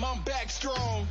I'm back strong.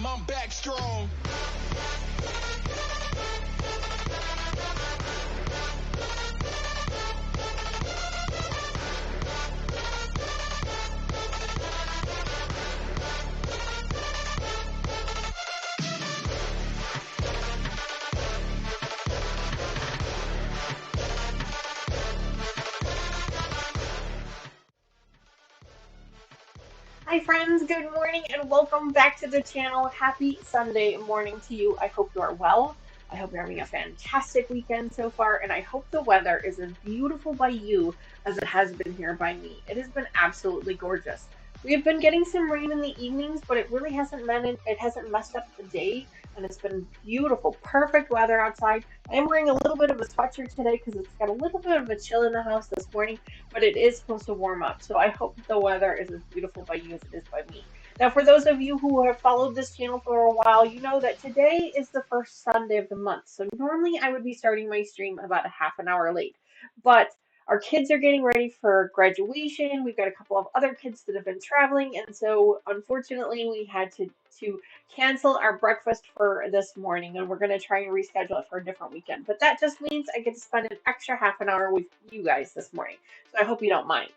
I'm back strong. Hi friends, good morning and welcome back to the channel. Happy Sunday morning to you. I hope you are well. I hope you're having a fantastic weekend so far, and I hope the weather is as beautiful by you as it has been here by me. It has been absolutely gorgeous. We have been getting some rain in the evenings, but it really hasn't messed up the day, and it's been beautiful, perfect weather outside. I am wearing a little bit of a sweatshirt today because it's got a little bit of a chill in the house this morning, but it is supposed to warm up. So I hope the weather is as beautiful by you as it is by me. Now, for those of you who have followed this channel for a while, you know that today is the first Sunday of the month. So normally I would be starting my stream about a half an hour late, but our kids are getting ready for graduation. We've got a couple of other kids that have been traveling, and so unfortunately we had to cancel our breakfast for this morning, and we're going to try and reschedule it for a different weekend. But that just means I get to spend an extra half an hour with you guys this morning. So I hope you don't mind.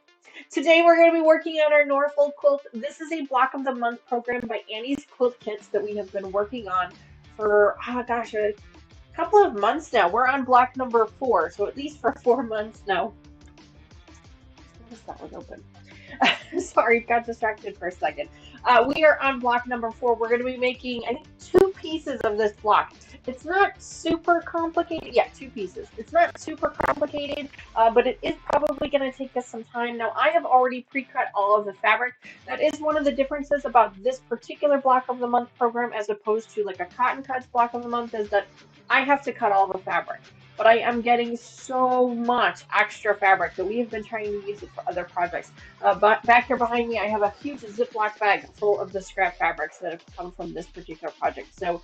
Today we're going to be working on our Norfolk quilt. This is a block of the month program by Annie's Quilt Kits that we have been working on for, oh gosh, a couple of months now. We're on block number 4, so at least for 4 months now. That was open. Sorry, got distracted for a second. We are on block number 4. We're going to be making, I think, 2 pieces of this block. It's not super complicated. Yeah, 2 pieces. It's not super complicated, but it is probably going to take us some time. Now, I have already pre-cut all of the fabric. That is one of the differences about this particular block of the month program as opposed to like a cotton cuts block of the month is that I have to cut all the fabric. But I am getting so much extra fabric that we have been trying to use it for other projects. But back here behind me, I have a huge Ziploc bag full of the scrap fabrics that have come from this particular project. So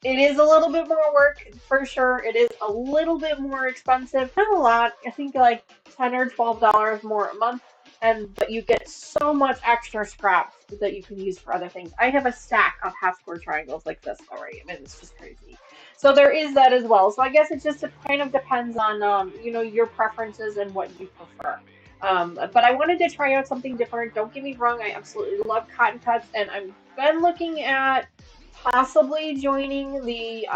it is a little bit more work for sure. It is a little bit more expensive. Not a lot. I think like $10 or $12 more a month. But you get so much extra scrap that you can use for other things. I have a stack of half square triangles like this already. I mean, it's just crazy. So there is that as well. So I guess it just kind of depends on you know, your preferences and what you prefer. But I wanted to try out something different. Don't get me wrong, I absolutely love cotton cuts, and I've been looking at possibly joining the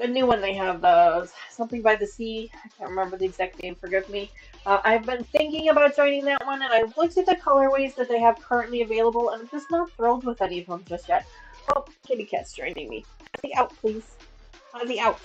new one they have, the something by the sea. I can't remember the exact name, forgive me. I've been thinking about joining that one, and I've looked at the colorways that they have currently available, and I'm just not thrilled with any of them just yet. Oh, kitty cat's joining me. Ozzy out, please. Ozzy out.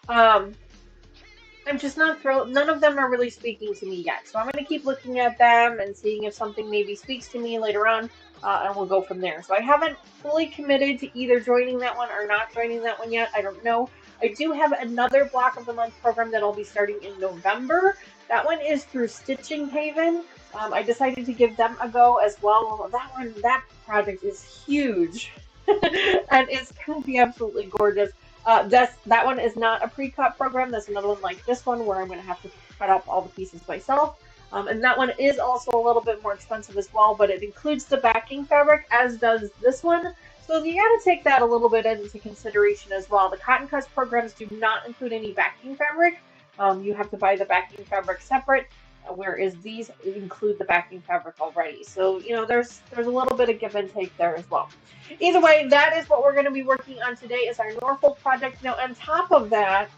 I'm just not thrilled. None of them are really speaking to me yet. So I'm going to keep looking at them and seeing if something maybe speaks to me later on, and we'll go from there. So I haven't fully committed to either joining that one or not joining that one yet. I don't know. I do have another block of the month program that I'll be starting in November. That one is through Stitching Haven. I decided to give them a go as well. That project is huge, and it's going to be absolutely gorgeous. That one is not a pre-cut program. That's another one like this one where I'm going to have to cut up all the pieces myself. And that one is also a little bit more expensive as well, but it includes the backing fabric, as does this one. So you got to take that a little bit into consideration as well. The cotton cuts programs do not include any backing fabric. You have to buy the backing fabric separate, whereas these include the backing fabric already. So, you know, there's a little bit of give and take there as well. Either way, that is what we're going to be working on today is our Norfolk project. Now, on top of that,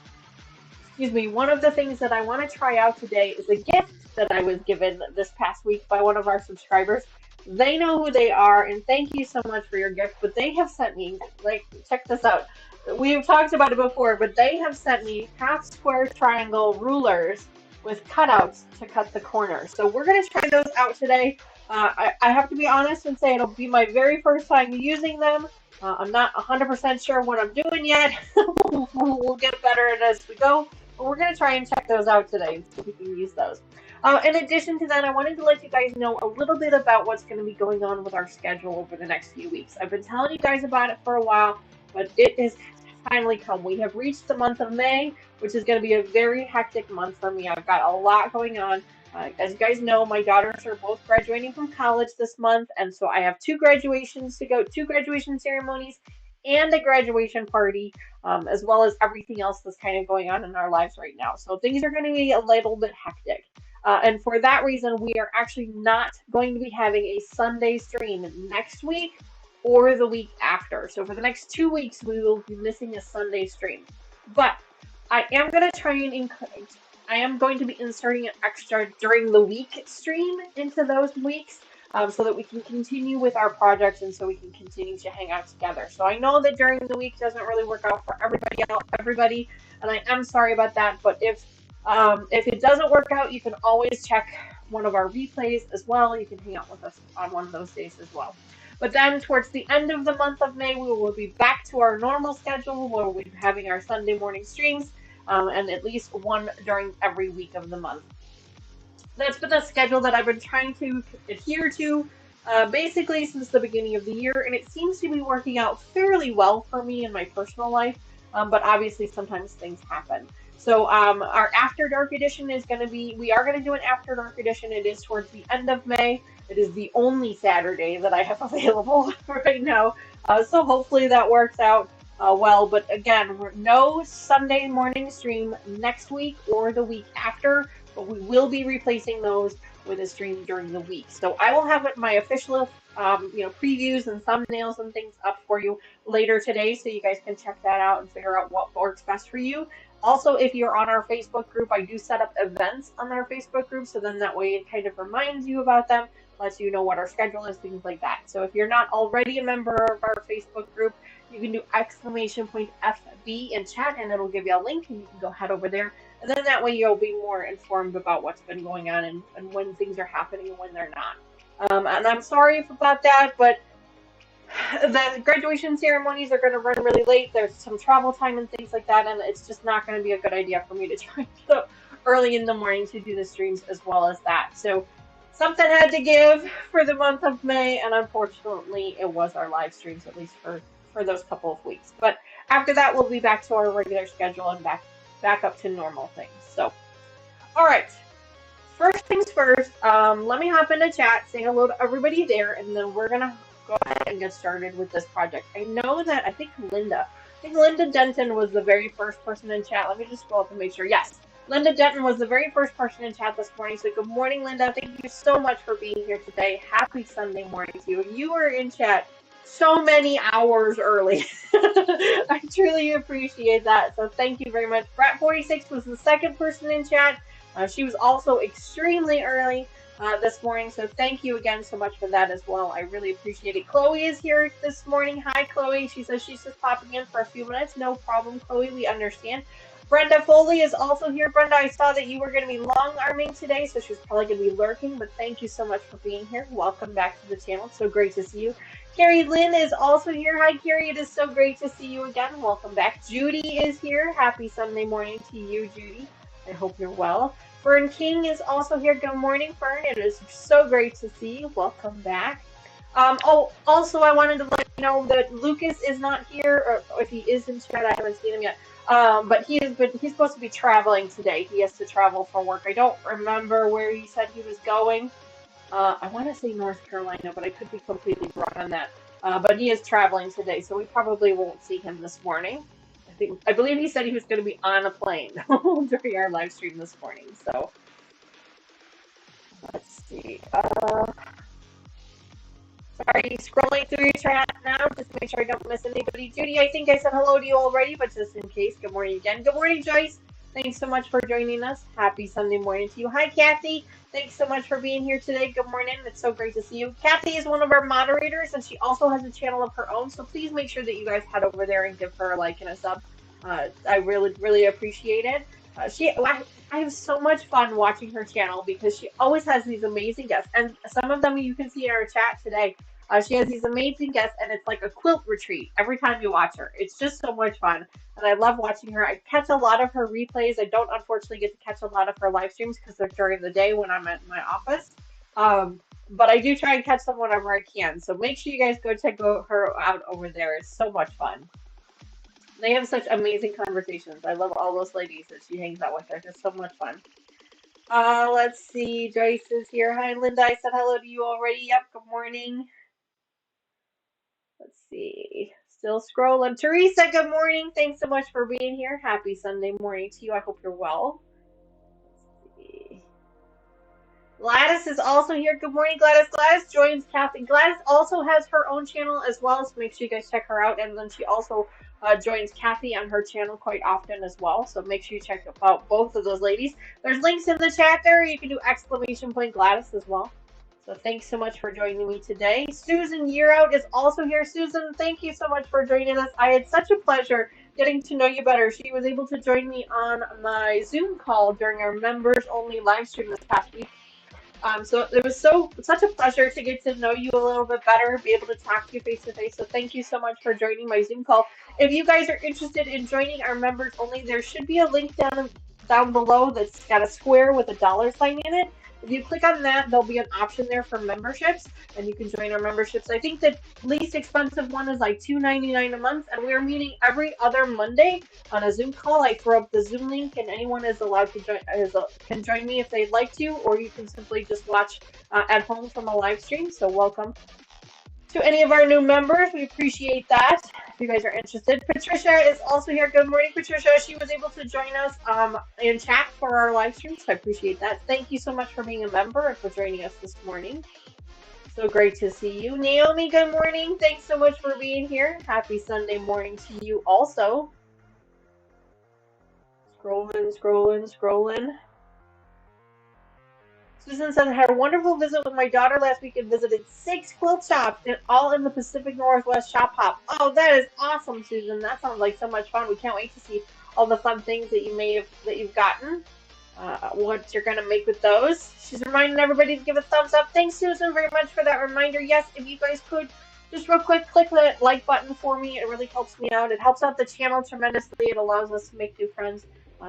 excuse me, one of the things that I want to try out today is a gift that I was given this past week by one of our subscribers. They know who they are, and thank you so much for your gift, but they have sent me, like, check this out. We've talked about it before, but they have sent me half square triangle rulers with cutouts to cut the corners. So we're going to try those out today. I have to be honest and say it'll be my very first time using them. I'm not 100% sure what I'm doing yet. We'll get better at it as we go. But we're going to try and check those out today and see if we can use those. In addition to that, I wanted to let you guys know a little bit about what's going to be going on with our schedule over the next few weeks. I've been telling you guys about it for a while, but it has finally come. We have reached the month of May, which is going to be a very hectic month for me. I've got a lot going on. As you guys know, my daughters are both graduating from college this month, and so I have 2 graduations to go, 2 graduation ceremonies, and a graduation party, as well as everything else that's kind of going on in our lives right now. So things are going to be a little bit hectic. And for that reason, we are actually not going to be having a Sunday stream next week or the week after. So for the next 2 weeks, we will be missing a Sunday stream. But I am going to try and I am going to be inserting an extra during the week stream into those weeks, so that we can continue with our projects and so we can continue to hang out together. So I know that during the week doesn't really work out for everybody, and I am sorry about that. But if it doesn't work out, you can always check one of our replays as well. You can hang out with us on one of those days as well. But then towards the end of the month of May, we will be back to our normal schedule where we'll be having our Sunday morning streams, and at least one during every week of the month. That's been a schedule that I've been trying to adhere to basically since the beginning of the year, and it seems to be working out fairly well for me in my personal life. But obviously, sometimes things happen. So, our After Dark edition is going to be, we are going to do an After Dark edition. It is towards the end of May. It is the only Saturday that I have available right now. So, hopefully, that works out well. But again, no Sunday morning stream next week or the week after, but we will be replacing those with a stream during the week. So I will have my official, previews and thumbnails and things up for you later today, so you guys can check that out and figure out what works best for you. Also, if you're on our Facebook group, I do set up events on our Facebook group, so then that way it kind of reminds you about them, lets you know what our schedule is, things like that. So if you're not already a member of our Facebook group, you can do !FB in chat, and it'll give you a link, and you can go head over there. And then that way you'll be more informed about what's been going on and when things are happening and when they're not. And I'm sorry about that, but the graduation ceremonies are going to run really late. There's some travel time and things like that, and it's just not going to be a good idea for me to try to get up early in the morning to do the streams as well as that. So something had to give for the month of May, and unfortunately it was our live streams, at least for those couple of weeks. But after that, we'll be back to our regular schedule and back up to normal things. So, all right. First things first, let me hop into chat, say hello to everybody there, and then we're going to go ahead and get started with this project. I know that, I think Linda Denton was the very first person in chat. Let me just go up and make sure. Yes, Linda Denton was the very first person in chat this morning. So good morning, Linda. Thank you so much for being here today. Happy Sunday morning to you. You were in chat so many hours early. I truly appreciate that. So thank you very much. Brat46 was the second person in chat. She was also extremely early this morning. So thank you again so much for that as well. I really appreciate it. Chloe is here this morning. Hi, Chloe. She says she's just popping in for a few minutes. No problem, Chloe. We understand. Brenda Foley is also here. Brenda, I saw that you were going to be long-arming today, so she's probably going to be lurking, but thank you so much for being here. Welcome back to the channel. So great to see you. Carrie Lynn is also here. Hi, Carrie. It is so great to see you again. Welcome back. Judy is here. Happy Sunday morning to you, Judy. I hope you're well. Fern King is also here. Good morning, Fern. It is so great to see you. Welcome back. Also, I wanted to let you know that Lucas is not here, or if he is in chat, I haven't seen him yet. But he's supposed to be traveling today. He has to travel for work. I don't remember where he said he was going. I want to say North Carolina, but I could be completely wrong on that. But he is traveling today, so we probably won't see him this morning. I believe he said he was going to be on a plane during our live stream this morning. So let's see. Sorry, scrolling through your chat now, just to make sure I don't miss anybody. Judy, I think I said hello to you already, but just in case, good morning again. Good morning, Joyce. Thanks so much for joining us. Happy Sunday morning to you. Hi, Kathy. Thanks so much for being here today. Good morning. It's so great to see you. Kathy is one of our moderators, and she also has a channel of her own, so please make sure that you guys head over there and give her a like and a sub. I really, really appreciate it. I have so much fun watching her channel because she always has these amazing guests, and some of them you can see in our chat today. She has these amazing guests, and it's like a quilt retreat every time you watch her. It's just so much fun, and I love watching her. I catch a lot of her replays. I don't unfortunately get to catch a lot of her live streams because they're during the day when I'm at my office. But I do try and catch them whenever I can. So make sure you guys go check her out over there. It's so much fun. They have such amazing conversations. I love all those ladies that she hangs out with. They're just so much fun. Let's see. Joyce is here. Hi, Linda. I said hello to you already. Yep. Good morning. Let's see. Still scrolling. Teresa, good morning. Thanks so much for being here. Happy Sunday morning to you. I hope you're well. Let's see. Gladys is also here. Good morning, Gladys. Gladys joins Kathy. Gladys also has her own channel as well, so make sure you guys check her out. And then she also joins Kathy on her channel quite often as well, so make sure you check out both of those ladies. There's links in the chat there. You can do !Gladys as well. So thanks so much for joining me today. Susan Yearout is also here. Susan, thank you so much for joining us. I had such a pleasure getting to know you better. She was able to join me on my Zoom call during our members only live stream this past week. So it was such a pleasure to get to know you a little bit better, be able to talk to you face to face. So thank you so much for joining my Zoom call. If you guys are interested in joining our members only, there should be a link down below that's got a square with a $ sign in it. If you click on that, there'll be an option there for memberships, and you can join our memberships. I think the least expensive one is like $2.99 a month, and we're meeting every other Monday on a Zoom call. I throw up the Zoom link, and anyone is allowed to join, can join me if they'd like to, or you can simply just watch at home from a live stream. So welcome to any of our new members. We appreciate that. If you guys are interested, Patricia is also here. Good morning, Patricia. She was able to join us in chat for our live stream, so I appreciate that. Thank you so much for being a member and for joining us this morning. So great to see you. Naomi, good morning. Thanks so much for being here. Happy Sunday morning to you also. Scrolling. Susan said, I had a wonderful visit with my daughter last week and visited 6 quilt shops, and all in the Pacific Northwest shop hop. Oh, that is awesome, Susan. That sounds like so much fun. We can't wait to see all the fun things that you've gotten. What you're gonna make with those. She's reminding everybody to give a thumbs up. Thanks, Susan, very much for that reminder. Yes, if you guys could just real quick click the like button for me. It really helps me out. It helps out the channel tremendously. It allows us to make new friends.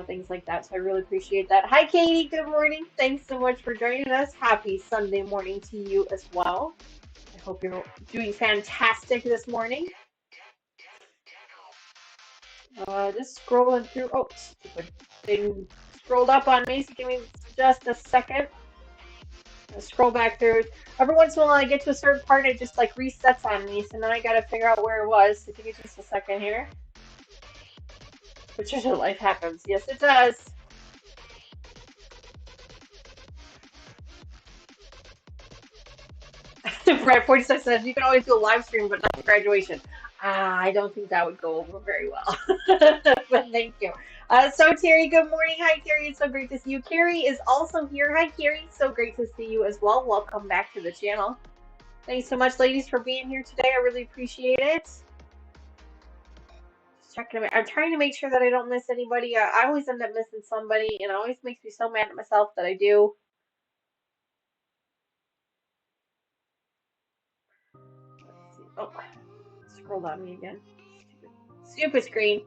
Things like that, so I really appreciate that. Hi, Katie. Good morning. Thanks so much for joining us. Happy Sunday morning to you as well. I hope you're doing fantastic this morning. Just scrolling through. Oh, stupid thing scrolled up on me, so give me just a second. I'll scroll back through. Every once in a while, I get to a certain part, it just like resets on me, so now I gotta figure out where it was. So give me just a second here. Patricia, life happens. Yes, it does. Brett 46 says you can always do a live stream, but not for graduation. I don't think that would go over very well. But thank you. So Terry, good morning. Hi Terry, it's so great to see you. Carrie is also here. Hi Carrie, so great to see you as well. Welcome back to the channel. Thanks so much, ladies, for being here today. I really appreciate it. Checking them out. I'm trying to make sure that I don't miss anybody. I always end up missing somebody, and it always makes me so mad at myself that I do. Let's see. Oh, scrolled on me again. Stupid screen.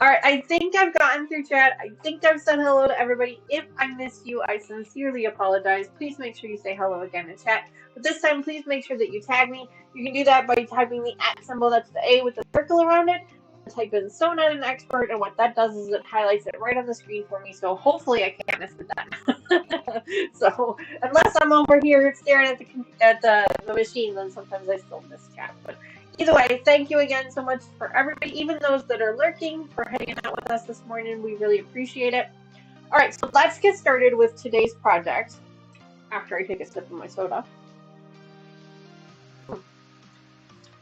Alright, I think I've gotten through chat. I think I've said hello to everybody. If I missed you, I sincerely apologize. Please make sure you say hello again in chat. But this time, please make sure that you tag me. You can do that by typing the @ symbol, that's the A with the circle around it. Type in So Not an Expert, and what that does is it highlights it right on the screen for me, so hopefully I can't miss that. So, unless I'm over here staring at the machine, then sometimes I still miss chat. But either way, thank you again so much for everybody, even those that are lurking, for hanging out with us this morning. We really appreciate it. All right, so let's get started with today's project after I take a sip of my soda.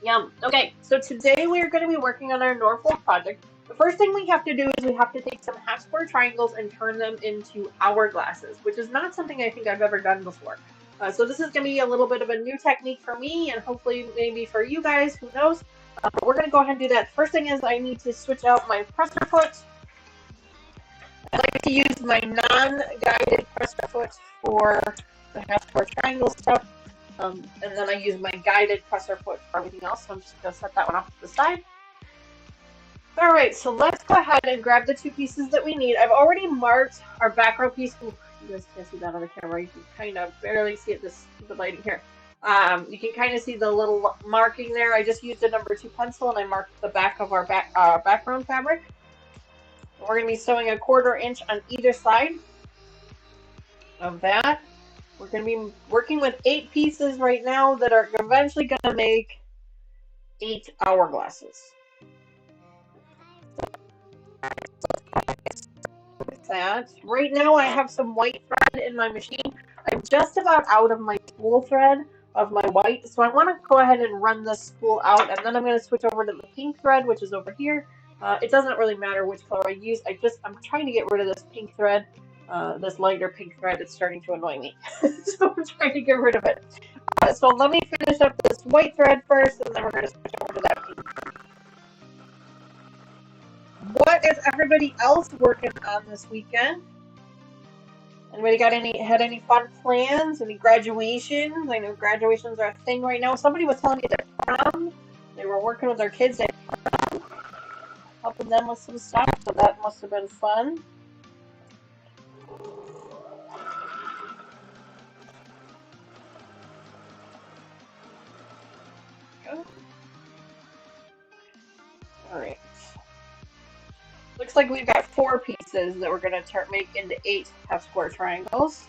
Yum. Okay, so today we are going to be working on our Norfolk project. The first thing we have to do is we have to take some half square triangles and turn them into hourglasses, which is not something I think I've ever done before. So this is going to be a little bit of a new technique for me and hopefully maybe for you guys, who knows. But we're going to go ahead and do that. First thing is I need to switch out my presser foot. I like to use my non-guided presser foot for the half square triangle stuff. And then I use my guided presser foot for everything else. So I'm just going to set that one off to the side. All right, so let's go ahead and grab the 2 pieces that we need. I've already marked our back row piece. Ooh, you guys can't see that on the camera. You can kind of barely see it, this the lighting here. You can kind of see the little marking there. I just used a number 2 pencil and I marked the back of our background fabric. We're going to be sewing a 1/4 inch on either side of that. We're going to be working with 8 pieces right now that are eventually going to make 8 hourglasses. That. Right now I have some white thread in my machine. I'm just about out of my spool thread of my white, so I want to go ahead and run this spool out, and then I'm going to switch over to the pink thread, which is over here. It doesn't really matter which color I use. I'm trying to get rid of this pink thread. This lighter pink thread is starting to annoy me. So I'm trying to get rid of it. So let me finish up this white thread first, and then we're going to switch over to that pink. What is everybody else working on this weekend? Anybody had any fun plans? Any graduations? I know graduations are a thing right now. Somebody was telling me their prom. They were working with their kids at prom, helping them with some stuff, so that must have been fun. looks like we've got 4 pieces that we're going to make into 8 half-square triangles.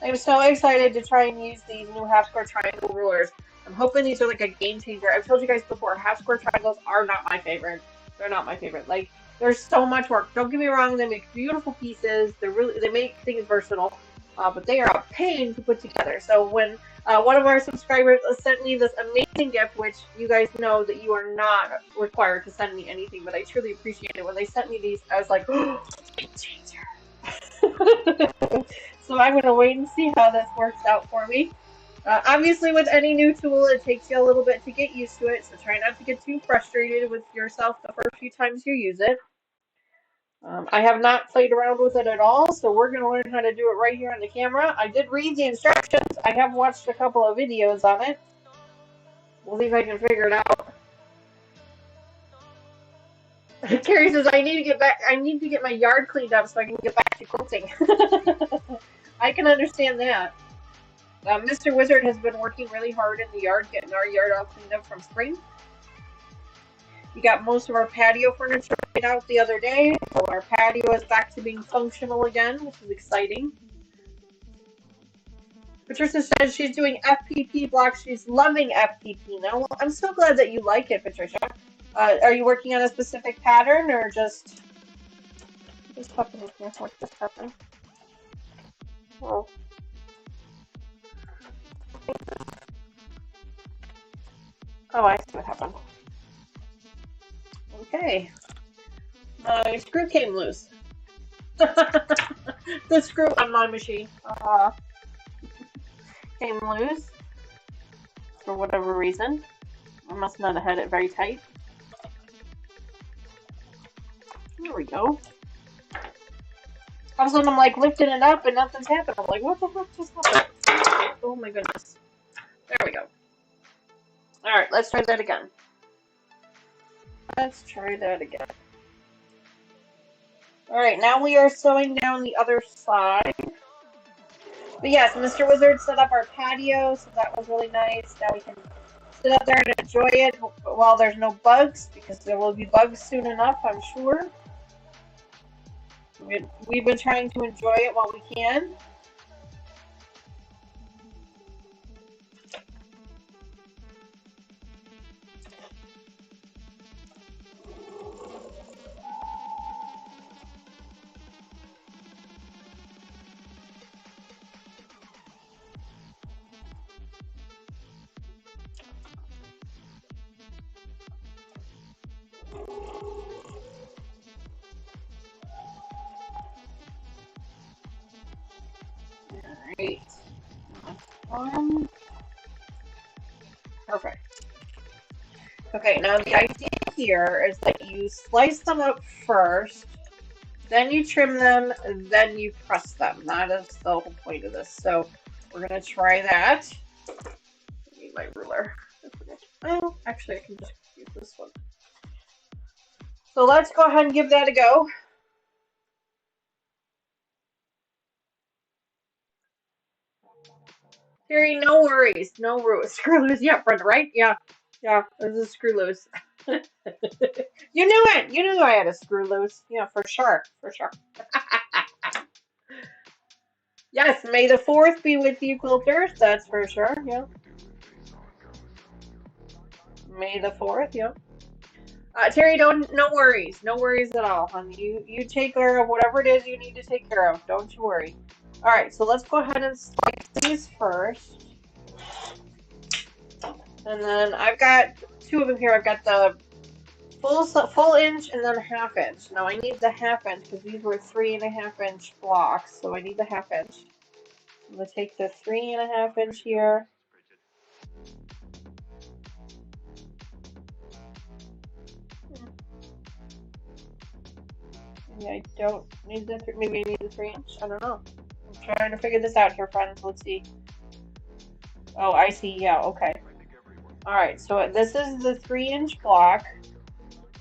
I'm so excited to try and use these new half-square triangle rulers. I'm hoping these are like a game changer. I've told you guys before, half-square triangles are not my favorite. They're not my favorite. Like, there's so much work. Don't get me wrong, they make beautiful pieces. They make things versatile, but they are a pain to put together. So when one of our subscribers sent me this amazing gift, which you guys know that you are not required to send me anything, but I truly appreciate it. When they sent me these, I was like, oh, game changer. So I'm going to wait and see how this works out for me. Obviously, with any new tool, it takes you a little bit to get used to it, so try not to get too frustrated with yourself the first few times you use it. I have not played around with it at all, so we're going to learn how to do it right here on the camera. I did read the instructions. I have watched a couple of videos on it. We'll see if I can figure it out. Carrie says, I need to get my yard cleaned up so I can get back to quilting. I can understand that. Mr. Wizard has been working really hard in the yard, getting our yard all cleaned up from spring. We got most of our patio furniture laid out the other day, so our patio is back to being functional again, which is exciting. Patricia says she's doing FPP blocks. She's loving FPP now. Well, I'm so glad that you like it, Patricia. Are you working on a specific pattern or just... What's happening here? What just happened? Oh. Oh, I see what happened. Okay. My screw came loose. The screw on my machine came loose for whatever reason. I must not have had it very tight. There we go. All of a sudden I'm like lifting it up and nothing's happened. I'm like, what the fuck just happened? Oh my goodness. There we go. Alright, let's try that again. Let's try that again. Alright, now we are sewing down the other side. But yes, Mr. Wizard set up our patio, so that was really nice. Now we can sit out there and enjoy it while there's no bugs, because there will be bugs soon enough, I'm sure. We've been trying to enjoy it while we can. Alright. One. Perfect. Okay, now the idea here is that you slice them up first, then you trim them, then you press them. That is the whole point of this. So we're going to try that. I need my ruler. Oh, actually I can just use this one. So let's go ahead and give that a go. Terry, no worries. No worries. Screw loose. Yeah, Brenda, right? Yeah. Yeah, this is screw loose. You knew it. You knew I had a screw loose. Yeah, for sure. For sure. Yes, may the 4th be with you, quilters. That's for sure. Yeah. May the 4th. Yeah. Terry, no worries. No worries at all, honey. You take care of whatever it is you need to take care of. Don't you worry. All right, so let's go ahead and slice these first. And then I've got 2 of them here. I've got the full inch and then 1/2 inch. Now I need the 1/2 inch because these were 3.5 inch blocks, so I need the 1/2 inch. I'm gonna take the 3.5 inch here. Maybe I don't need the maybe I need the 3 inch. I don't know. I'm trying to figure this out here, friends. Let's see. Oh, I see. Yeah. Okay. All right. So this is the 3 inch block.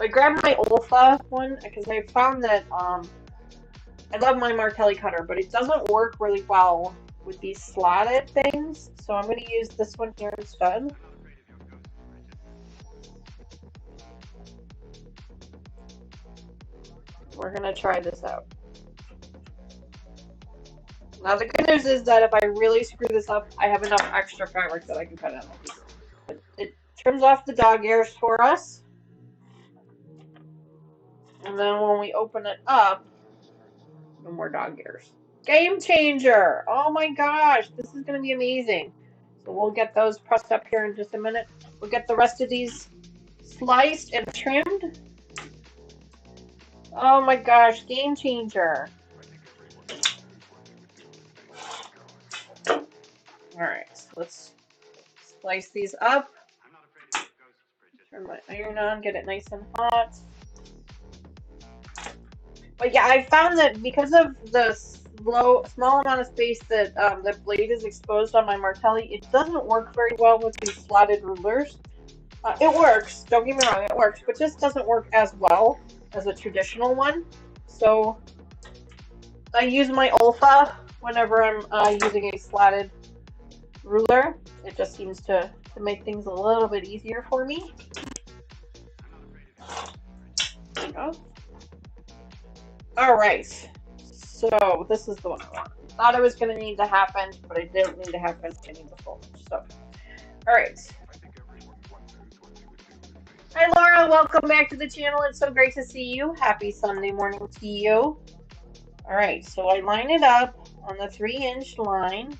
I grabbed my Olfa one because I found that I love my Martelli cutter, but it doesn't work really well with these slotted things. So I'm going to use this one here instead. we're gonna try this out. Now the good news is that if I really screw this up, I have enough extra fabric that I can cut out. It trims off the dog ears for us. And then when we open it up, no more dog ears. Game changer! Oh my gosh, this is going to be amazing. So we'll get those pressed up here in just a minute. We'll get the rest of these sliced and trimmed. Oh my gosh, game changer. Alright, so let's slice these up. Turn my iron on, get it nice and hot. But yeah, I found that because of the small amount of space that the blade is exposed on my martelli, it doesn't work very well with these slotted rulers. It works, don't get me wrong, it works, but just doesn't work as well as a traditional one. So I use my Olfa whenever I'm using a slatted ruler. It just seems to make things a little bit easier for me. There we go. Alright, so this is the one I wanted. Thought it was going to need the half-inch, but I didn't need the half-inch, I need the full inch. So, alright. Hi Laura, welcome back to the channel. It's so great to see you. Happy Sunday morning to you. Alright, so I line it up on the 3-inch line.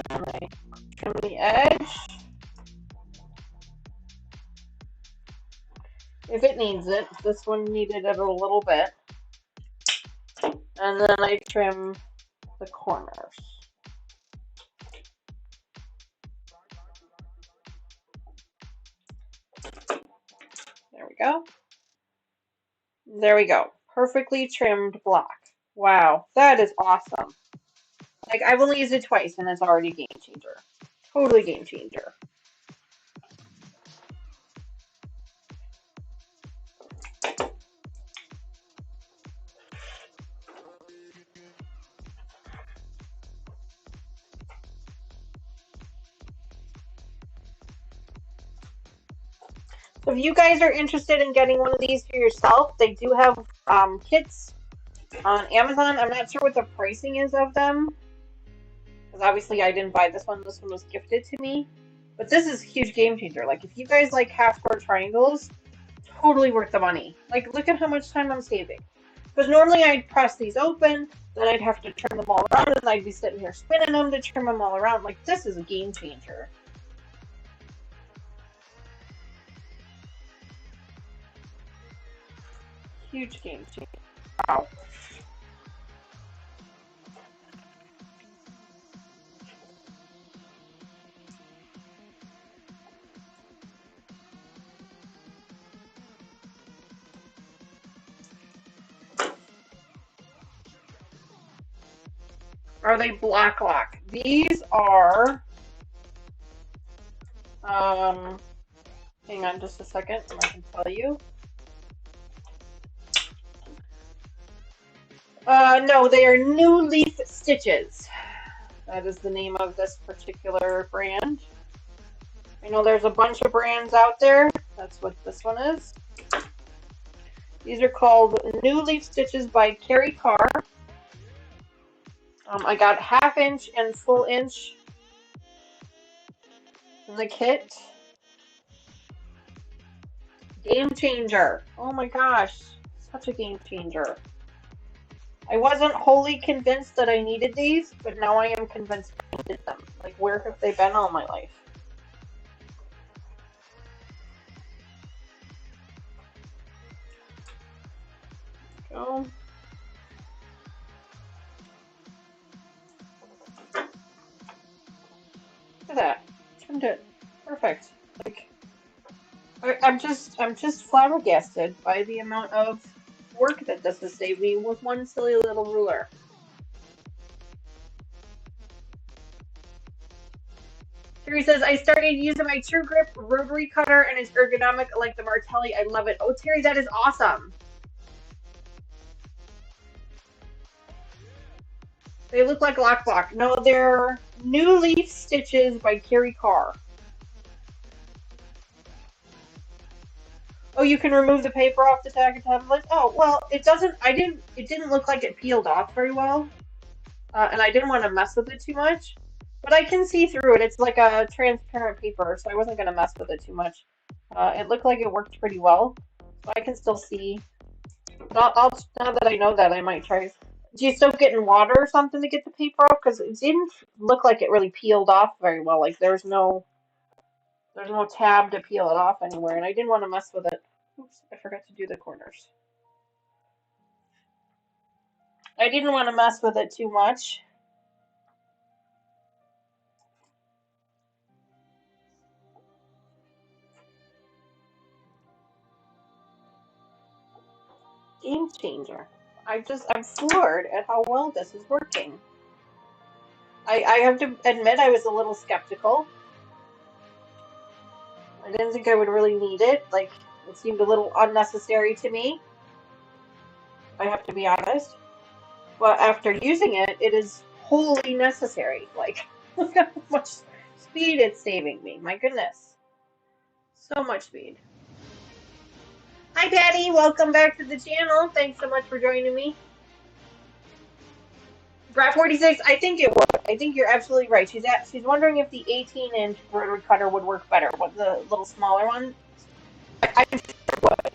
And I trim the edge. If it needs it. This one needed it a little bit. And then I trim the corners. There we go. There we go. Perfectly trimmed block. Wow, that is awesome. Like, I've only used it twice and it's already a game changer. Totally game changer. So if you guys are interested in getting one of these for yourself, they do have kits on Amazon. I'm not sure what the pricing is of them, because obviously I didn't buy this one. This one was gifted to me. But this is a huge game changer. Like, if you guys like half-square triangles, totally worth the money. Like, look at how much time I'm saving. Because normally I'd press these open, then I'd have to turn them all around, and I'd be sitting here spinning them to trim them all around. Like, this is a game changer. Huge game changer. Wow. Are they black lock? These are, hang on just a second and I can tell you. No, they are New Leaf Stitches. That is the name of this particular brand. I know there's a bunch of brands out there. That's what this one is. These are called New Leaf Stitches by Carrie Carr. I got half-inch and full inch in the kit. Game changer. Oh my gosh, such a game changer. I wasn't wholly convinced that I needed these, but now I am convinced I needed them. Like, where have they been all my life? Go. Look at that. Trimmed it. Perfect. Like, I'm just flabbergasted by the amount of work that this has saved me with one silly little ruler. Terry says, I started using my True Grip rotary cutter and it's ergonomic like the Martelli. I love it. Oh, Terry, that is awesome. They look like lockbox. No, they're New Leaf Stitches by Carrie Carr. Oh, you can remove the paper off the tag and template? Oh, well, it doesn't, it didn't look like it peeled off very well. And I didn't want to mess with it too much. But I can see through it. It's like a transparent paper, so I wasn't going to mess with it too much. It looked like it worked pretty well. So I can still see. But now that I know that, I might try. Do you soak it in water or something to get the paper off? Because it didn't look like it really peeled off very well. Like there's no tab to peel it off anywhere, and I didn't want to mess with it. Oops, I forgot to do the corners. I didn't want to mess with it too much. Game changer. I'm floored at how well this is working. I have to admit I was a little skeptical. I didn't think I would really need it. Like, it seemed a little unnecessary to me. I have to be honest. But after using it, it is wholly necessary. Like, look how much speed it's saving me. My goodness. So much speed. Hi, Patty. Welcome back to the channel. Thanks so much for joining me. Brat 46, I think it would. I think you're absolutely right. She's wondering if the 18-inch rotary cutter would work better. What, the little smaller one? I think it would,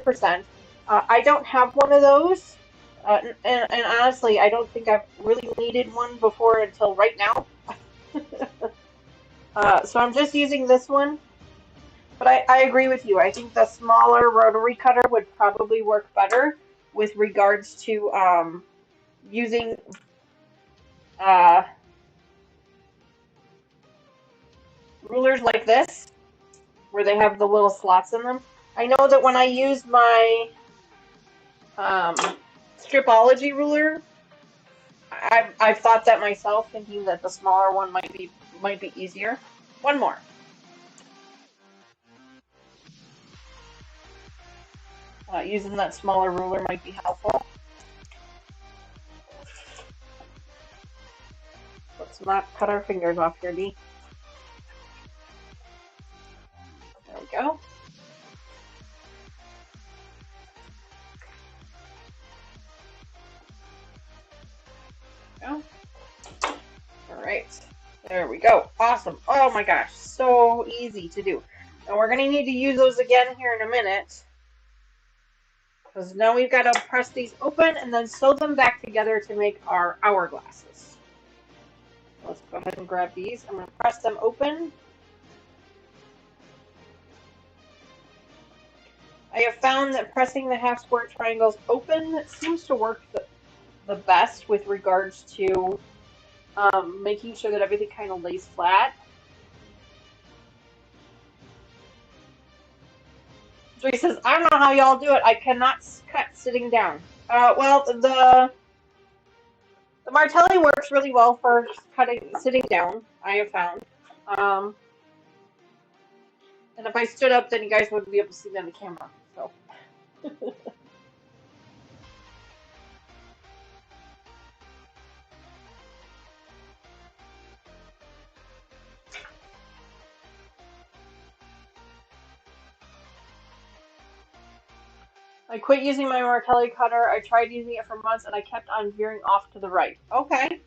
100%. I don't have one of those, and honestly, I don't think I've really needed one before until right now. So I'm just using this one. But I agree with you. I think the smaller rotary cutter would probably work better with regards to using rulers like this, where they have the little slots in them. I know that when I use my stripology ruler, I've thought that myself, thinking that the smaller one might be easier. One more. Using that smaller ruler might be helpful. Let's not cut our fingers off here, Dee. There we go. All right, there we go. Awesome. Oh my gosh, so easy to do. And we're gonna need to use those again here in a minute, because now we've got to press these open and then sew them back together to make our hourglasses. Let's go ahead and grab these. I'm going to press them open. I have found that pressing the half square triangles open seems to work the best with regards to making sure that everything kind of lays flat. Joy says, I don't know how y'all do it. I cannot cut sitting down. Well, the Martelli works really well for sitting down, I have found. And if I stood up, then you guys wouldn't be able to see me on the camera. So. I quit using my Martelli cutter. I tried using it for months and I kept on veering off to the right. Okay.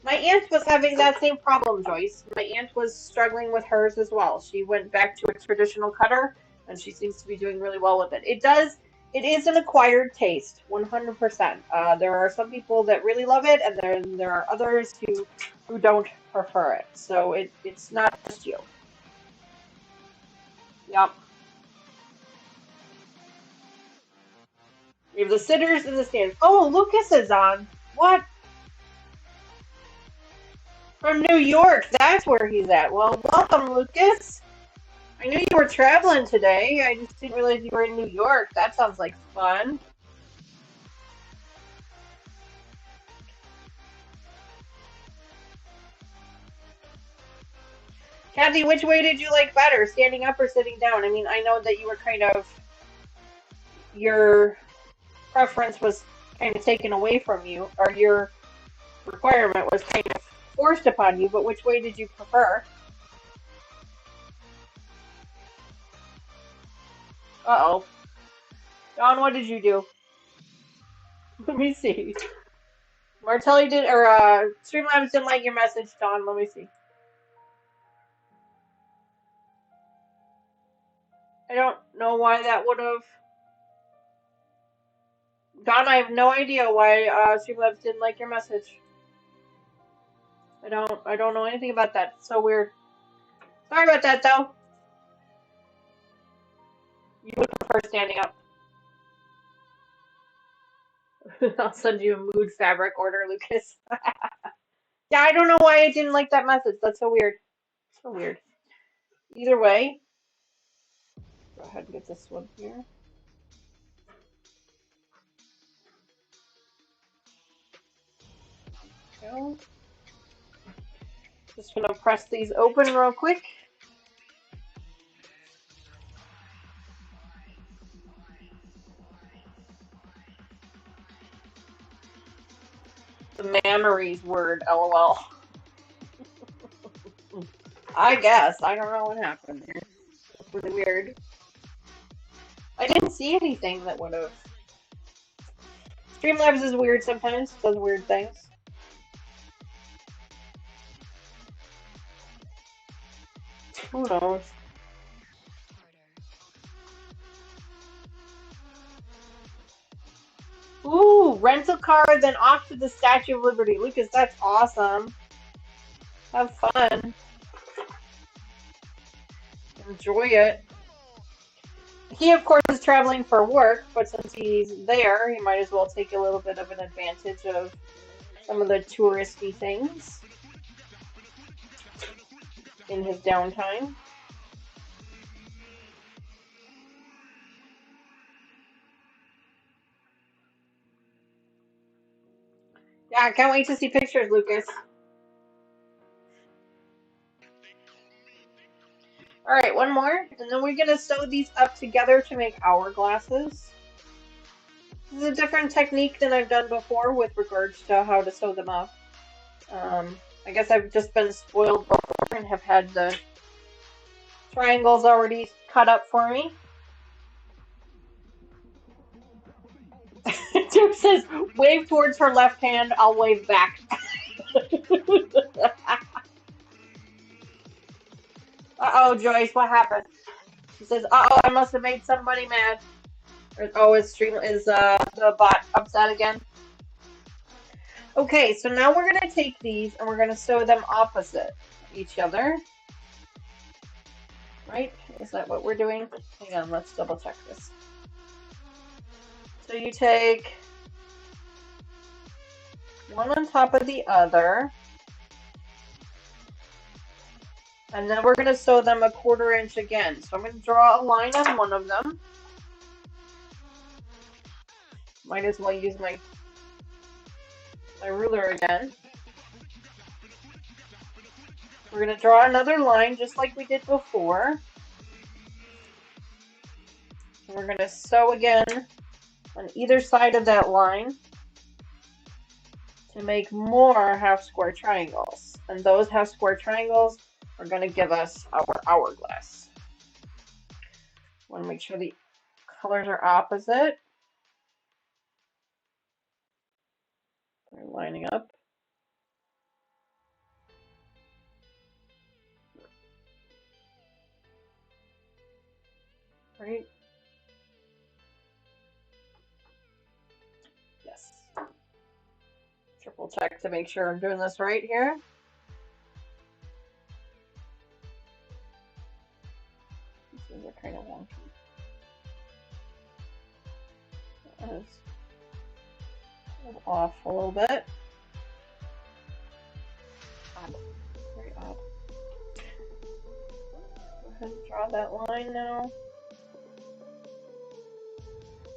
My aunt was having that same problem, Joyce. My aunt was struggling with hers as well. She went back to a traditional cutter and she seems to be doing really well with it. It is an acquired taste, 100%. There are some people that really love it, and then there are others who don't prefer it. So it's not just you. Yep. We have the sitters and the stands. Oh, Lucas is on. What? From New York. That's where he's at. Well, welcome, Lucas. I knew you were traveling today. I just didn't realize you were in New York. That sounds like fun. Kathy, which way did you like better, standing up or sitting down? I mean, I know that you were your preference was kind of taken away from you, or requirement was kind of forced upon you, but which way did you prefer? Uh-oh. Dawn, what did you do? Let me see. Martelli did, or Streamlabs didn't like your message, Dawn. Let me see. I don't know why that would have. Dawn, I have no idea why Streamlabs didn't like your message. I don't know anything about that. It's so weird. Sorry about that, though. You would prefer standing up. I'll send you a mood fabric order, Lucas. Yeah, I don't know why I didn't like that message. That's so weird. So weird. Either way, go ahead and get this one here. Go. Just gonna press these open real quick. The memories word, lol. I guess. I don't know what happened there. It's really weird. I didn't see anything that would have. Streamlabs is weird sometimes. It does weird things. Who knows? Ooh, rental car, then off to the Statue of Liberty. Lucas, that's awesome. Have fun. Enjoy it. He, of course, is traveling for work, but since he's there, he might as well take a little bit of an advantage of some of the touristy things in his downtime. Yeah, I can't wait to see pictures, Lucas. Alright, one more, and then we're going to sew these up together to make hourglasses. This is a different technique than I've done before with regards to how to sew them up. I guess I've just been spoiled before and have had the triangles already cut up for me. Duke says, wave towards her left hand, I'll wave back. Uh-oh, Joyce, what happened? She says, uh-oh, I must have made somebody mad. Or, oh, is the bot upset again? Okay, so now we're going to take these and we're going to sew them opposite each other. Right? Is that what we're doing? Hang on, let's double check this. So you take one on top of the other. And then we're going to sew them a 1/4 inch again. So I'm going to draw a line on one of them. Might as well use my ruler again. We're going to draw another line just like we did before. And we're going to sew again on either side of that line to make more half square triangles. And those half square triangles are going to give us our hourglass. Want to make sure the colors are opposite. They're lining up. Right? Yes. Triple check to make sure I'm doing this right here. These are kind of wonky. That is off a little bit. Odd. Very odd. Go ahead and draw that line now.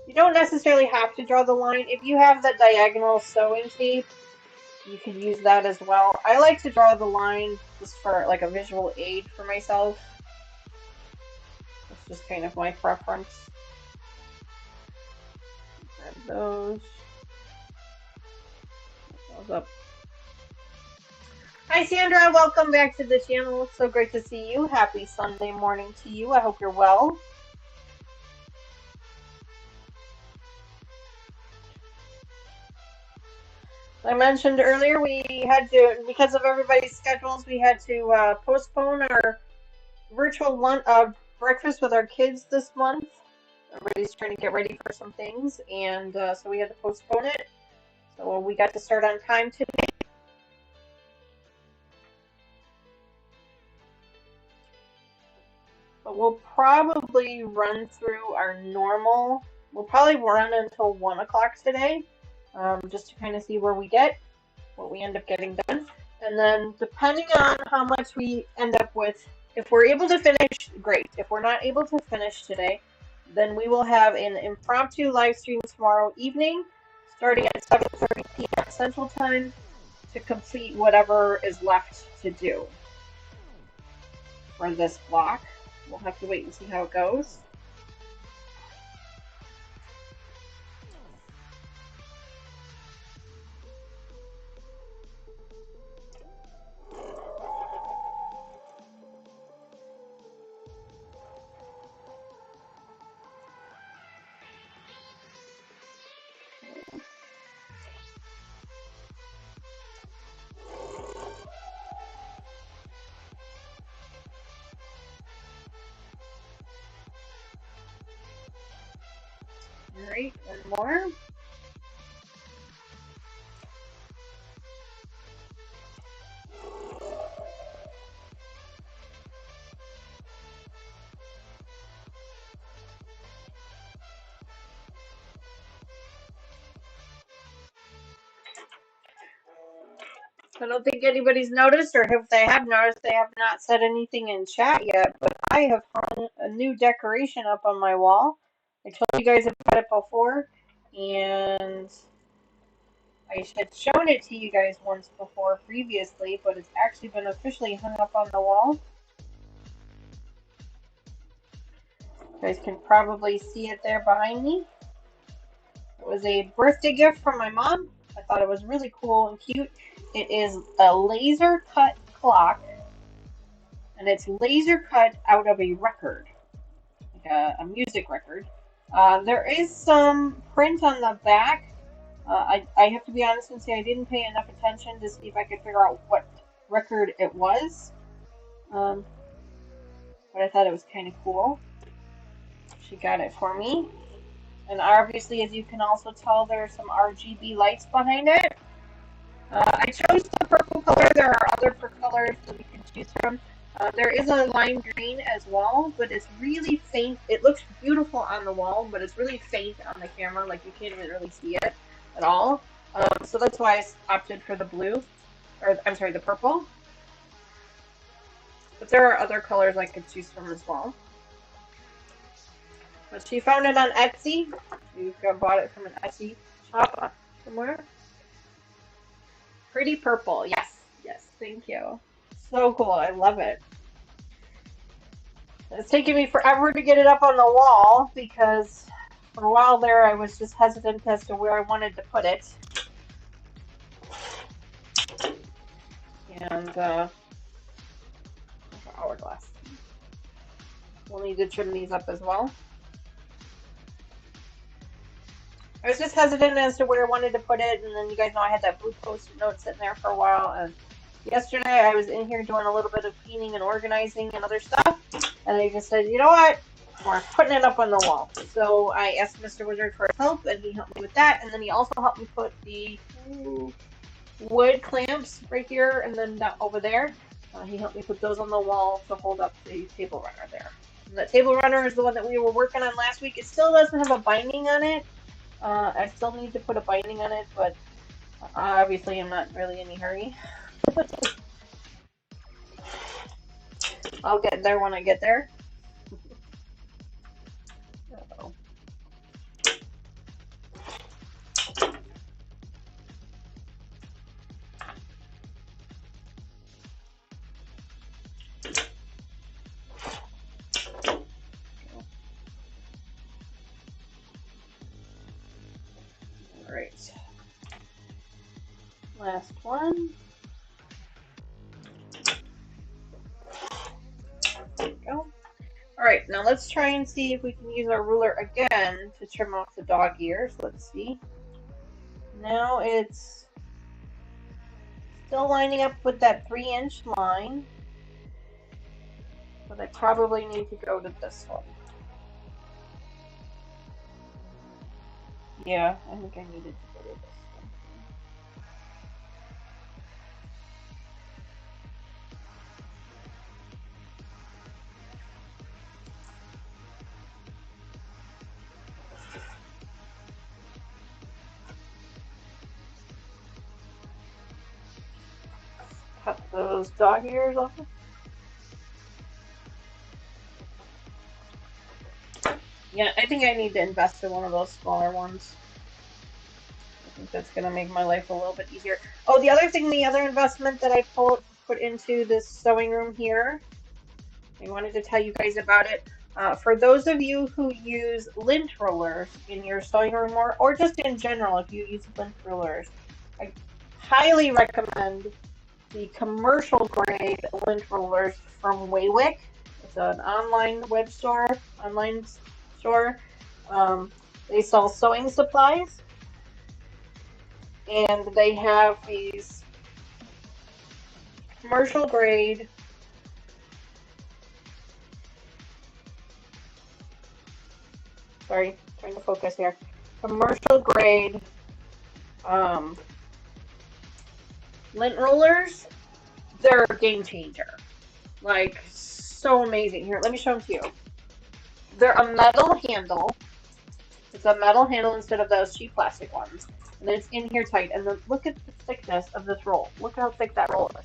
You don't necessarily have to draw the line. If you have the diagonal sewing tape, you can use that as well. I like to draw the line just for like a visual aid for myself. It's just kind of my preference. Grab those. Put those up Hi Sandra, welcome back to the channel. It's so great to see you. Happy Sunday morning to you. I hope you're well. I mentioned earlier we had to, because of everybody's schedules, we had to postpone our virtual lunch, breakfast with our kids this month. Everybody's trying to get ready for some things, and so we had to postpone it. So we got to start on time today. But we'll probably run through our normal. We'll probably run until 1 o'clock today, just to kind of see where we get, what we end up getting done. And then depending on how much we end up with, if we're able to finish, great. If we're not able to finish today, then we will have an impromptu live stream tomorrow evening, starting at 7:30 p.m. Central Time, to complete whatever is left to do for this block. We'll have to wait and see how it goes. All right, one more. I don't think anybody's noticed, or if they have noticed, they have not said anything in chat yet, but I have hung a new decoration up on my wall. I told you guys about it before, and I had shown it to you guys once before previously, but it's actually been officially hung up on the wall. You guys can probably see it there behind me. It was a birthday gift from my mom. I thought it was really cool and cute. It is a laser cut clock, and it's laser cut out of a record, like a music record. There is some print on the back. I have to be honest and say I didn't pay enough attention to see if I could figure out what record it was. But I thought it was kind of cool. She got it for me. And obviously, as you can also tell, there are some RGB lights behind it. I chose the purple color. There are other colors that we can choose from. There is a lime green as well, but it's really faint. It looks beautiful on the wall, but it's really faint on the camera. Like, you can't even really see it at all. So that's why I opted for the blue, or I'm sorry, the purple. But there are other colors I could choose from as well. But she found it on Etsy. She bought it from an Etsy shop somewhere. Pretty purple. Yes. Yes. Thank you. So cool. I love it. It's taken me forever to get it up on the wall because for a while there I was just hesitant as to where I wanted to put it. And hourglass. We'll need to trim these up as well. I was just hesitant as to where I wanted to put it, and then you guys know I had that blue post-it note sitting there for a while. And yesterday I was in here doing a little bit of cleaning and organizing and other stuff, and I just said, you know what? We're putting it up on the wall. So I asked Mr. Wizard for his help, and he helped me with that. And then he also helped me put the wood clamps right here and then over there. He helped me put those on the wall to hold up the table runner there. And the table runner is the one that we were working on last week. It still doesn't have a binding on it. I still need to put a binding on it, but obviously I'm not really in any hurry. I'll get there when I get there. Uh-oh. All right. Last one. Alright, now let's try and see if we can use our ruler again to trim off the dog ears. Let's see. Now it's still lining up with that 3-inch line, but I probably need to go to this one. Yeah, I think I needed to go to this one. Cut those dog ears off. Yeah, I think I need to invest in one of those smaller ones. I think that's going to make my life a little bit easier. Oh, the other thing, the other investment that I put into this sewing room here, I wanted to tell you guys about it. For those of you who use lint rollers in your sewing room or just in general, if you use lint rollers, I highly recommend the commercial grade lint rollers from Waywick. It's an online web store, online store. They sell sewing supplies, and they have these commercial grade. Sorry, trying to focus here. Commercial grade lint rollers. They're a game changer. Like, so amazing. Here, let me show them to you. They're a metal handle. It's a metal handle instead of those cheap plastic ones. And then it's in here tight. And then look at the thickness of this roll. Look how thick that roll is.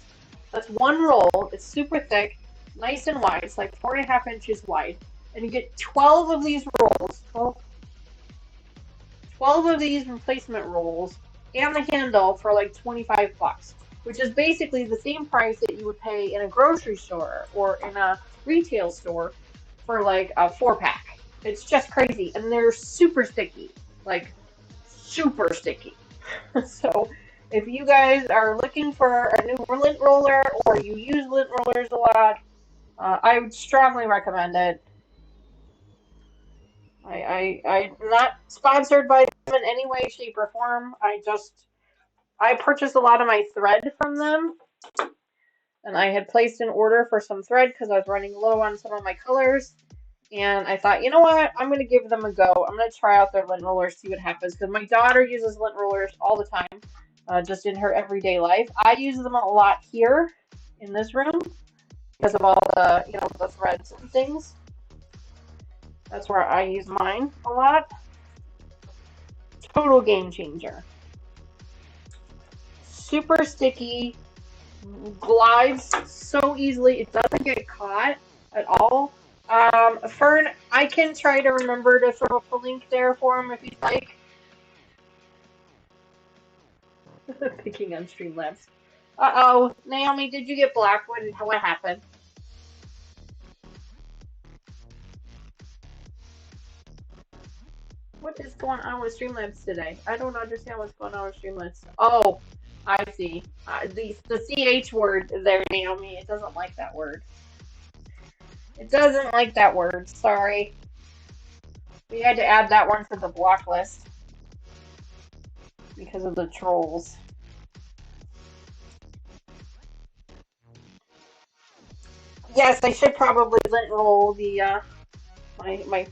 That's one roll. It's super thick, nice and wide. It's like 4.5 inches wide. And you get 12 of these rolls. 12 of these replacement rolls and the handle for like 25 bucks, which is basically the same price that you would pay in a grocery store or in a retail store for like a 4-pack. It's just crazy, and they're super sticky, like super sticky. So if you guys are looking for a new lint roller or you use lint rollers a lot, I would strongly recommend it. I'm not sponsored by them in any way, shape, or form. I purchased a lot of my thread from them, and I had placed an order for some thread because I was running low on some of my colors. And I thought, you know what? I'm going to give them a go. I'm going to try out their lint rollers, see what happens. Because my daughter uses lint rollers all the time, just in her everyday life. I use them a lot here in this room because of all the, the threads and things. That's where I use mine a lot. Total game changer. Super sticky, glides so easily. It doesn't get caught at all. Fern, I can try to remember to throw up a link there for him if you'd like. Picking on Streamlabs. Uh-oh, Naomi, did you get Blackwood? What happened? What is going on with Streamlabs today? I don't understand what's going on with Streamlabs. Oh, I see. The CH word there, Naomi, it doesn't like that word. It doesn't like that word, sorry. We had to add that one to the block list because of the trolls. Yes, I should probably lint roll the my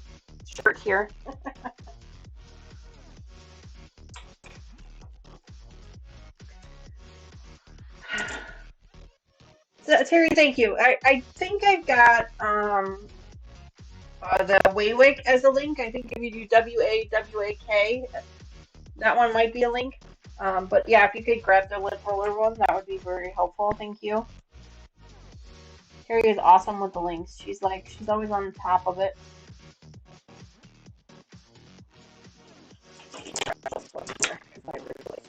shirt here. So, Terry, thank you. I think I've got the Waywick as a link. I think if you do WAWAK, that one might be a link. But yeah, if you could grab the lint roller one, that would be very helpful. Thank you. Terry is awesome with the links. She's always on top of it. I really like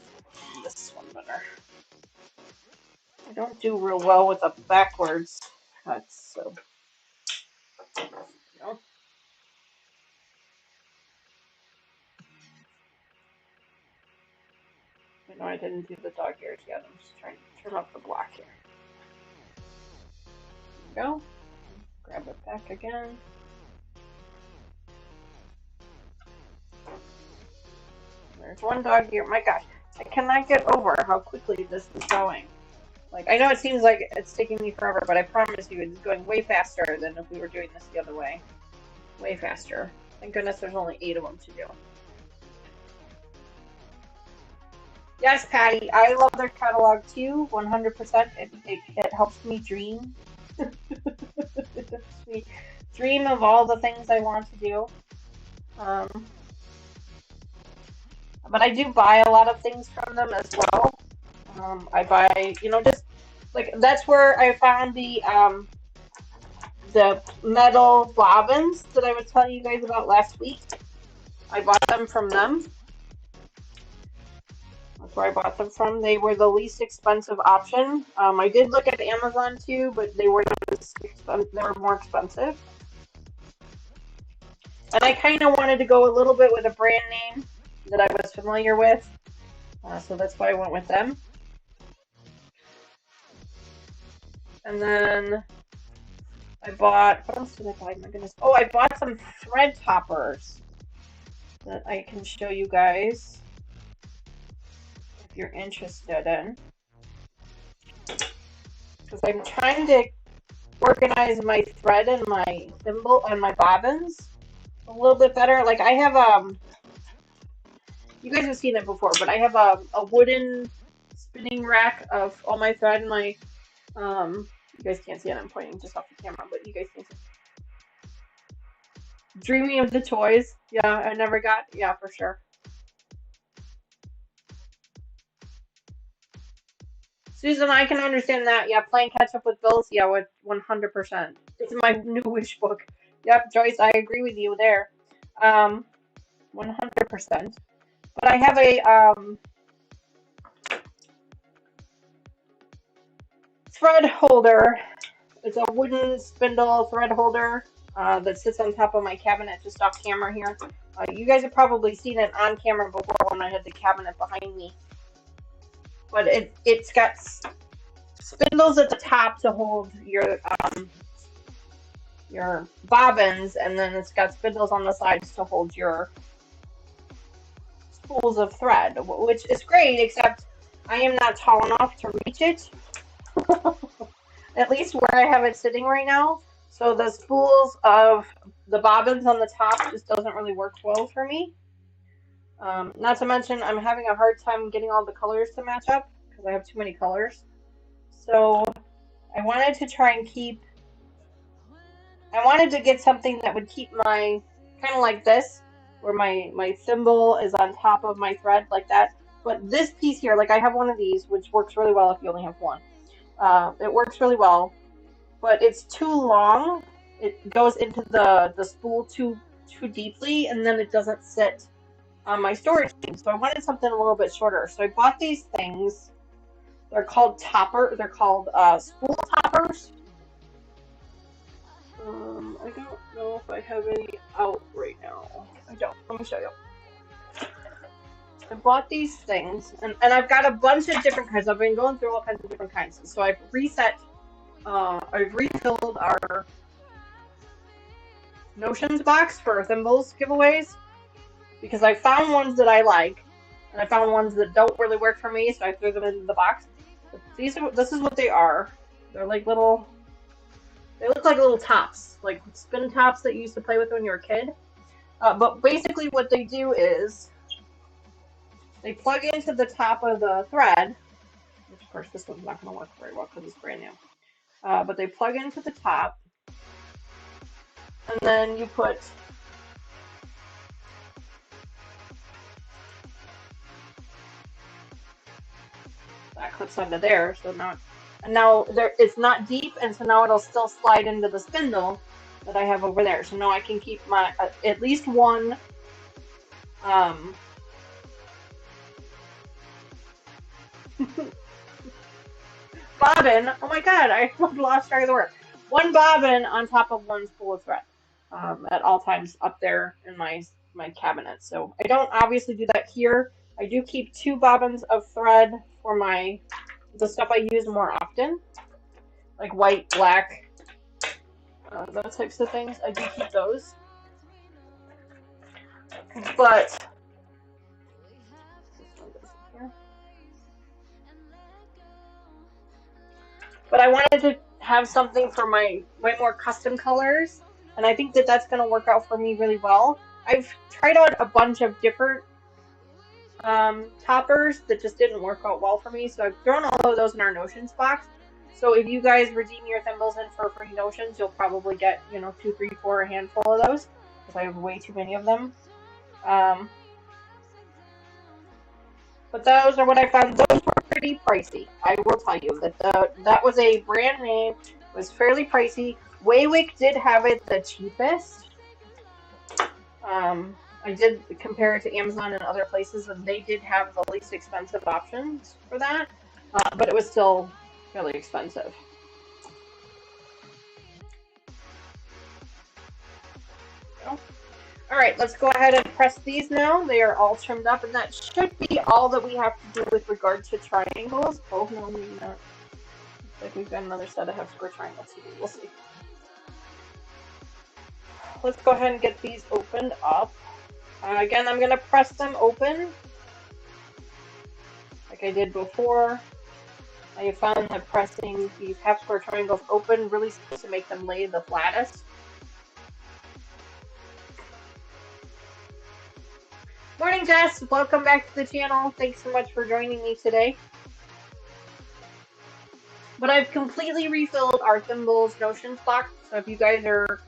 this one better. I don't do real well with the backwards cuts, so no. I know I didn't do the dog ears yet. I'm just trying to trim up the block here. There we go. Grab it back again. There's one dog here. My gosh, I cannot get over how quickly this is going. Like, I know it seems like it's taking me forever, but I promise you it's going way faster than if we were doing this the other way. Way faster. Thank goodness there's only 8 of them to do. Yes, Patty, I love their catalog too, 100%. It helps me dream. It helps me dream of all the things I want to do. But I do buy a lot of things from them as well. I buy, you know, just like that's where I found the metal bobbins that I was telling you guys about last week. I bought them from them. That's where I bought them from. They were the least expensive option. I did look at Amazon too, but they were they were more expensive. And I kind of wanted to go a little bit with a brand name that I was familiar with, so that's why I went with them. And then I bought, what else did I buy? My goodness. Oh, I bought some thread toppers that I can show you guys if you're interested in. Because I'm trying to organize my thread and my thimble and my bobbins a little bit better. Like I have you guys have seen it before, but I have a wooden spinning rack of all my thread and my you guys can't see it, I'm pointing just off the camera, but you guys can see. Dreaming of the toys. Yeah, I never got, yeah, for sure. Susan, I can understand that. Yeah, playing catch up with bills. Yeah, with 100%. It's my new wish book. Yep, Joyce, I agree with you there. 100%. But I have a thread holder. It's a wooden spindle thread holder that sits on top of my cabinet just off camera here. You guys have probably seen it on camera before when I had the cabinet behind me. But it's got spindles at the top to hold your bobbins, and then it's got spindles on the sides to hold your spools of thread, which is great, except I am not tall enough to reach it. At least where I have it sitting right now. So the spools of the bobbins on the top just doesn't really work well for me. Not to mention I'm having a hard time getting all the colors to match up because I have too many colors. So I wanted to try and I wanted to get something that would keep my, kind of like this, where my thimble is on top of my thread like that. But this piece here, like I have one of these, which works really well if you only have one. It works really well, but it's too long. It goes into the spool too deeply, and then it doesn't sit on my storage thing. So I wanted something a little bit shorter. So I bought these things. They're called They're called spool toppers. I don't know if I have any out right now. I don't. Let me show you. I bought these things, and I've got a bunch of different kinds. I've been going through all kinds of different kinds. So I've refilled our Notions box for thimbles giveaways because I found ones that I like, and I found ones that don't really work for me, so I threw them into the box. But this is what they are. They're like little, they look like little tops, like spin tops that you used to play with when you were a kid. But basically what they do is they plug into the top of the thread, which of course this one's not going to work very well because it's brand new. But they plug into the top, and then you put that clips onto there. So now it's not deep, and so now it'll still slide into the spindle that I have over there. So now I can keep my at least one bobbin. Oh my god, I lost track of the word. One bobbin on top of one spool of thread at all times up there in my cabinet. So I don't obviously do that here. I do keep 2 bobbins of thread for the stuff I use more often, like white, black, those types of things. I do keep those. But but I wanted to have something for my more custom colors, and I think that that's going to work out for me really well. I've tried out a bunch of different toppers that just didn't work out well for me, so I've thrown all of those in our notions box. So if you guys redeem your thimbles in for free notions, you'll probably get, you know, 2, 3, 4, a handful of those, because I have way too many of them. But those are what I found. Those were pretty pricey. I will tell you that that was a brand name. It was fairly pricey. Waywick did have it the cheapest. I did compare it to Amazon and other places, and they did have the least expensive options for that, but it was still fairly expensive. All right, let's go ahead and press these now. They are all trimmed up, and that should be all that we have to do with regard to triangles. Oh, no, maybe not. Looks like we've got another set of half-square triangles here. We'll see. Let's go ahead and get these opened up. Again, I'm going to press them open like I did before. I have found that pressing these half-square triangles open really seems to make them lay the flattest. Morning, Jess. Welcome back to the channel. Thanks so much for joining me today. But I've completely refilled our thimbles notions box. So if you guys are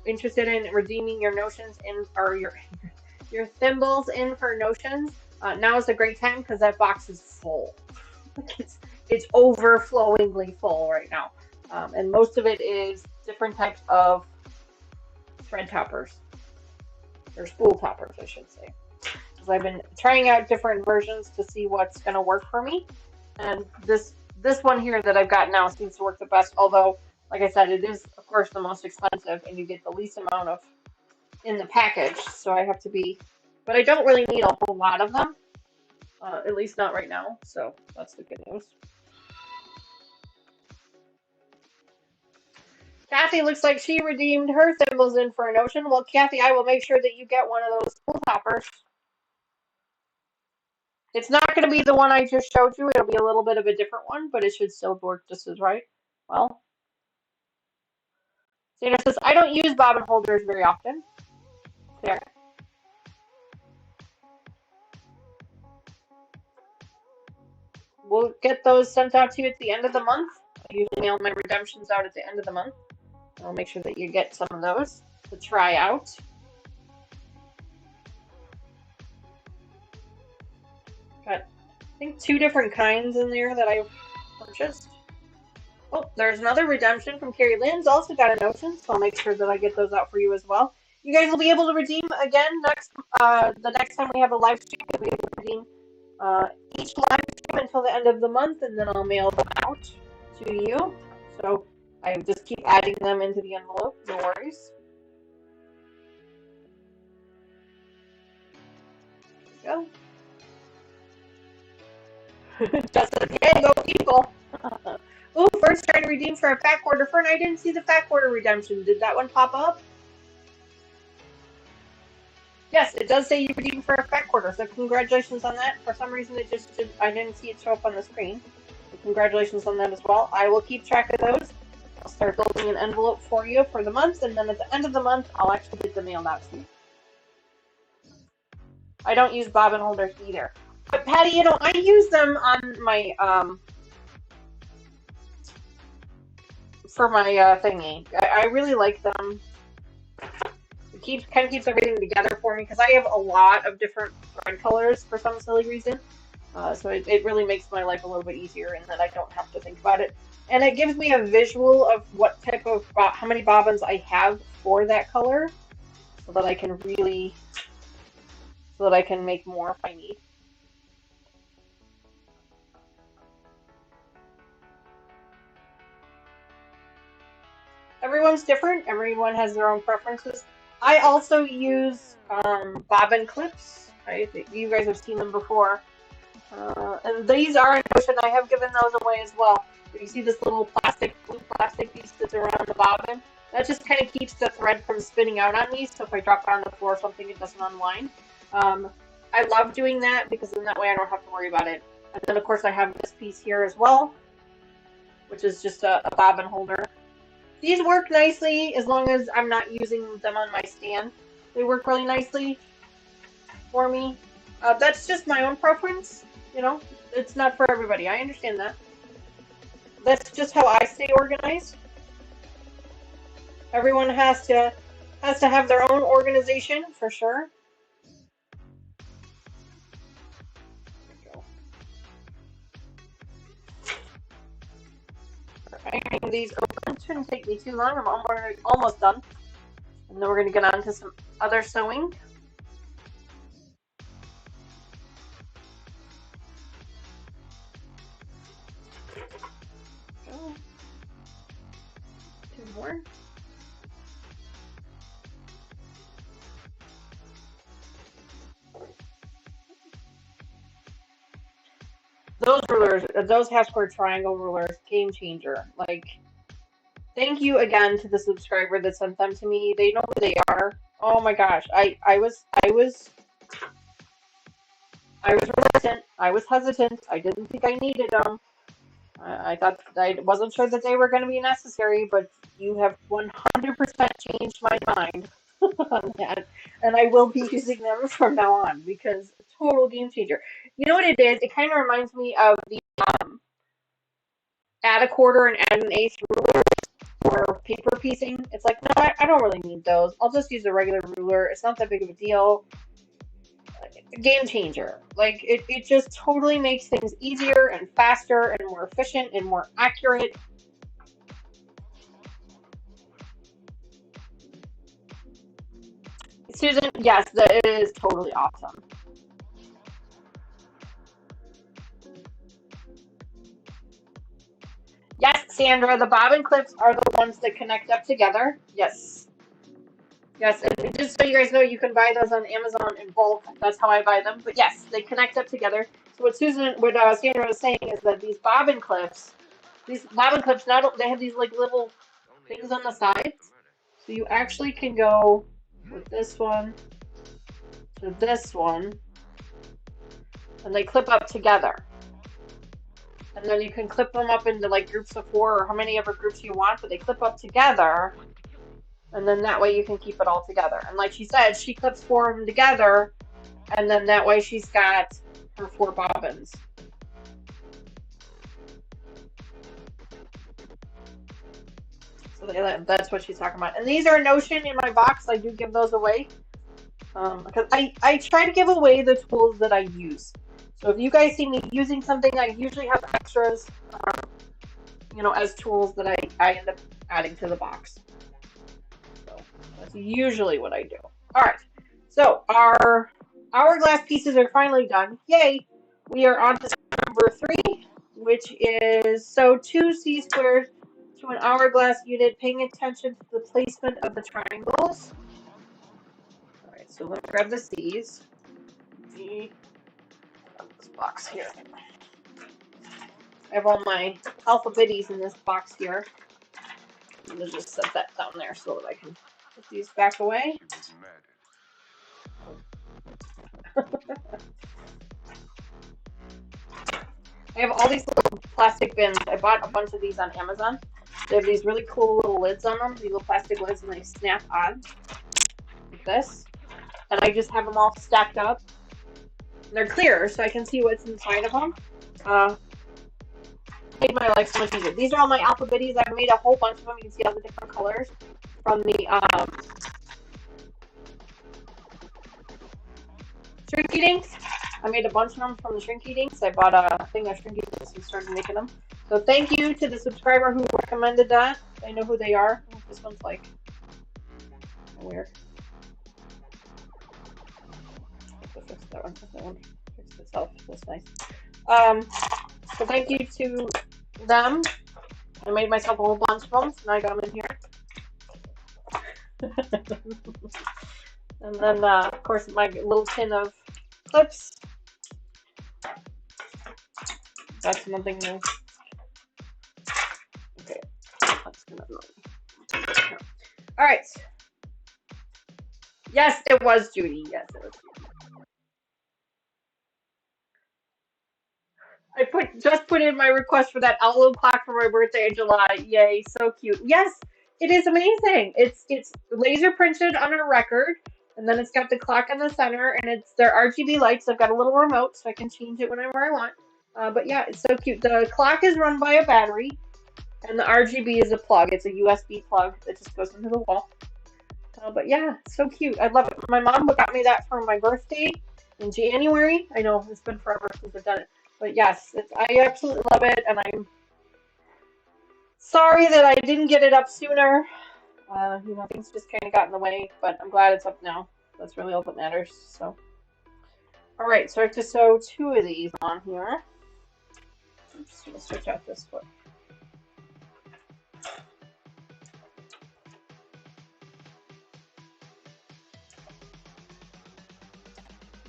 interested in redeeming your notions in, or your thimbles in for notions, now is a great time because that box is full. It's overflowingly full right now, and most of it is different types of thread toppers, or spool toppers, I should say. Because I've been trying out different versions to see what's going to work for me, and this one here that I've got now seems to work the best. Although, like I said, it is of course the most expensive, and you get the least amount of in the package. So I have to be, but I don't really need a whole lot of them, at least not right now. So that's the good news. Kathy looks like she redeemed her thimbles in for a notion. Well, Kathy, I will make sure that you get one of those spool toppers. It's not going to be the one I just showed you. It'll be a little bit of a different one, but it should still work just as right. Well, Santa says, I don't use bobbin holders very often. There. We'll get those sent out to you at the end of the month. I usually mail my redemptions out at the end of the month. I'll make sure that you get some of those to try out. Got, I think, 2 different kinds in there that I purchased. Oh, there's another redemption from Carrie Lynn's. Also got a notion, so I'll make sure that I get those out for you as well. You guys will be able to redeem again the next time we have a live stream. You'll be able to redeem each live stream until the end of the month, and then I'll mail them out to you. So I just keep adding them into the envelope. No worries. There we go. Just again, go people. Ooh, first trying to redeem for a fat quarter fern. I didn't see the fat quarter redemption. Did that one pop up? Yes, it does say you redeemed for a fat quarter, so congratulations on that. For some reason, I didn't see it show up on the screen. So congratulations on that as well. I will keep track of those. I'll start building an envelope for you for the month, and then at the end of the month, I'll actually get the mailed out to you. I don't use bobbin holders either. But Patty, you know, I use them on my for my thingy. I really like them. It kind of keeps everything together for me because I have a lot of different thread colors for some silly reason. So it really makes my life a little bit easier in that I don't have to think about it. And it gives me a visual of what type of, how many bobbins I have for that color so that I can make more if I need. Everyone's different. Everyone has their own preferences. I also use bobbin clips. Right? You guys have seen them before. And these are in Notion. I have given those away as well. You see this little blue plastic piece that's around the bobbin? That just kind of keeps the thread from spinning out on me, so if I drop it on the floor or something, it doesn't unwind. I love doing that because in that way I don't have to worry about it. And then, of course, I have this piece here as well. which is just a bobbin holder. These work nicely as long as I'm not using them on my stand. They work really nicely for me. That's just my own preference, you know. It's not for everybody. I understand that. That's just how I stay organized. Everyone has to have their own organization for sure. Getting these open. It shouldn't take me too long. I'm almost done. And then we're going to get on to some other sewing. Oh. Two more. Those rulers, those half square triangle rulers, game changer. Like, thank you again to the subscriber that sent them to me. They know who they are. Oh my gosh, I was reluctant. I was hesitant. I didn't think I needed them. I thought I wasn't sure that they were going to be necessary, but you have 100% changed my mind on that, and I will be using them from now on because total game changer. You know what it is? It kind of reminds me of the add a quarter and add an eighth ruler for paper piecing. It's like, no, I don't really need those. I'll just use a regular ruler. It's not that big of a deal. Game changer. Like, it just totally makes things easier and faster and more efficient and more accurate. Susan, yes, that is totally awesome. Yes, Sandra, the bobbin clips are the ones that connect up together. Yes. Yes, and just so you guys know, you can buy those on Amazon in bulk. That's how I buy them. But yes, they connect up together. So what Sandra was saying is that these bobbin clips, not they have these like little things on the sides. So you actually can go with this one to this one, and they clip up together. And then you can clip them up into like groups of 4 or how many ever groups you want, but they clip up together. And then that way you can keep it all together. And like she said, she clips 4 of them together, and then that way she's got her 4 bobbins. So that's what she's talking about. And these are Notion in my box. I do give those away. Because I try to give away the tools that I use. So if you guys see me using something, I usually have extras, you know, as tools that I end up adding to the box. So that's usually what I do. All right. So our hourglass pieces are finally done. Yay! We are on to number 3, which is sew 2 C squares to an hourglass unit, paying attention to the placement of the triangles. All right. So let's grab the C's. This box here. I have all my alphabetties in this box here. I'm going to just set that down there so that I can put these back away. I have all these little plastic bins. I bought a bunch of these on Amazon. They have these really cool little lids on them, these little plastic lids, and they snap on like this. And I just have them all stacked up. They're clear, so I can see what's inside of them. Made my life so much easier. These are all my alphabetties. I've made a whole bunch of them. You can see all the different colors from the Shrinky Dinks. I made a bunch of them from the Shrinky Dinks. I bought a thing of Shrinky Dinks and started making them. So thank you to the subscriber who recommended that. I know who they are. Oh, this one's like weird. Fix that one. That one fixed itself. That's nice. So thank you to them. I made myself a whole bunch of them, so now I got them in here. And then, of course, my little tin of clips. That's nothing new. Okay. All right. Yes, it was Judy. Yes, it was Judy. just put in my request for that owl clock for my birthday in July. Yay, so cute. Yes, it is amazing. It's laser printed on a record, and then it's got the clock in the center, and it's their RGB lights. I've got a little remote, so I can change it whenever I want. But yeah, it's so cute. The clock is run by a battery, and the RGB is a plug. It's a USB plug that just goes into the wall. But yeah, it's so cute. I love it. My mom got me that for my birthday in January. I know it's been forever since I've done it. But yes, I absolutely love it, and I'm sorry that I didn't get it up sooner. Things just kind of got in the way, but I'm glad it's up now. That's really all that matters. So, all right, so I have to sew 2 of these on here. I'm just gonna switch out this foot.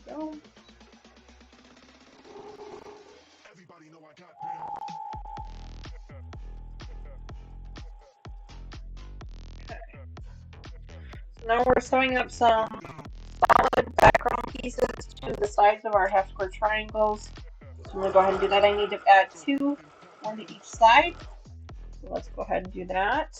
There we go. Everybody know I got down. So now we're sewing up some solid background pieces to the sides of our half square triangles. So I'm going to go ahead and do that. I need to add 2, 1 to each side. So let's go ahead and do that.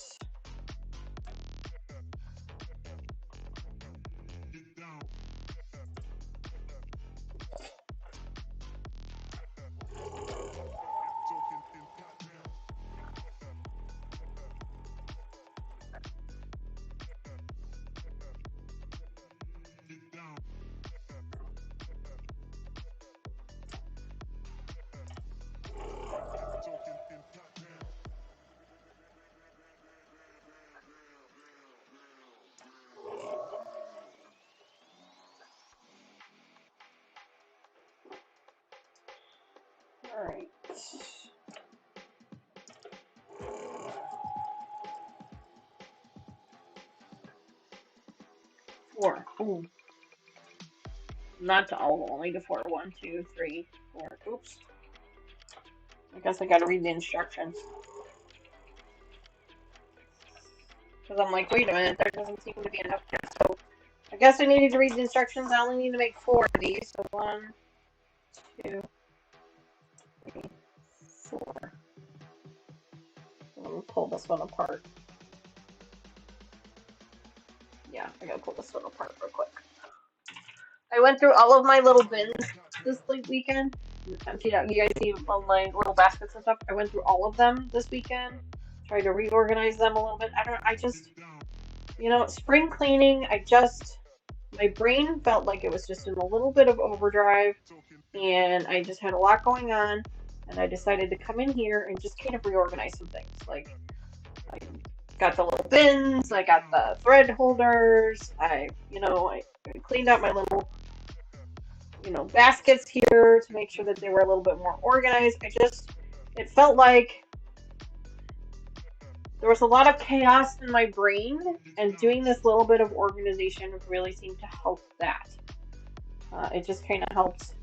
All right. 4. Ooh. Not to all, only to 4. 1, 2, 3, 4. Oops. I guess I gotta read the instructions. Because I'm like, wait a minute, there doesn't seem to be enough here. So I guess I needed to read the instructions. I only need to make 4 of these. So 1, 2, 3, 4. Let me pull this one apart. Yeah, I gotta pull this one apart real quick. I went through all of my little bins this weekend. You guys see all my little baskets and stuff. I went through all of them this weekend. Tried to reorganize them a little bit. Spring cleaning, my brain felt like it was just in a little bit of overdrive, and I just had a lot going on, and I decided to come in here and just kind of reorganize some things. Like, I got the little bins, I got the thread holders, I cleaned out my little, baskets here to make sure that they were a little bit more organized. It felt like there was a lot of chaos in my brain, and doing this little bit of organization really seemed to help that. It just kind of helped.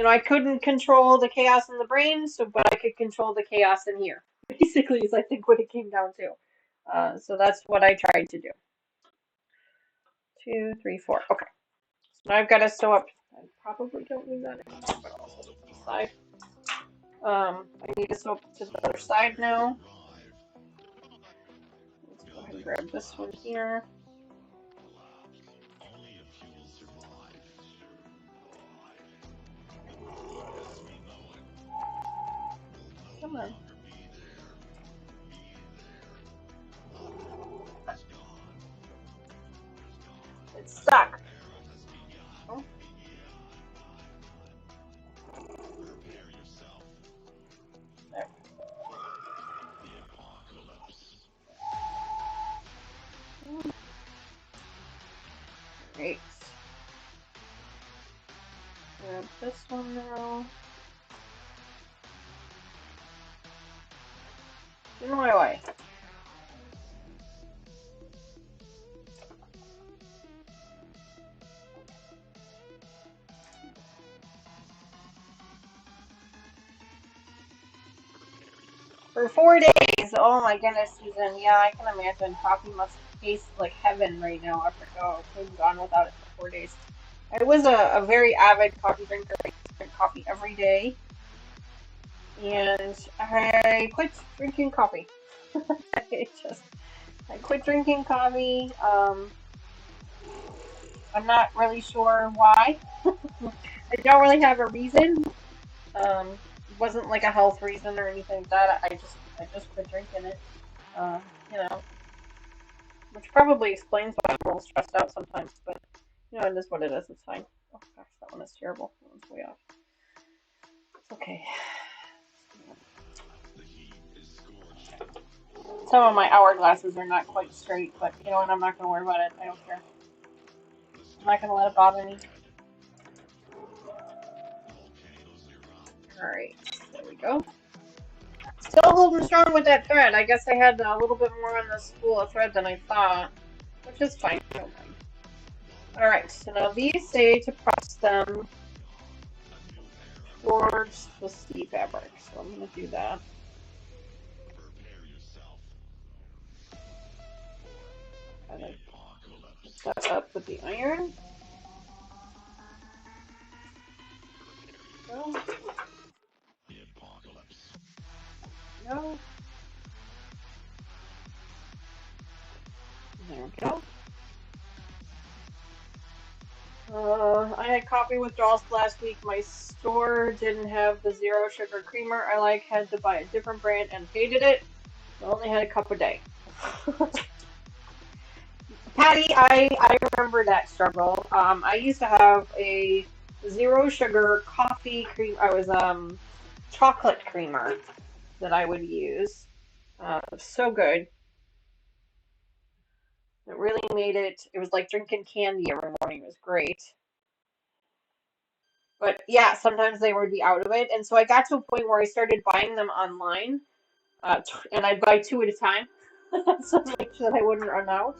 I couldn't control the chaos in the brain, but I could control the chaos in here. Basically, is I think what it came down to. So that's what I tried to do. 2, 3, 4. Okay. So now I've got to sew up. I probably don't need that anymore, but I'll sew it to the side. I need to sew up to the other side now. Let's go ahead and grab this one here. Come on. It's stuck. Oh. There. Great. Grab this one now. In my way. For 4 days. Oh my goodness, Susan. Yeah, I can imagine. Coffee must taste like heaven right now after I've gone without it for 4 days. I was a very avid coffee drinker. drink coffee every day, and I quit drinking coffee. I quit drinking coffee. I'm not really sure why. I don't really have a reason. It wasn't like a health reason or anything like that. I just quit drinking it. You know, which probably explains why I'm a little stressed out sometimes. But you know, it is what it is. It's fine. Oh gosh, that one is terrible. That one's way off. It's okay. Some of my hourglasses are not quite straight, but you know what? I'm not going to worry about it. I don't care. I'm not going to let it bother me. Alright, there we go. Still holding strong with that thread. I guess I had a little bit more on this spool of thread than I thought, which is fine. I don't mind. Alright, so now these say to press them towards the sea fabric, so I'm going to do that. Kind of set that up with the iron. Go. No. There we go. I had coffee withdrawals last week. My store didn't have the zero sugar creamer I like. Had to buy a different brand and hated it. I only had a cup a day. Patty, I remember that struggle. I used to have a zero sugar coffee cream. I was chocolate creamer that I would use. So good. It really made it. It was like drinking candy every morning. It was great. But yeah, sometimes they would be out of it, and so I got to a point where I started buying them online, and I'd buy two at a time, so to make sure that I wouldn't run out.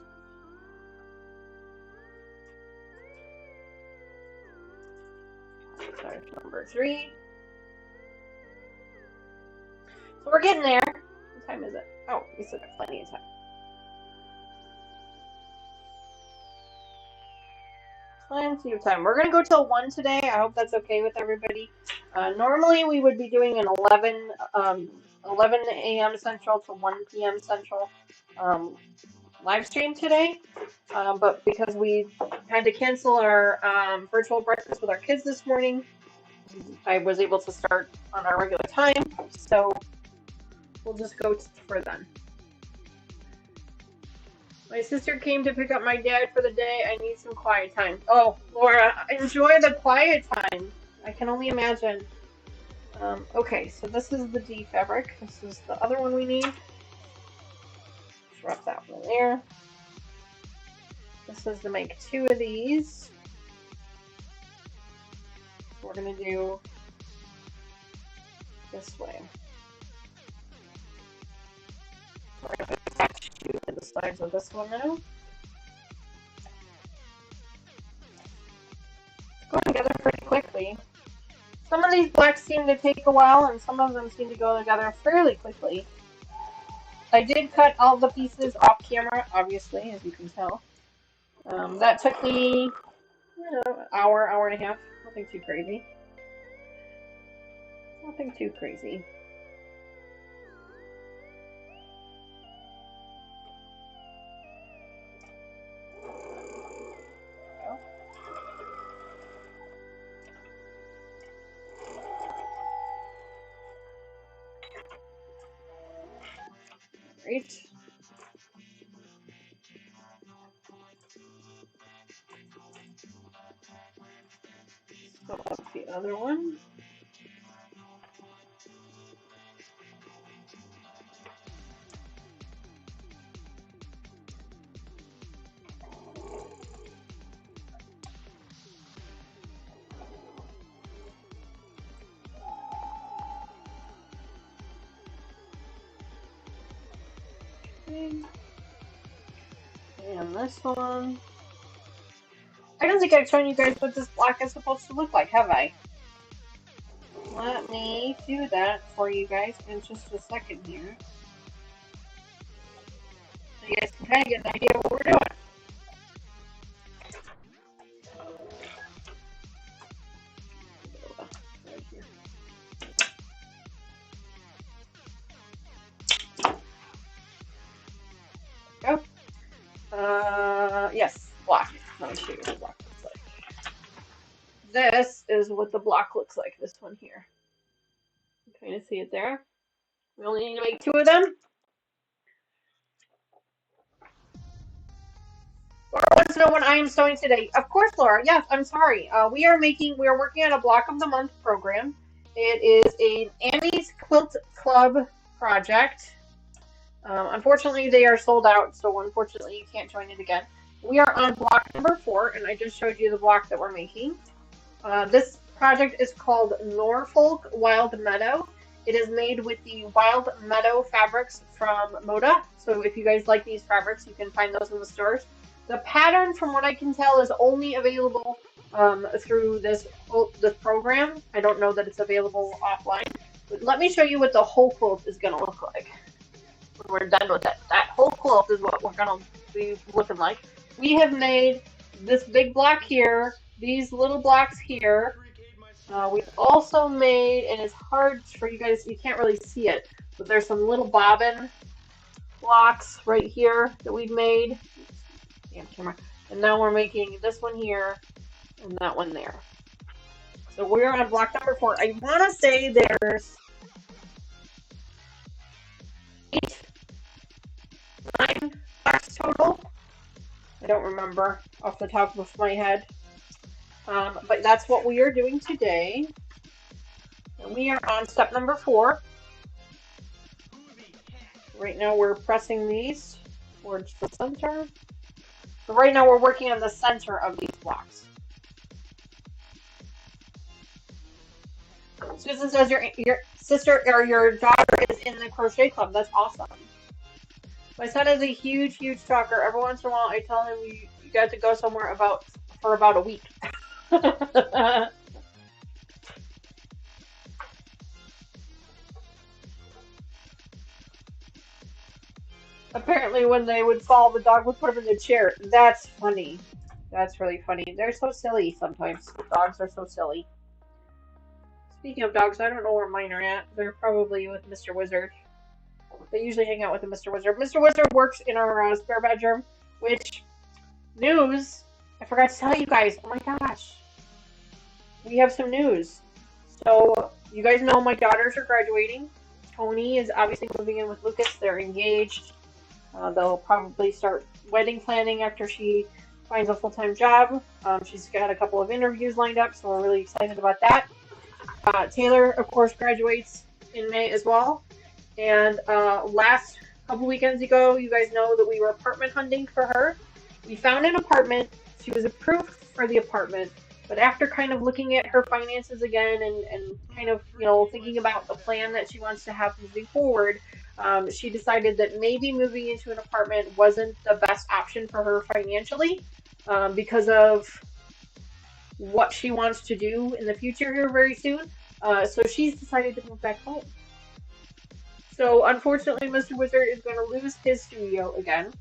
Sorry, number 3. So we're getting there. What time is it? Oh, we still got plenty of time. Plenty of time. We're gonna go till 1 today. I hope that's okay with everybody. Normally we would be doing an 11 a.m. Central to 1 p.m. Central live stream today. But because we had to cancel our virtual breakfast with our kids this morning, I was able to start on our regular time. So we'll just go for then. My sister came to pick up my dad for the day. I need some quiet time. Oh, Laura, enjoy the quiet time. I can only imagine. Okay, so this is the D fabric. This is the other one we need. Drop that one there. This is to make 2 of these. So we're going to do this way. We're going to attach 2 to the sides of this one now. It's going together pretty quickly. Some of these blacks seem to take a while, and some of them seem to go together fairly quickly. I did cut all the pieces off camera, obviously, as you can tell. That took me, you know, an hour, hour and a half. Nothing too crazy. Nothing too crazy. Great. Go up the other one. Okay. And this one. I don't think I've shown you guys what this block is supposed to look like, have I? Let me do that for you guys in just a second here. So you guys can kind of get an idea of what we're doing. show you what the block looks like. This is what the block looks like, this one here. You kind of see it there. We only need to make 2 of them. Laura wants to know when I am sewing today. Of course, Laura. Yes, I'm sorry. We are working on a block of the month program. It is an Annie's Quilt Club project. Unfortunately, they are sold out, so unfortunately you can't join it again. We are on block number 4, and I just showed you the block that we're making. This project is called Norfolk Wild Meadow. It is made with the Wild Meadow fabrics from Moda. So if you guys like these fabrics, you can find those in the stores. The pattern, from what I can tell, is only available through this program. I don't know that it's available offline. But let me show you what the whole quilt is going to look like when we're done with it. That whole quilt is what we're going to be looking like. We have made this big block here, these little blocks here. We've also made, and it's hard for you guys, you can't really see it, but there's some little bobbin blocks right here that we've made. Damn camera. And now we're making this one here and that one there. So we're on block number 4. I want to say there's 8, 9 blocks total. I don't remember off the top of my head. But that's what we are doing today. And we are on step number 4. Right now we're pressing these towards the center. But right now we're working on the center of these blocks. Susan says your sister or your daughter is in the crochet club. That's awesome. My son is a huge talker. Every once in a while I tell him you got to go somewhere for about a week. Apparently when they would fall, the dog would put them in the chair. That's funny. That's really funny. They're so silly sometimes. Dogs are so silly. Speaking of dogs, I don't know where mine are at. They're probably with Mr. Wizard. They usually hang out with the Mr. Wizard. Mr. Wizard works in our spare bedroom, which, news, I forgot to tell you guys. Oh my gosh. We have some news. So, you guys know my daughters are graduating. Tony is obviously moving in with Lucas. They're engaged. They'll probably start wedding planning after she finds a full-time job. She's got a couple of interviews lined up, so we're really excited about that. Taylor, of course, graduates in May as well. And last couple weekends ago, you guys know that we were apartment hunting for her. We found an apartment. She was approved for the apartment. But after kind of looking at her finances again and kind of, thinking about the plan that she wants to have moving forward, she decided that maybe moving into an apartment wasn't the best option for her financially because of what she wants to do in the future here very soon. So she's decided to move back home. So unfortunately, Mr. Wizard is going to lose his studio again,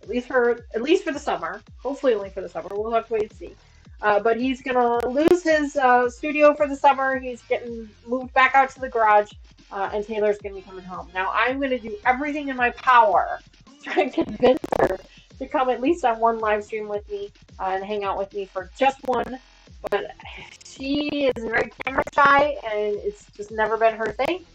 at least for the summer. Hopefully only for the summer. We'll have to wait and see. But he's going to lose his studio for the summer. He's getting moved back out to the garage, and Taylor's going to be coming home. Now, I'm going to do everything in my power to try and convince her to come at least on one live stream with me and hang out with me for just one. But she is very camera shy, and it's just never been her thing.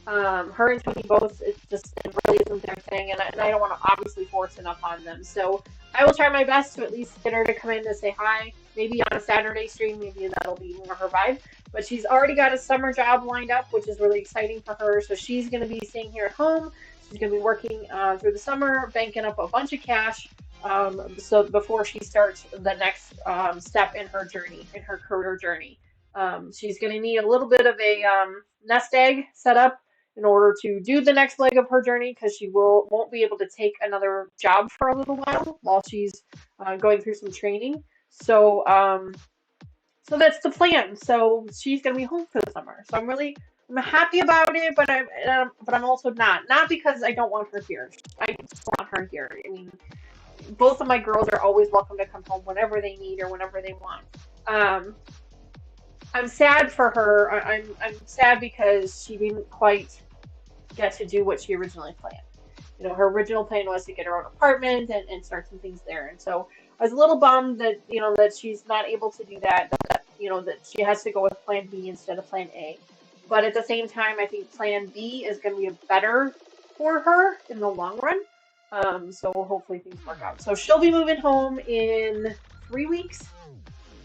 Her and Tony both, it really isn't their thing, and I don't want to obviously force enough on them. So I will try my best to at least get her to come in and say hi. Maybe on a Saturday stream, maybe that'll be more her vibe. But she's already got a summer job lined up, which is really exciting for her. So she's going to be staying here at home. She's going to be working through the summer, banking up a bunch of cash. So before she starts the next step in her journey, in her career journey, she's going to need a little bit of a nest egg set up in order to do the next leg of her journey, because she won't be able to take another job for a little while she's going through some training. So so that's the plan. So she's going to be home for the summer. So I'm happy about it, but I'm also not because I don't want her here. I just want her here. I mean, both of my girls are always welcome to come home whenever they need or whenever they want. I'm sad for her. I'm sad because she didn't quite get to do what she originally planned. Her original plan was to get her own apartment and start some things there. And so I was a little bummed that, that she's not able to do that, that she has to go with plan B instead of plan A. But at the same time, I think plan B is going to be better for her in the long run. So hopefully things work out. So she'll be moving home in 3 weeks,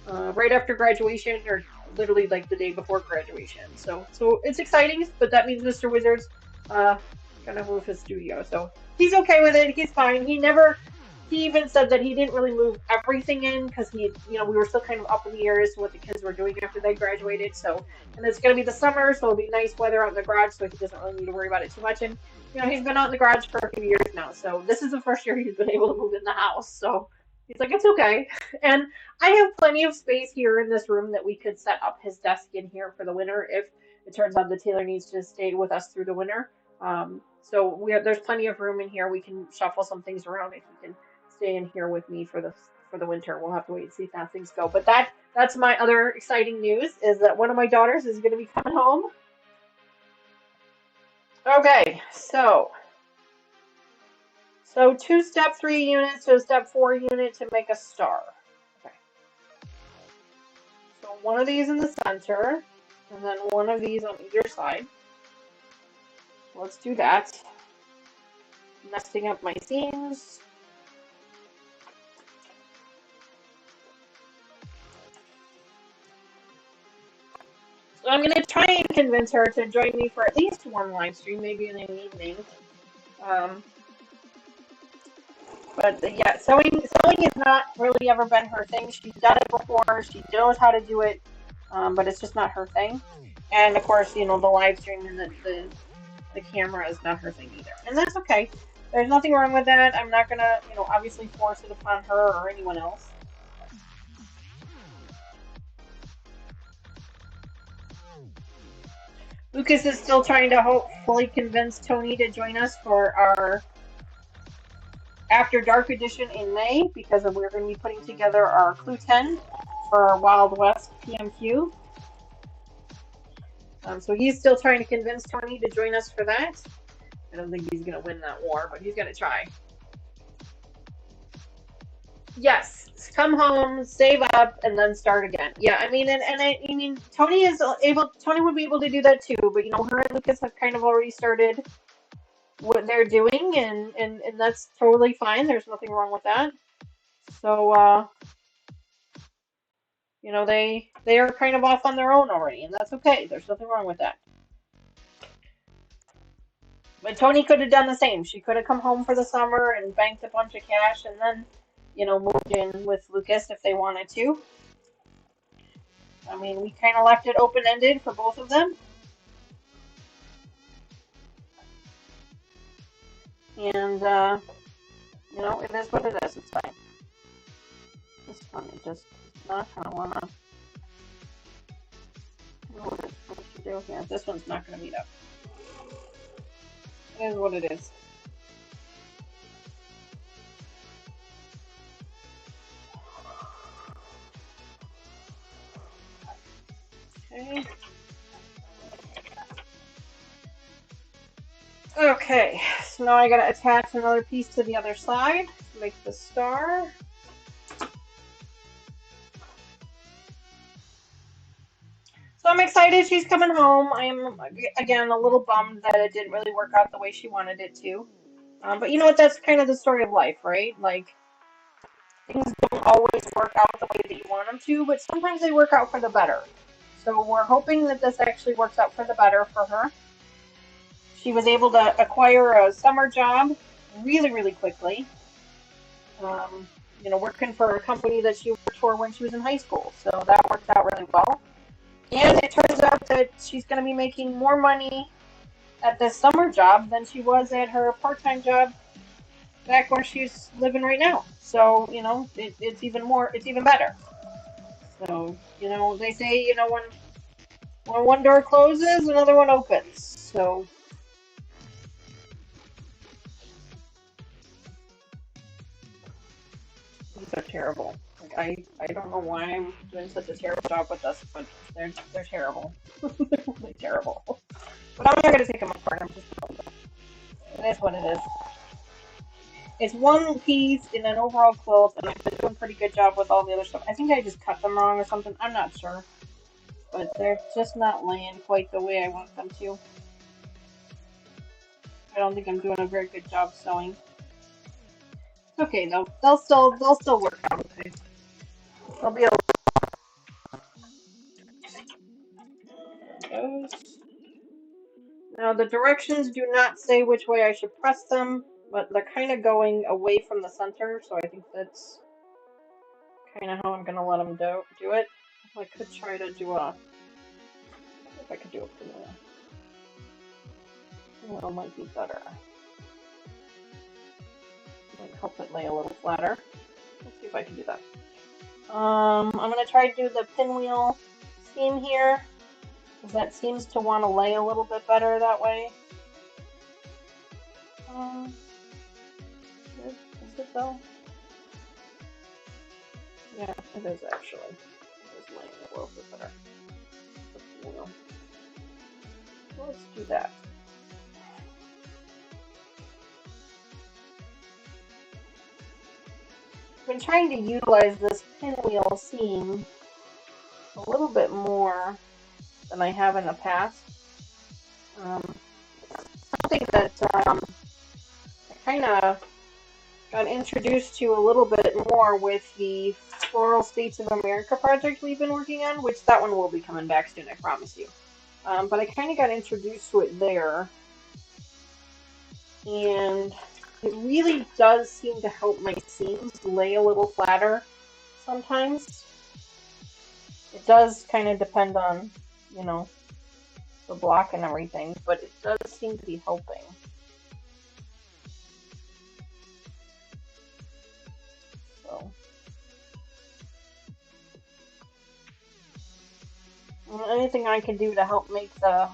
right after graduation, or literally like the day before graduation. So it's exciting, but that means Mr. Wizard's gonna move his studio. So he's okay with it. He's fine. He even said that he didn't really move everything in because we were still kind of up in the air as to what the kids were doing after they graduated. So, and it's going to be the summer, so it'll be nice weather out in the garage, so he doesn't really need to worry about it too much. And, he's been out in the garage for a few years now, so this is the first year he's been able to move in the house. So he's like, it's okay. And I have plenty of space here in this room that we could set up his desk in here for the winter if it turns out that Taylor needs to stay with us through the winter. So there's plenty of room in here. We can shuffle some things around if he can stay in here with me for the winter. We'll have to wait and see how things go. But that's my other exciting news, is that one of my daughters is going to be coming home. Okay, so 2 step 3 units to a step 4 unit to make a star. Okay. So one of these in the center, and then one of these on either side. Let's do that. Nesting up my seams. So I'm going to try and convince her to join me for at least one live stream, maybe in the evening. But yeah, sewing has not really ever been her thing. She's done it before. She knows how to do it, but it's just not her thing. And of course, the live stream and the camera is not her thing either. And that's okay. There's nothing wrong with that. I'm not going to, obviously force it upon her or anyone else. Lucas is still trying to hopefully convince Tony to join us for our After Dark edition in May, because we're going to be putting together our Clue 10 for our Wild West PMQ. So he's still trying to convince Tony to join us for that. I don't think he's going to win that war, but he's going to try. Yes, come home, save up, and then start again. Yeah, I mean, Tony would be able to do that too, but her and Lucas have kind of already started what they're doing, and that's totally fine. There's nothing wrong with that. So, they are kind of off on their own already, and that's okay. There's nothing wrong with that. But Tony could have done the same. She could have come home for the summer and banked a bunch of cash and then, moved in with Lucas if they wanted to. I mean, we kind of left it open-ended for both of them. And, it is what it is. It's fine. This one is just not going to want to... What should do? Yeah, this one's not going to meet up. It is what it is. Okay. Okay, so now I gotta attach another piece to the other side to make the star. So I'm excited she's coming home. I am, again, a little bummed that it didn't really work out the way she wanted it to. But you know what, that's kind of the story of life, right? Like, things don't always work out the way that you want them to, but sometimes they work out for the better. So we're hoping that this actually works out for the better for her. She was able to acquire a summer job really, really quickly. Working for a company that she worked for when she was in high school. So that worked out really well. And it turns out that she's going to be making more money at this summer job than she was at her part-time job back where she's living right now. So, it's even better. So, they say, when one door closes, another one opens. So, these are terrible. Like, I don't know why I'm doing such a terrible job with this, but they're terrible. They're really terrible. But I'm not going to take them apart. I'm just going to. It is what it is. It's one piece in an overall quilt, and I've been doing a pretty good job with all the other stuff. I think I just cut them wrong or something. I'm not sure. But they're just not laying quite the way I want them to. I don't think I'm doing a very good job sewing. It's okay though. They'll still work out okay. They'll be able to those. Now the directions do not say which way I should press them, but they're kind of going away from the center, so I think that's kind of how I'm gonna let them do it. I could try to do a. If I could do a pinwheel. Pinwheel might be better. Might help it lay a little flatter. Let's see if I can do that. I'm gonna try to do the pinwheel seam here, because that seems to want to lay a little bit better that way. Is it though? Yeah, it is actually. It is laying a little bit better. So let's do that. I've been trying to utilize this pinwheel seam a little bit more than I have in the past. Something that I kind of got introduced to a little bit more with the Floral States of America project we've been working on, which that one will be coming back soon, I promise you. But I kind of got introduced to it there, and it really does seem to help my seams lay a little flatter sometimes. It does kind of depend on, you know, the block and everything, but it does seem to be helping. So anything I can do to help make the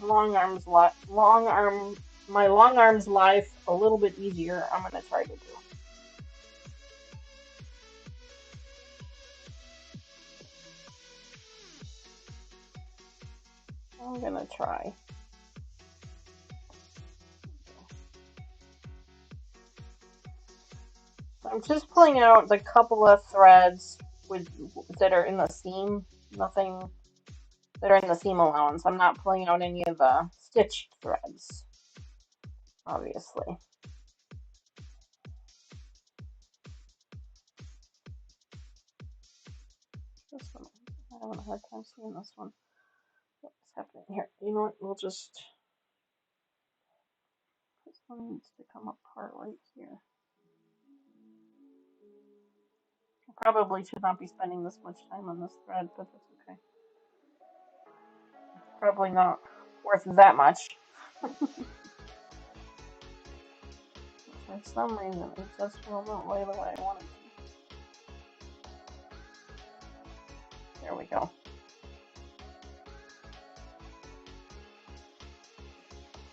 my long arms life a little bit easier, I'm gonna try to do. I'm gonna try. I'm just pulling out the couple of threads that are in the seam. Nothing that are in the seam allowance. I'm not pulling out any of the stitched threads, obviously. This one, I'm having a hard time seeing this one. What's happening here? You know what? We'll just. This one needs to come apart right here. I probably should not be spending this much time on this thread, but that's okay. Probably not worth that much. For some reason, it just will not lay the way I want it to. There we go.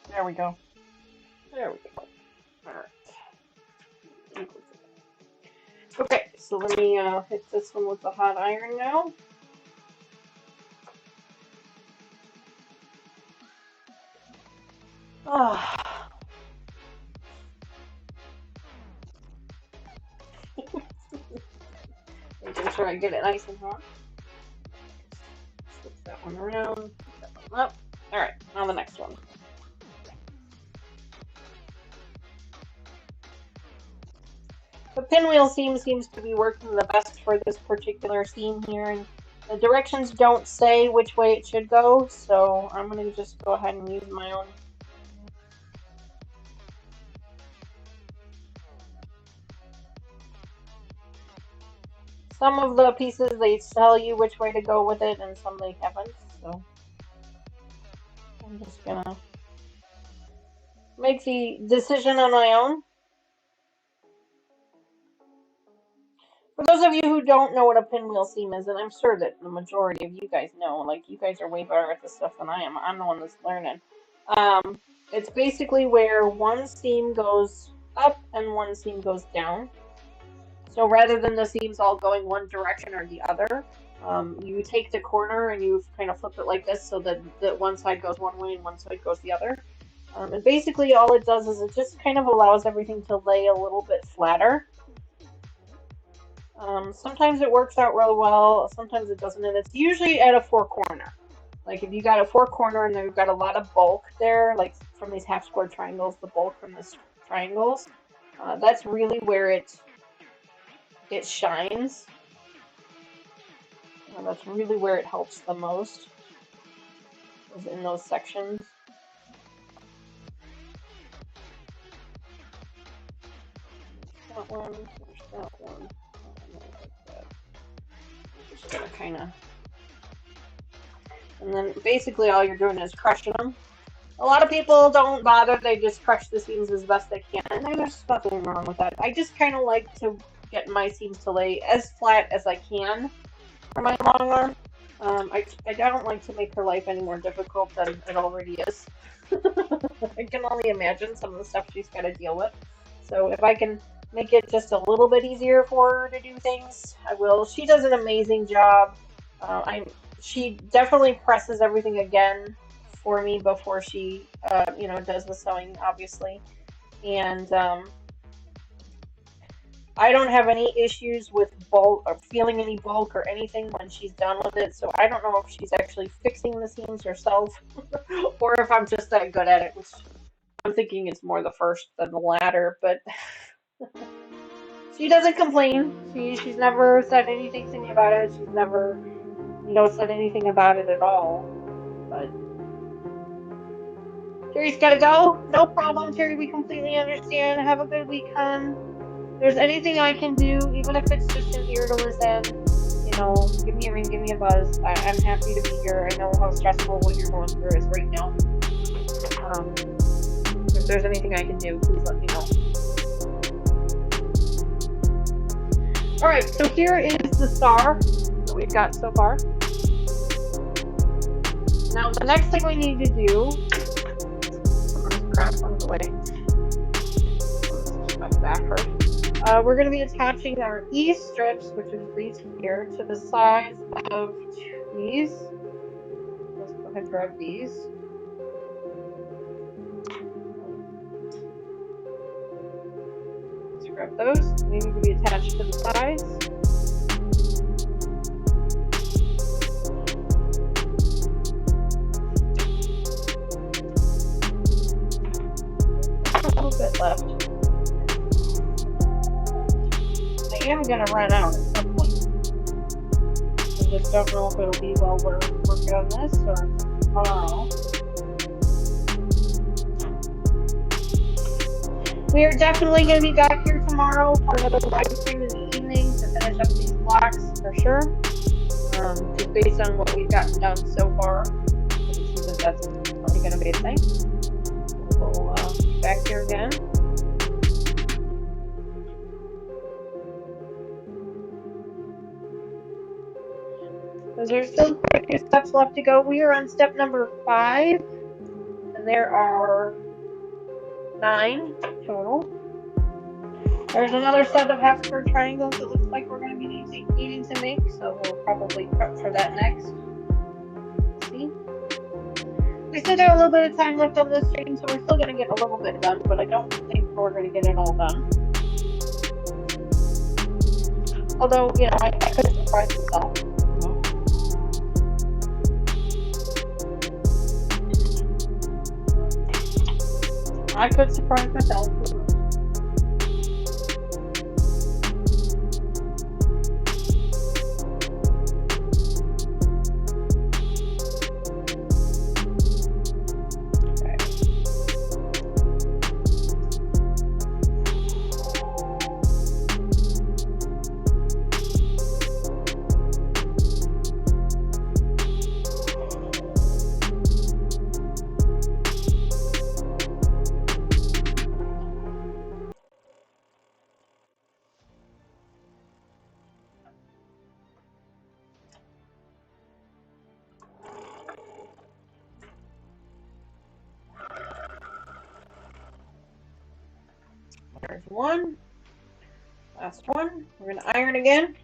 There we go. There we go. Alright. Okay, so let me hit this one with the hot iron now. Making sure I get it nice and hot. Switch that one around, put that one up. Alright, now the next one. The pinwheel seam seems to be working the best for this particular seam here, and the directions don't say which way it should go, so I'm going to just go ahead and use my own. Some of the pieces, they tell you which way to go with it, and some they haven't, so I'm just going to make the decision on my own. For those of you who don't know what a pinwheel seam is, and I'm sure that the majority of you guys know, like, you guys are way better at this stuff than I am. I'm the one that's learning. It's basically where one seam goes up and one seam goes down. So rather than the seams all going one direction or the other, you take the corner and you kind of flip it like this so that one side goes one way and one side goes the other. And basically all it does is it just kind of allows everything to lay a little bit flatter. Sometimes it works out real well, sometimes it doesn't, and it's usually at a four corner. Like if you got a four corner and you've got a lot of bulk there, like from these half square triangles, the bulk from the triangles, that's really where it shines. That's really where it helps the most, is in those sections. That one, there's that one. Like that. Just gonna kind of, and then basically all you're doing is crushing them. A lot of people don't bother; they just crush the seams as best they can, and there's nothing wrong with that. I just kind of like to get my seams to lay as flat as I can for my long arm. I don't like to make her life any more difficult than it already is. I can only imagine some of the stuff she's got to deal with. So if I can make it just a little bit easier for her to do things, I will. She does an amazing job. She definitely presses everything again for me before she, does the sewing, obviously. And I don't have any issues with bulk or feeling any bulk or anything when she's done with it. So I don't know if she's actually fixing the seams herself or if I'm just that good at it, which I'm thinking it's more the first than the latter. But she doesn't complain. She's never said anything to me about it. She's never, said anything about it at all. But Terry's gotta go. No problem, Terry. We completely understand. Have a good week, hon. If there's anything I can do, even if it's just an ear to listen, give me a ring, give me a buzz. I'm happy to be here. I know how stressful what you're going through is right now. If there's anything I can do, please let me know. Alright, so here is the star that we've got so far. Now, the next thing we need to do, crap on the way. Let's back first. We're going to be attaching our E strips, which is these here, to the sides of these. Let's go ahead and grab these. Let's grab those. They need to be attached to the sides. There's a little bit left. I am going to run out at some point. I just don't know if it'll be while we're working on this or tomorrow. We are definitely going to be back here tomorrow for another live stream in the evening to finish up these blocks for sure. Just based on what we've gotten done so far, you can see that that's probably going to be a thing. We'll be back here again. So there's still quite a few steps left to go. We are on step number 5, and there are 9 total. There's another set of half square triangles it looks like we're going to be needing to make, so we'll probably prep for that next. We'll see. We still got a little bit of time left on this stream, so we're still going to get a little bit done, but I don't think we're going to get it all done. Although, I could surprise myself. I could surprise myself. There's one. Last one. We're going to iron again.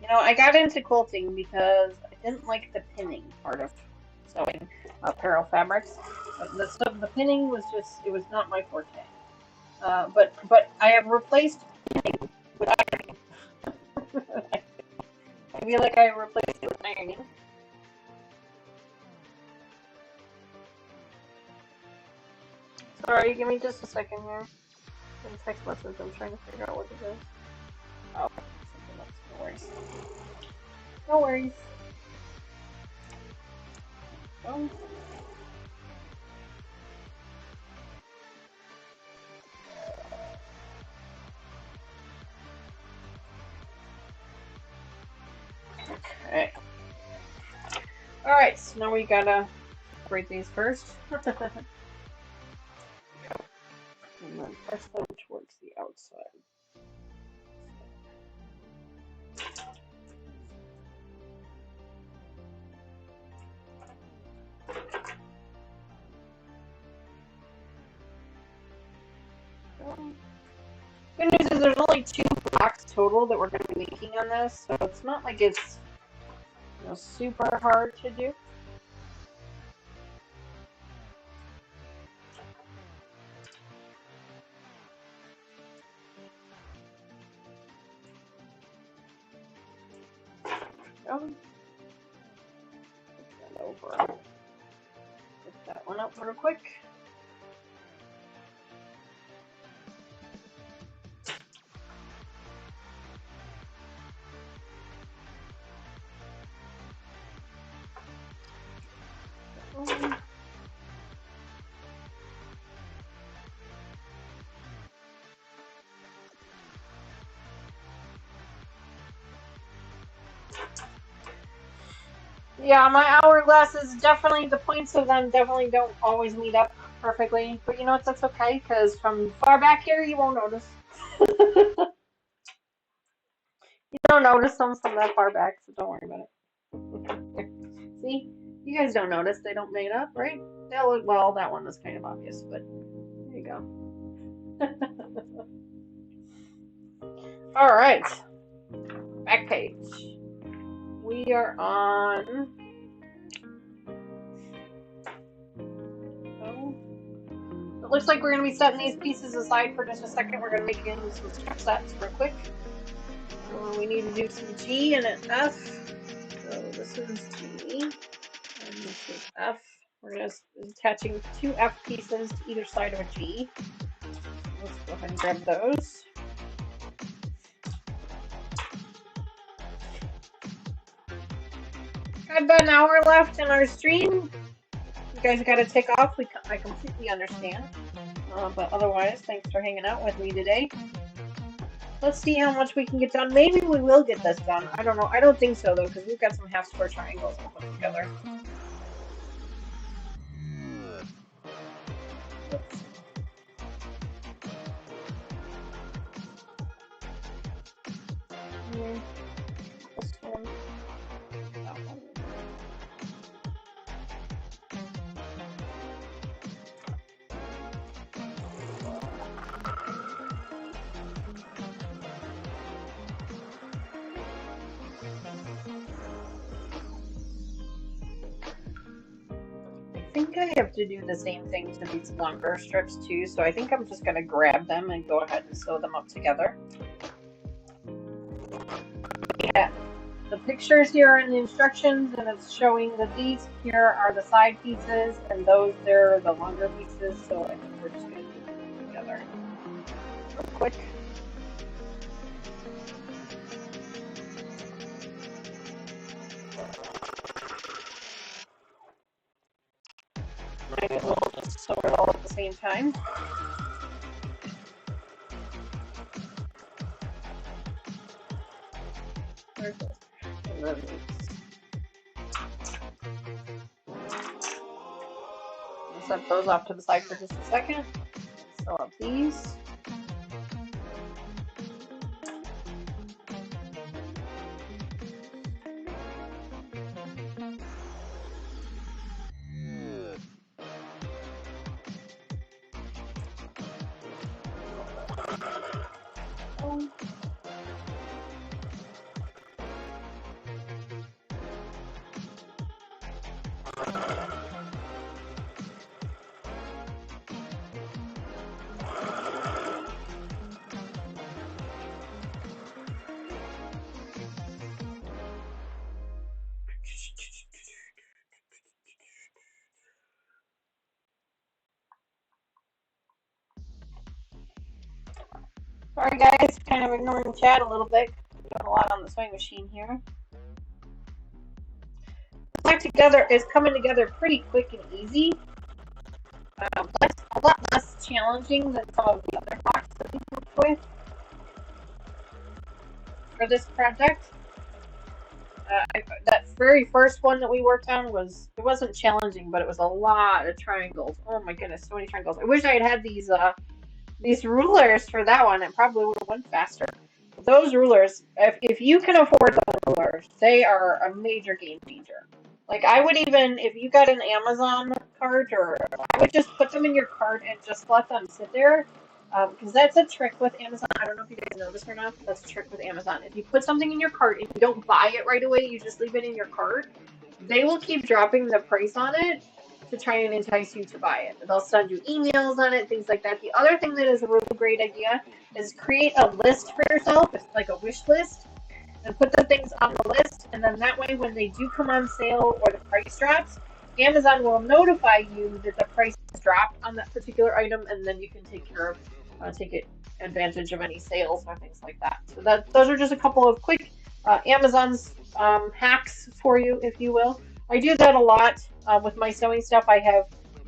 I got into quilting because I didn't like the pinning part of sewing apparel fabrics. The stuff, the pinning was just, it was not my forte. But I have replaced pinning with ironing. I feel like I replaced it with ironing. Sorry, give me just a second here. In text message, I'm trying to figure out what it is. Oh, something else. No worries. No worries. Oh. Okay. Alright, so now we gotta separate these first. And then press them towards the outside. Good news is there's only 2 blocks total that we're going to be making on this, so it's not like it's, you know, super hard to do. Put that over. Put that one up real quick. Yeah, my hourglasses definitely, the points of them definitely don't always meet up perfectly. But you know what, that's okay, because from far back here, you won't notice. You don't notice them from that far back, so don't worry about it. See? You guys don't notice they don't meet up, right? They'll look, well, that one was kind of obvious, but there you go. Alright. Back page. We are on... Oh. It looks like we're going to be setting these pieces aside for just a second. We're going to make some strip sets real quick. We need to do some G and an F. So this is G, and this is F. We're going to be attaching 2 F pieces to either side of a G. Let's go ahead and grab those. Got about an hour left in our stream. You guys got to take off. I completely understand. But otherwise, thanks for hanging out with me today. Let's see how much we can get done. Maybe we will get this done. I don't know. I don't think so, though, because we've got some half square triangles to put together. This one. That one. I think I have to do the same thing to these longer strips too, so I think I'm just going to grab them and go ahead and sew them up together. Yeah, the pictures here are in the instructions, and it's showing that these here are the side pieces and those there are the longer pieces, so I think we're just going to do them together real quick. Might as well just sew it all at the same time. Where's this? And then we'll set those off to the side for just a second. Sew up these. Sorry guys, kind of ignoring the chat a little bit. Doing a lot on the sewing machine here. Black together is coming together pretty quick and easy. A lot less challenging than some of the other blocks that we've worked with for this project. That very first one that we worked on it wasn't challenging, but it was a lot of triangles. Oh my goodness, so many triangles. I wish I had had these rulers for that one. It probably would have went faster. Those rulers, if you can afford those rulers, they are a major game changer. Like I would even, if you got an Amazon cart, or I would just put them in your cart and just let them sit there. Because that's a trick with Amazon. I don't know if you guys know this or not, but that's a trick with Amazon. If you put something in your cart and you don't buy it right away, you just leave it in your cart, they will keep dropping the price on it to try and entice you to buy it. They'll send you emails on it, things like that. The other thing that is a really great idea is create a list for yourself. It's like a wish list, and put the things on the list, and then that way when they do come on sale or the price drops, Amazon will notify you that the price has dropped on that particular item, and then you can take advantage of any sales or things like that. So those are just a couple of quick Amazon's hacks for you, if you will. I do that a lot with my sewing stuff. I have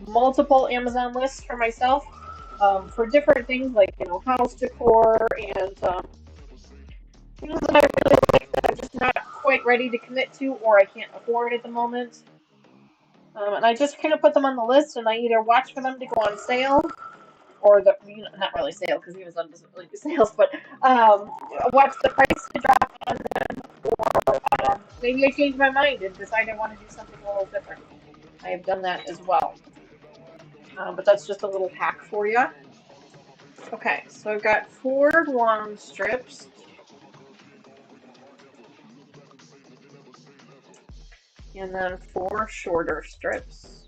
multiple Amazon lists for myself for different things like house decor and things that I really like that I'm just not quite ready to commit to or I can't afford at the moment. And I just kind of put them on the list, and I either watch for them to go on sale or not really sale because Amazon doesn't really do sales, but watch the price to drop on them, or maybe I change my mind and decide I want to do something a little different. I have done that as well. But that's just a little hack for you. Okay, so I've got 4 long strips. And then 4 shorter strips.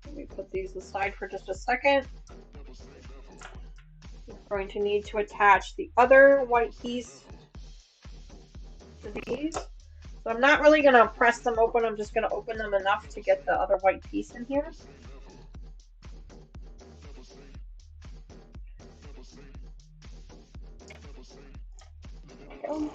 Let me put these aside for just a second. We're going to need to attach the other white piece to these. So I'm not really going to press them open. I'm just going to open them enough to get the other white piece in here. There we go.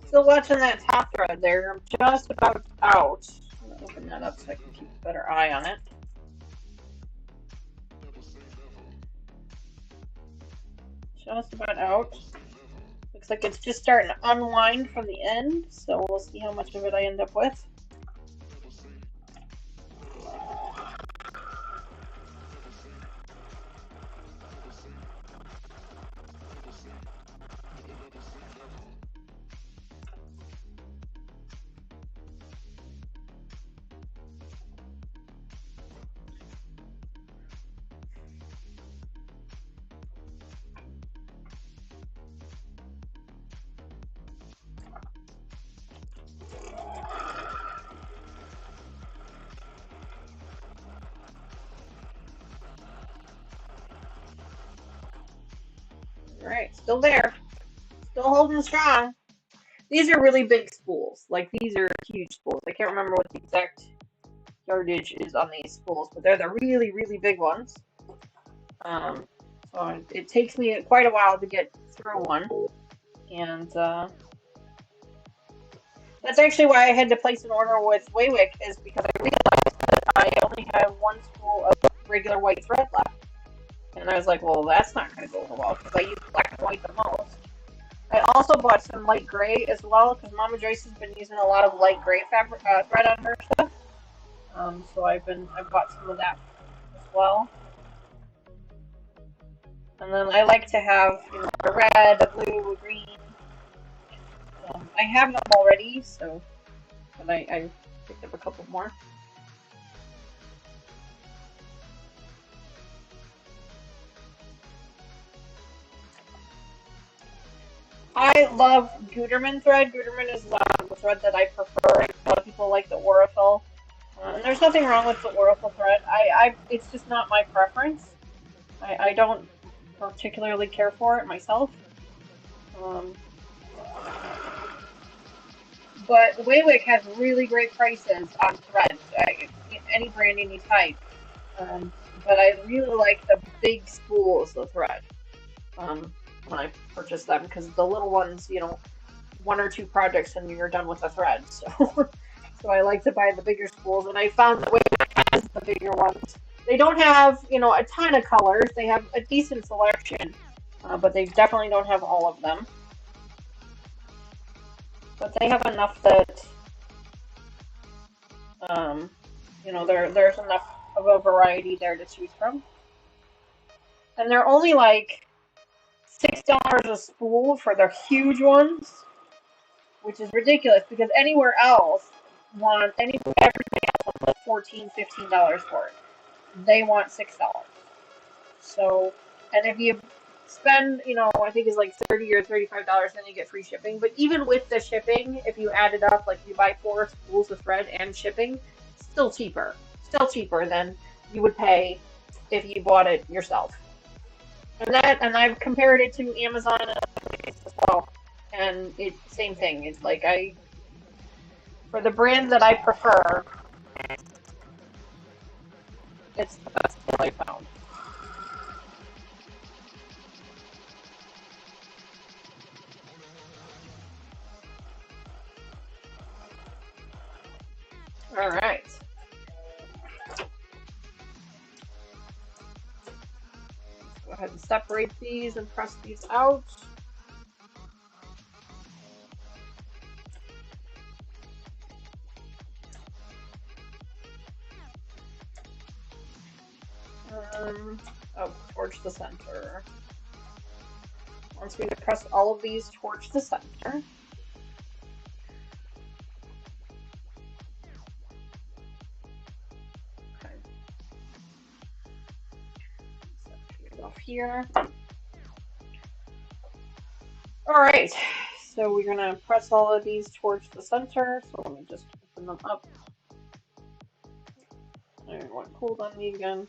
Still watching that top thread there. I'm just about out. I'm going to open that up so I can keep a better eye on it. Just about out. Looks like it's just starting to unwind from the end, so we'll see how much of it I end up with. Alright, still there. Still holding strong. These are really big spools. Like, these are huge spools. I can't remember what the exact yardage is on these spools, but they're the really, really big ones. So it takes me quite a while to get through one. And that's actually why I had to place an order with Waywick, is because I realized that I only have 1 spool of regular white thread left. And I was like, well, that's not going to go over well, because I use black and white the most. I also bought some light gray as well, because Mama Joyce has been using a lot of light gray fabric thread on her stuff. So I've bought some of that as well. And then I like to have a red, a blue, a green. I have them already, so and I picked up a couple more. I love Gutermann thread. Gutermann is the thread that I prefer. A lot of people like the Aurifil. And there's nothing wrong with the Aurifil thread. It's just not my preference. I don't particularly care for it myself. But Waywick has really great prices on threads, any brand, any type. But I really like the big spools of thread when I purchase them, because the little ones, you know, one or two projects and you're done with the thread. So, so I like to buy the bigger spools, and I found that Waywick has the bigger ones. They don't have, you know, a ton of colors. They have a decent selection, but they definitely don't have all of them. But they have enough that, you know, there's enough of a variety there to choose from. And they're only like $6 a spool for their huge ones, which is ridiculous because anywhere else everybody else wants like $14, $15 for it. They want $6. So, and if you spend, you know, I think it's like $30 or $35, then you get free shipping. But even with the shipping, if you add it up, like you buy 4 spools of thread and shipping, still cheaper. Still cheaper than you would pay if you bought it yourself. And I've compared it to Amazon and other places as well. And it's same thing. It's like for the brand that I prefer, it's the best deal I found. All right. Go ahead and separate these and press these out. Oh, towards the center. Once we press all of these towards the center. Okay. Set it off here. All right, so we're gonna press all of these towards the center. So let me just open them up. I want cooled on me again.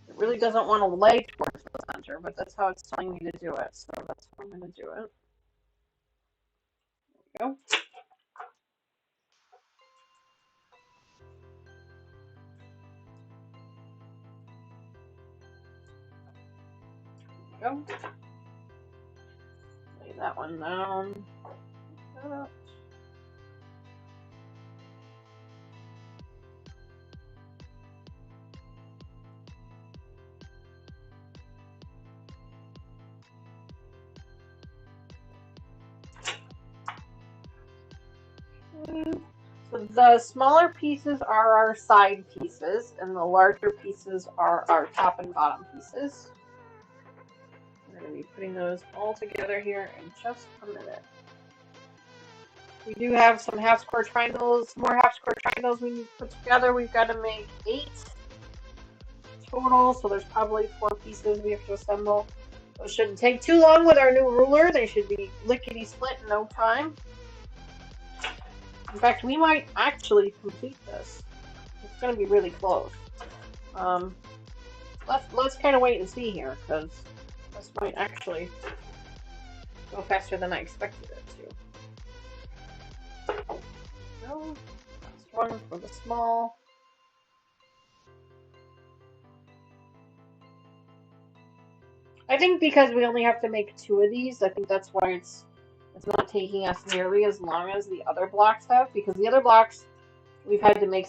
It really doesn't want to lay towards the center, but that's how it's telling me to do it. So that's how I'm going to do it. There we go. There we go. Lay that one down. So the smaller pieces are our side pieces, and the larger pieces are our top and bottom pieces. We're going to be putting those all together here in just a minute. We do have some half square triangles, more half square triangles we need to put together. We've got to make 8 total, so there's probably 4 pieces we have to assemble. Those shouldn't take too long with our new ruler. They should be lickety split in no time. In fact, we might actually complete this. It's going to be really close. Let's kind of wait and see here, because this might actually go faster than I expected it to. No, last one for the small. I think because we only have to make 2 of these, I think that's why it's not taking us nearly as long as the other blocks have, because the other blocks we've had to make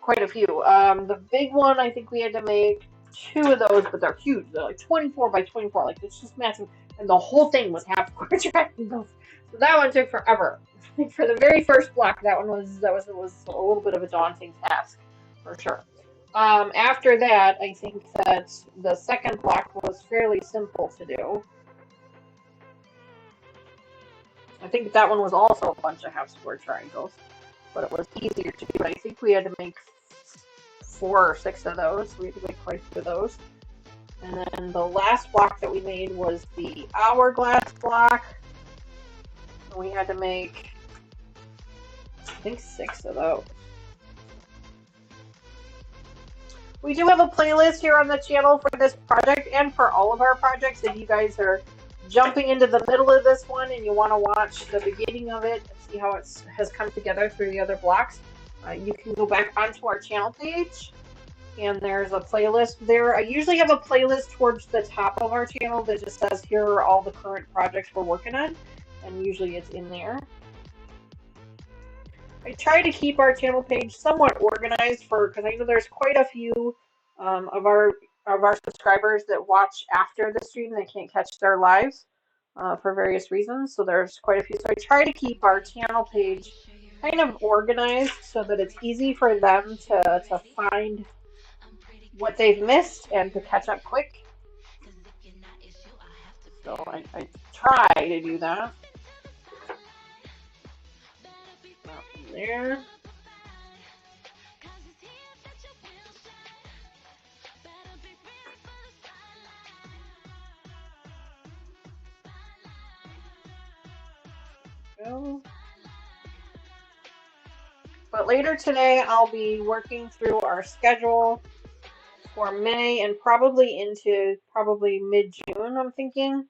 quite a few. The big one, I think we had to make 2 of those, but they're huge. They're like 24 by 24, like it's just massive, and the whole thing was half square triangles. So that one took forever. For the very first block, that was a little bit of a daunting task, for sure. After that, I think that the second block was fairly simple to do. I think that one was also a bunch of half square triangles, but it was easier to do. I think we had to make 4 or 6 of those. We had to make quite a few of those. And then the last block that we made was the hourglass block. And we had to make, I think, 6 of those. We do have a playlist here on the channel for this project and for all of our projects. If you guys are jumping into the middle of this one and you want to watch the beginning of it and see how it has come together through the other blocks, you can go back onto our channel page and there's a playlist there. I usually have a playlist towards the top of our channel that just says here are all the current projects we're working on, and usually it's in there. I try to keep our channel page somewhat organized because I know there's quite a few of our subscribers that watch after the stream. They can't catch their lives for various reasons, so there's quite a few. So I try to keep our channel page kind of organized so that it's easy for them to find what they've missed and to catch up quick. So I try to do that. There. Go. But later today, I'll be working through our schedule for May and probably into mid-June, I'm thinking.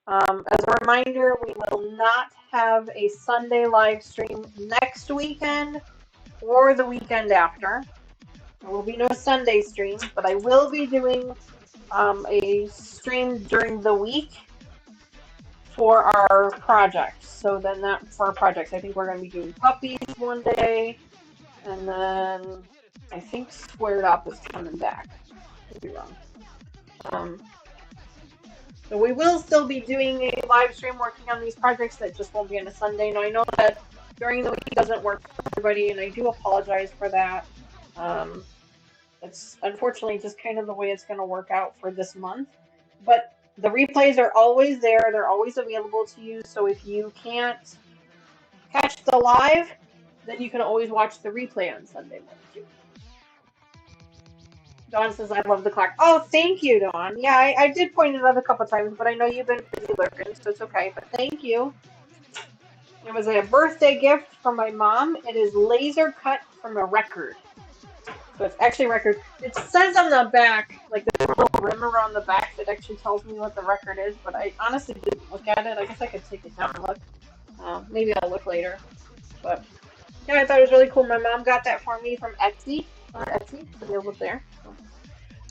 As a reminder, we will not have a Sunday live stream next weekend or the weekend after. There will be no Sunday stream, but I will be doing a stream during the week for our projects. So then for our projects, I think we're going to be doing puppies one day, and then I think Squared Up is coming back. Could be wrong. So we will still be doing a live stream working on these projects that just won't be on a Sunday. Now I know that during the week doesn't work for everybody, and I do apologize for that. It's unfortunately just kind of the way it's going to work out for this month. But the replays are always there. They're always available to you. So if you can't catch the live, then you can always watch the replay on Sunday morning too. Dawn says, I love the clock. Oh, thank you, Dawn. Yeah, I did point it out a couple times, but I know you've been busy lurking, so it's okay. But thank you. It was a birthday gift from my mom. It is laser cut from a record. So it's actually a record. It says on the back, like there's a little rim around the back that actually tells me what the record is, but I honestly didn't look at it. I guess I could take it down and look. Maybe I'll look later. But yeah, I thought it was really cool. My mom got that for me from Etsy. Etsy, so you'll look there.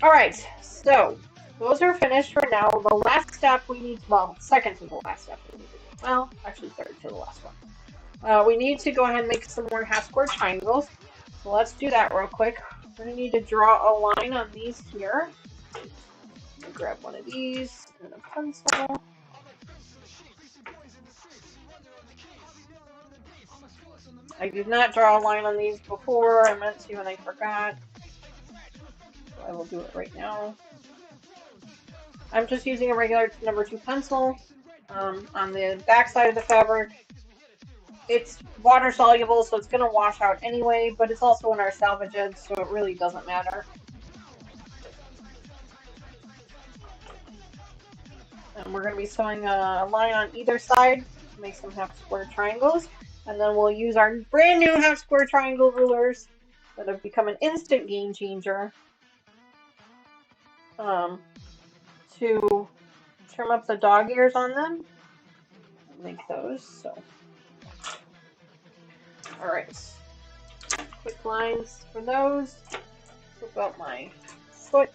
Alright, so those are finished for now. The last step we need, well, second to the last step we need to do. Well, actually third to the last one. We need to go ahead and make some more half square triangles. So let's do that real quick. We're going to need to draw a line on these here. I'm going to grab one of these and a pencil. I did not draw a line on these before. I meant to and I forgot. So I will do it right now. I'm just using a regular number 2 pencil on the back side of the fabric. It's water soluble, so it's going to wash out anyway, but it's also in our salvage edge, so it really doesn't matter. And we're going to be sewing a line on either side to make some half square triangles. And then we'll use our brand new half square triangle rulers that have become an instant game changer to trim up the dog ears on them. Make those. So, all right, quick lines for those. Flip out my foot.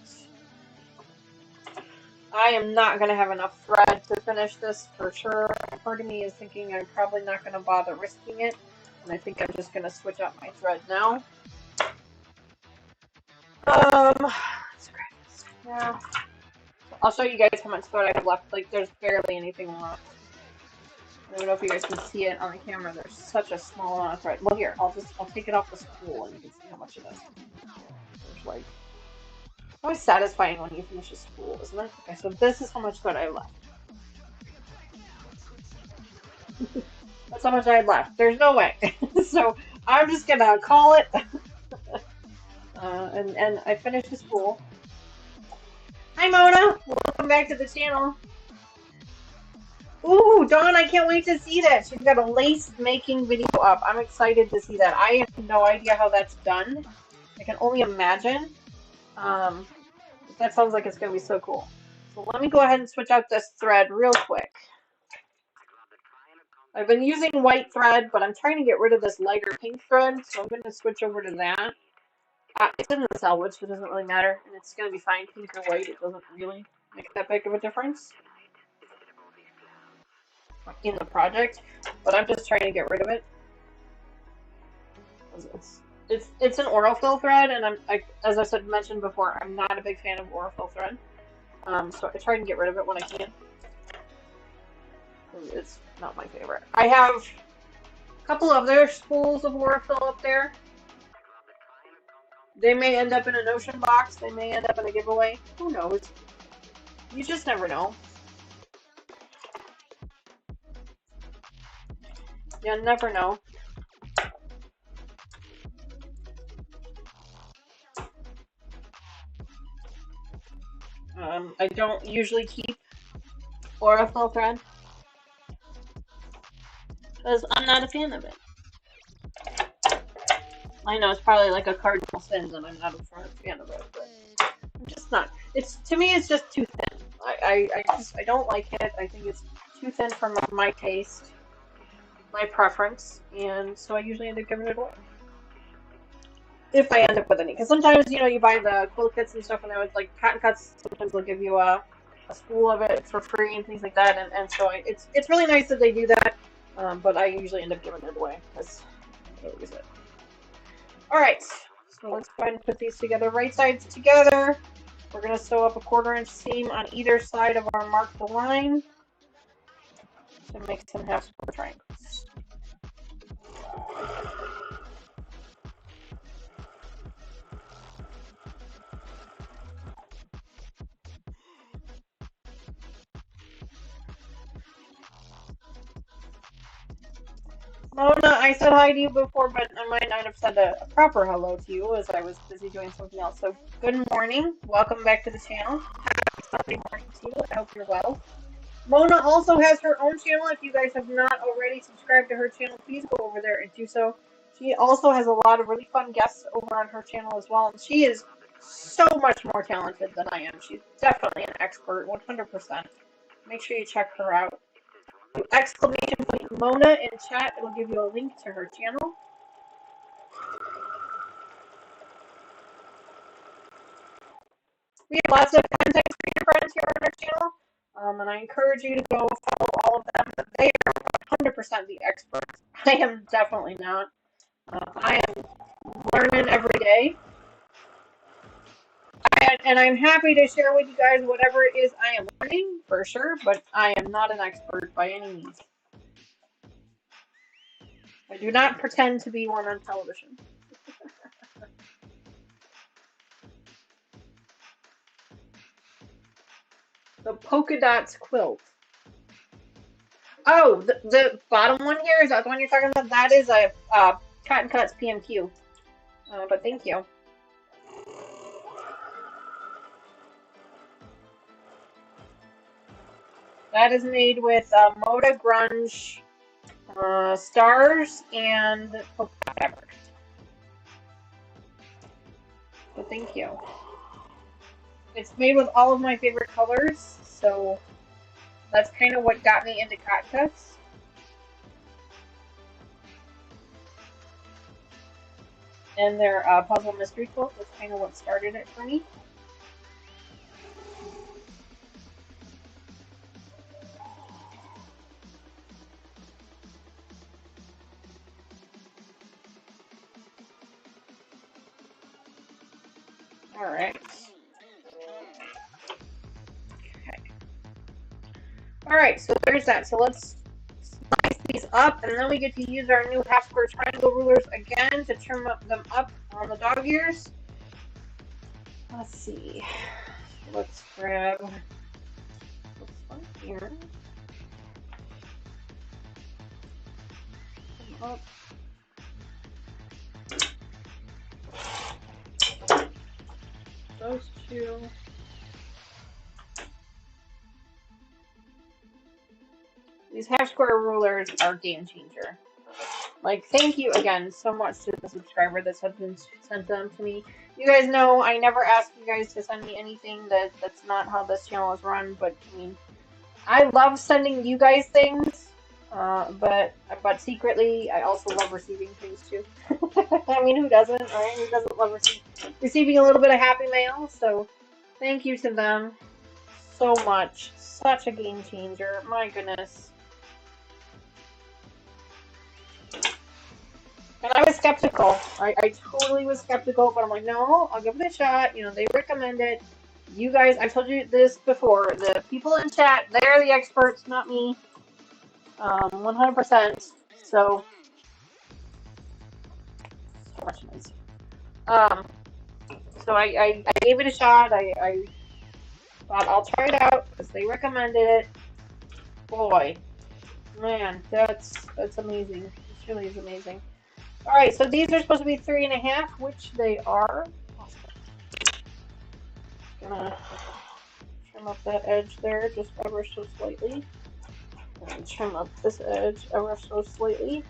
I am not going to have enough thread to finish this for sure. Part of me is thinking I'm probably not going to bother risking it, and I think I'm just going to switch out my thread now. Let's grab this now. I'll show you guys how much thread I have left. Like, there's barely anything left. I don't know if you guys can see it on the camera. There's such a small amount of thread. Well, here, I'll take it off the spool and you can see how much it is. There's like. It's always satisfying when you finish a spool, isn't it? Okay, so this is how much thread I have left. That's how much I had left. There's no way. So I'm just gonna call it. And I finished the spool. Hi Mona! Welcome back to the channel. Ooh, Dawn, I can't wait to see that. She's got a lace making video up. I'm excited to see that. I have no idea how that's done. I can only imagine. That sounds like it's going to be so cool. So let me go ahead and switch out this thread real quick. I've been using white thread, but I'm trying to get rid of this lighter pink thread, so I'm going to switch over to that. It's in the salvage, so it doesn't really matter, and it's going to be fine, pink or white. It doesn't really make that big of a difference in the project, but I'm just trying to get rid of it. It's an Aurifil thread, and as I mentioned before, I'm not a big fan of Aurifil thread. So I try to get rid of it when I can. It's not my favorite. I have a couple of other spools of Aurifil up there. They may end up in an ocean box. They may end up in a giveaway. Who knows? You just never know. You never know. I don't usually keep Aurifil thread because I'm not a fan of it. I know it's probably like a cardinal sin that I'm not a fan of it, but I'm just not. To me, it's just too thin. I don't like it. I think it's too thin for my taste, my preference, and so I usually end up giving it away. If I end up with any, because sometimes you buy the quilt kits and stuff, and there was like cotton cuts. Sometimes they'll give you a spool of it for free and things like that, and so it's really nice that they do that. But I usually end up giving it away because I don't use it. All right, so let's go ahead and put these together. Right sides together. We're gonna sew up a 1/4-inch seam on either side of our marked line to make some half square triangles. Mona, I said hi to you before, but I might not have said a proper hello to you as I was busy doing something else. So, good morning. Welcome back to the channel. Happy Sunday morning to you. I hope you're well. Mona also has her own channel. If you guys have not already subscribed to her channel, please go over there and do so. She also has a lot of really fun guests over on her channel as well. And she is so much more talented than I am. She's definitely an expert, 100%. Make sure you check her out. Exclamation point Mona in chat. It'll give you a link to her channel. We have lots of content creator friends here on our channel, and I encourage you to go follow all of them. They are 100% the experts. I am definitely not. I am learning every day. And I'm happy to share with you guys whatever it is I am learning, for sure, but I am not an expert by any means. I do not pretend to be one on television. The polka dots quilt. Oh, the bottom one here, is that the one you're talking about? That is a Cotton Cuts PMQ. But thank you. That is made with Moda Grunge stars and polka fabric. So thank you. It's made with all of my favorite colors, so that's kind of what got me into cotton cuts. And their puzzle mystery quilt was kind of what started it for me. All right. Okay. All right, so there's that. So let's slice these up, and then we get to use our new half square triangle rulers again to trim them up on the dog ears. Let's see. Let's grab this one here. Come up. Those two. These half square rulers are game changer. Like, thank you again so much to the subscriber that's been sent them to me. You guys know I never ask you guys to send me anything that's not how this channel is run, but I mean, I love sending you guys things, but secretly I also love receiving things too. I mean, who doesn't, right? Who doesn't love receiving a little bit of happy mail? So, thank you to them so much. Such a game changer. My goodness. And I was skeptical. I totally was skeptical, but I'm like, no, I'll give it a shot. You know, they recommend it. You guys, I told you this before. The people in chat, they're the experts, not me. 100%. So much nice. So I gave it a shot. I thought I'll try it out because they recommended it. Boy, man, that's amazing. This really is amazing. All right, so these are supposed to be 3.5, which they are. Gonna trim up that edge there just ever so slightly. And trim up this edge ever so slightly.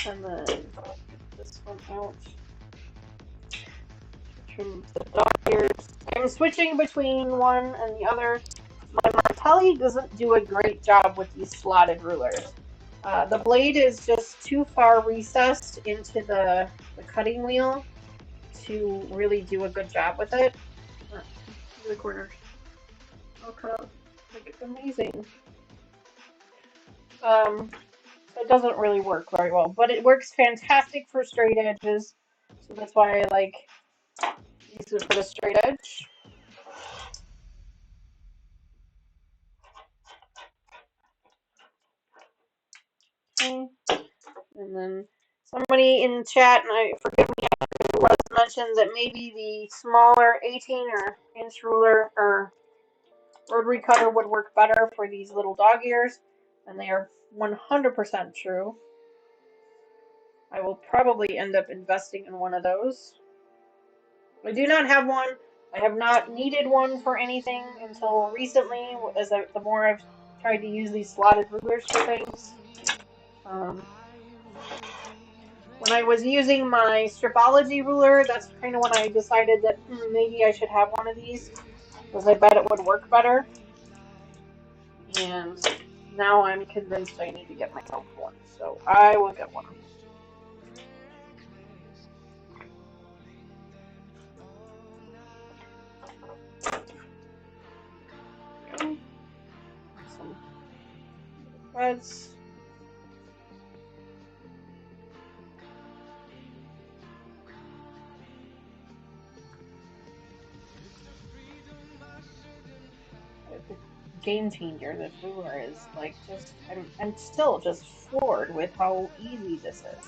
And then get this one out. Trim the dog ears. I'm switching between one and the other. My Martelli doesn't do a great job with these slotted rulers. The blade is just too far recessed into the cutting wheel to really do a good job with it. The corners. Okay, like amazing. It doesn't really work very well, but it works fantastic for straight edges. So that's why I like use it for the straight edge. Okay. And then somebody in chat, and I forgive me, it was mentioned that maybe the smaller 18 or inch ruler or rotary cutter would work better for these little dog ears, and they are 100% true. I will probably end up investing in one of those. I do not have one. I have not needed one for anything until recently, the more I've tried to use these slotted rulers for things. When I was using my stripology ruler, that's kind of when I decided that maybe I should have one of these, because I bet it would work better. And now I'm convinced I need to get myself one, so I will get one. Some threads. Game changer. This ruler is like just I'm still just floored with how easy this is.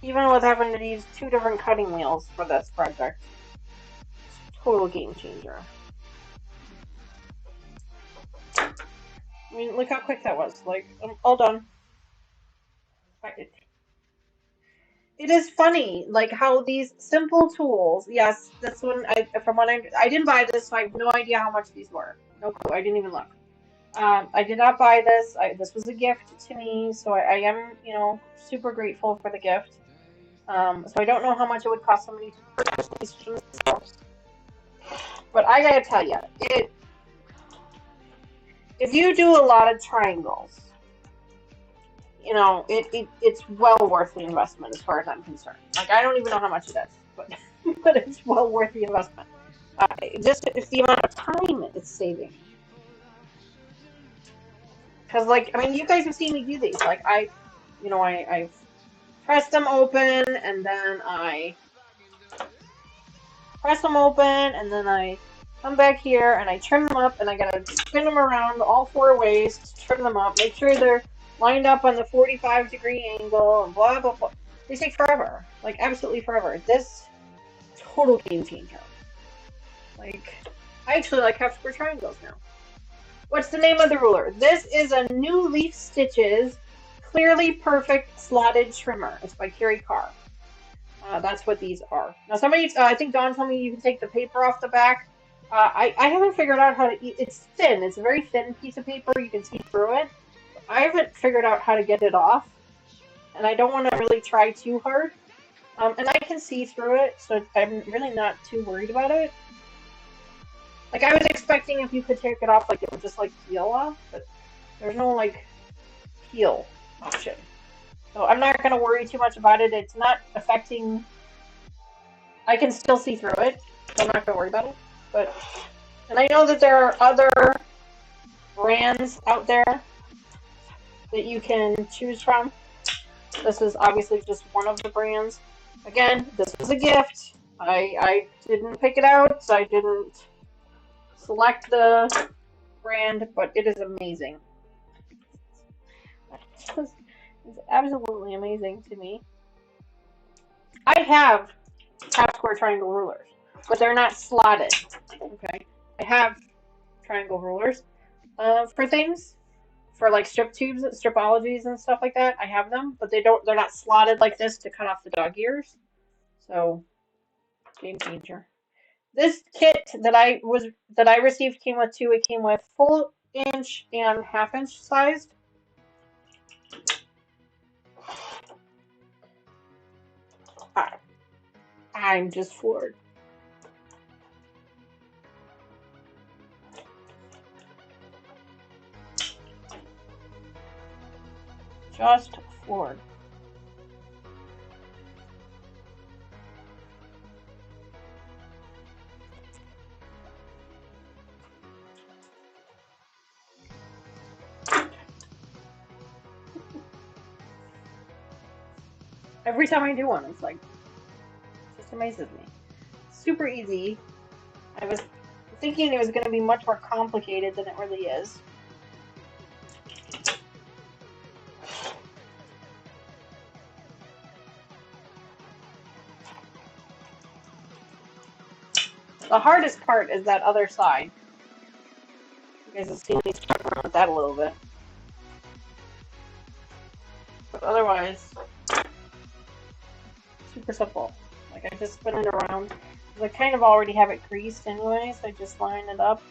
Even with having to use 2 different cutting wheels for this project. Total game changer. I mean, look how quick that was. Like, I'm all done. It is funny, like how these simple tools. Yes, this one. I didn't buy this, so I have no idea how much these were. No clue. I didn't even look. I did not buy this. This was a gift to me, so I am, super grateful for the gift. So I don't know how much it would cost somebody to purchase these for themselves. But I gotta tell you, if you do a lot of triangles, it's well worth the investment as far as I'm concerned. Like, I don't even know how much it is, but but it's well worth the investment. Just it's the amount of time it's saving. Because, like, I mean, you guys have seen me do these. Like, I press them open, and then I press them open, and then I come back here and I trim them up and I gotta spin them around all four ways to trim them up, make sure they're lined up on the 45-degree angle and blah, blah, blah. They take forever. Like, absolutely forever. This, total game changer. Like, I actually like half square triangles now. What's the name of the ruler? This is a New Leaf Stitches Clearly Perfect Slotted Trimmer. It's by Carrie Carr. That's what these are. Now, somebody, I think Dawn told me you can take the paper off the back. I haven't figured out how to. It's thin. It's a very thin piece of paper. You can see through it. I haven't figured out how to get it off, and I don't want to really try too hard. And I can see through it, so I'm really not too worried about it. Like, I was expecting if you could take it off, like, it would just, like, peel off, but there's no, like, peel option. So I'm not going to worry too much about it. It's not affecting... I can still see through it, so I'm not going to worry about it. But, and I know that there are other brands out there that you can choose from. This is obviously just one of the brands. Again, this was a gift. I didn't pick it out, so I didn't select the brand, but it is amazing. It's absolutely amazing to me. I have half square triangle rulers, but they're not slotted. Okay, I have triangle rulers for things, for like strip tubes, stripologies, and stuff like that. I have them, but they're not slotted like this to cut off the dog ears. So, game changer. This kit that I received came with two. It came with full inch and half-inch sized. I'm just floored. Just floored. Every time I do one, it's like, it just amazes me. Super easy. I was thinking it was going to be much more complicated than it really is. The hardest part is that other side. You guys have seen me struggle around with that a little bit. But otherwise, super simple. Like, I just spin it around. I kind of already have it creased anyway, so I just line it up.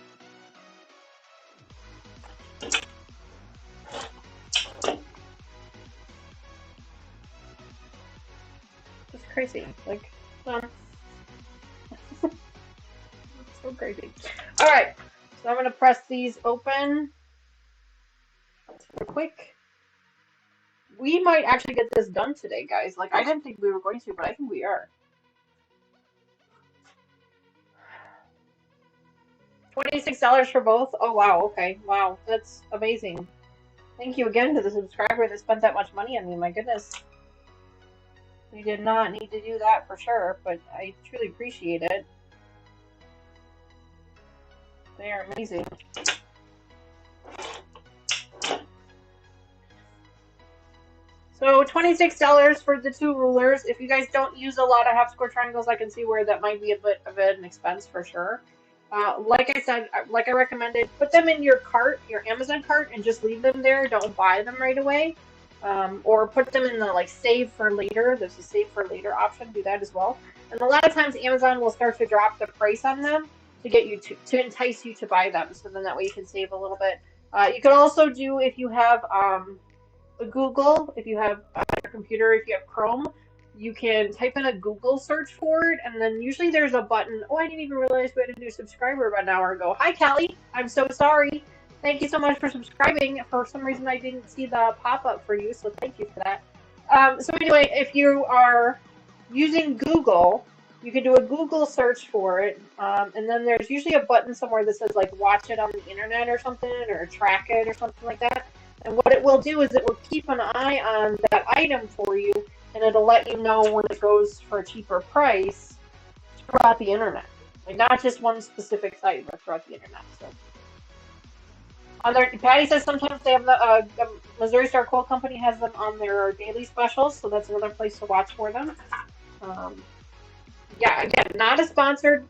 Just crazy. Like, done. So crazy. Alright, so I'm going to press these open real quick. We might actually get this done today, guys. Like, I didn't think we were going to, but I think we are. $26 for both? Oh, wow. Okay. Wow. That's amazing. Thank you again to the subscriber that spent that much money on me. My goodness. We did not need to do that for sure, but I truly appreciate it. They are amazing. So $26 for the two rulers. If you guys don't use a lot of half square triangles, I can see where that might be a bit of an expense for sure. Like I said, like I recommended, put them in your cart, your Amazon cart, and just leave them there. Don't buy them right away. Or put them in the like save for later. There's a save for later option. Do that as well. And a lot of times Amazon will start to drop the price on them to get you to entice you to buy them. So then that way you can save a little bit. You can also do, if you have Google, if you have your computer, if you have Chrome, you can type in a Google search for it, and then usually there's a button. Oh, I didn't even realize we had a new subscriber about an hour ago. Hi, Callie. I'm so sorry. Thank you so much for subscribing. For some reason, I didn't see the pop-up for you, so thank you for that. So anyway, if you are using Google, you can do a Google search for it, and then there's usually a button somewhere that says, like, watch it on the internet or something, or track it or something like that. And what it will do is it will keep an eye on that item for you, and it'll let you know when it goes for a cheaper price throughout the internet. Like not just one specific site, but throughout the internet. So on their Patty says sometimes they have the Missouri Star Coal Company has them on their daily specials, so that's another place to watch for them. Um, yeah, again, not a sponsored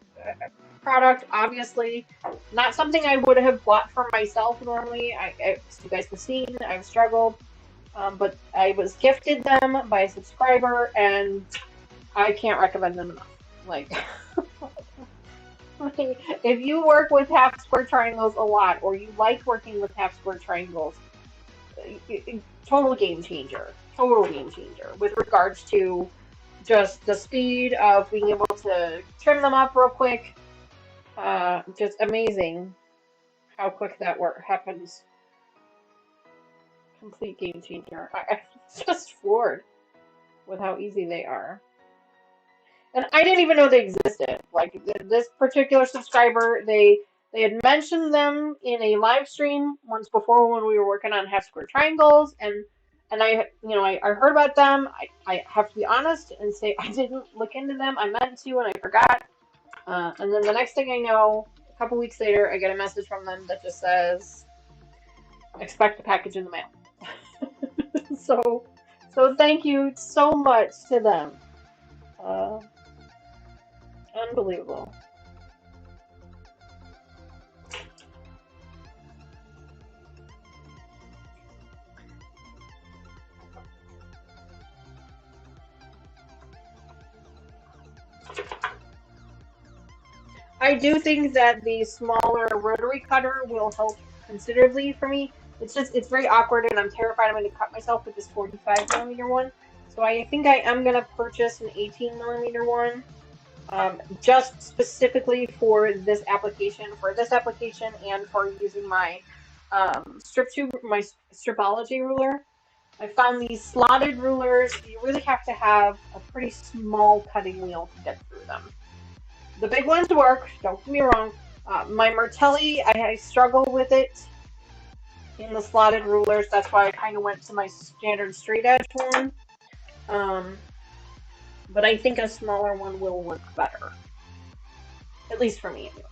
product, obviously. Not something I would have bought for myself normally. As you guys have seen, I've struggled. But I was gifted them by a subscriber, and I can't recommend them enough. Like, if you work with half square triangles a lot, or you like working with half square triangles, total game changer. Total game changer with regards to just the speed of being able to trim them up real quick. Just amazing how quick that work happens. Complete game changer. I'm just floored with how easy they are. And I didn't even know they existed. Like this particular subscriber, they had mentioned them in a live stream once before when we were working on half square triangles, and I heard about them. I have to be honest and say I didn't look into them. I meant to and I forgot. And then the next thing I know, a couple weeks later, I get a message from them that just says, "Expect a package in the mail." so, so thank you so much to them. Uh, Unbelievable. I do think that the smaller rotary cutter will help considerably for me. It's very awkward and I'm terrified I'm going to cut myself with this 45 millimeter one. So I think I am going to purchase an 18 millimeter one, just specifically for this application and for using my my stripology ruler. I found these slotted rulers, you really have to have a pretty small cutting wheel to get through them. The big ones work, don't get me wrong. My Martelli, I struggle with it in the slotted rulers. That's why I kind of went to my standard straight edge one. Um, but I think a smaller one will work better. At least for me, anyway.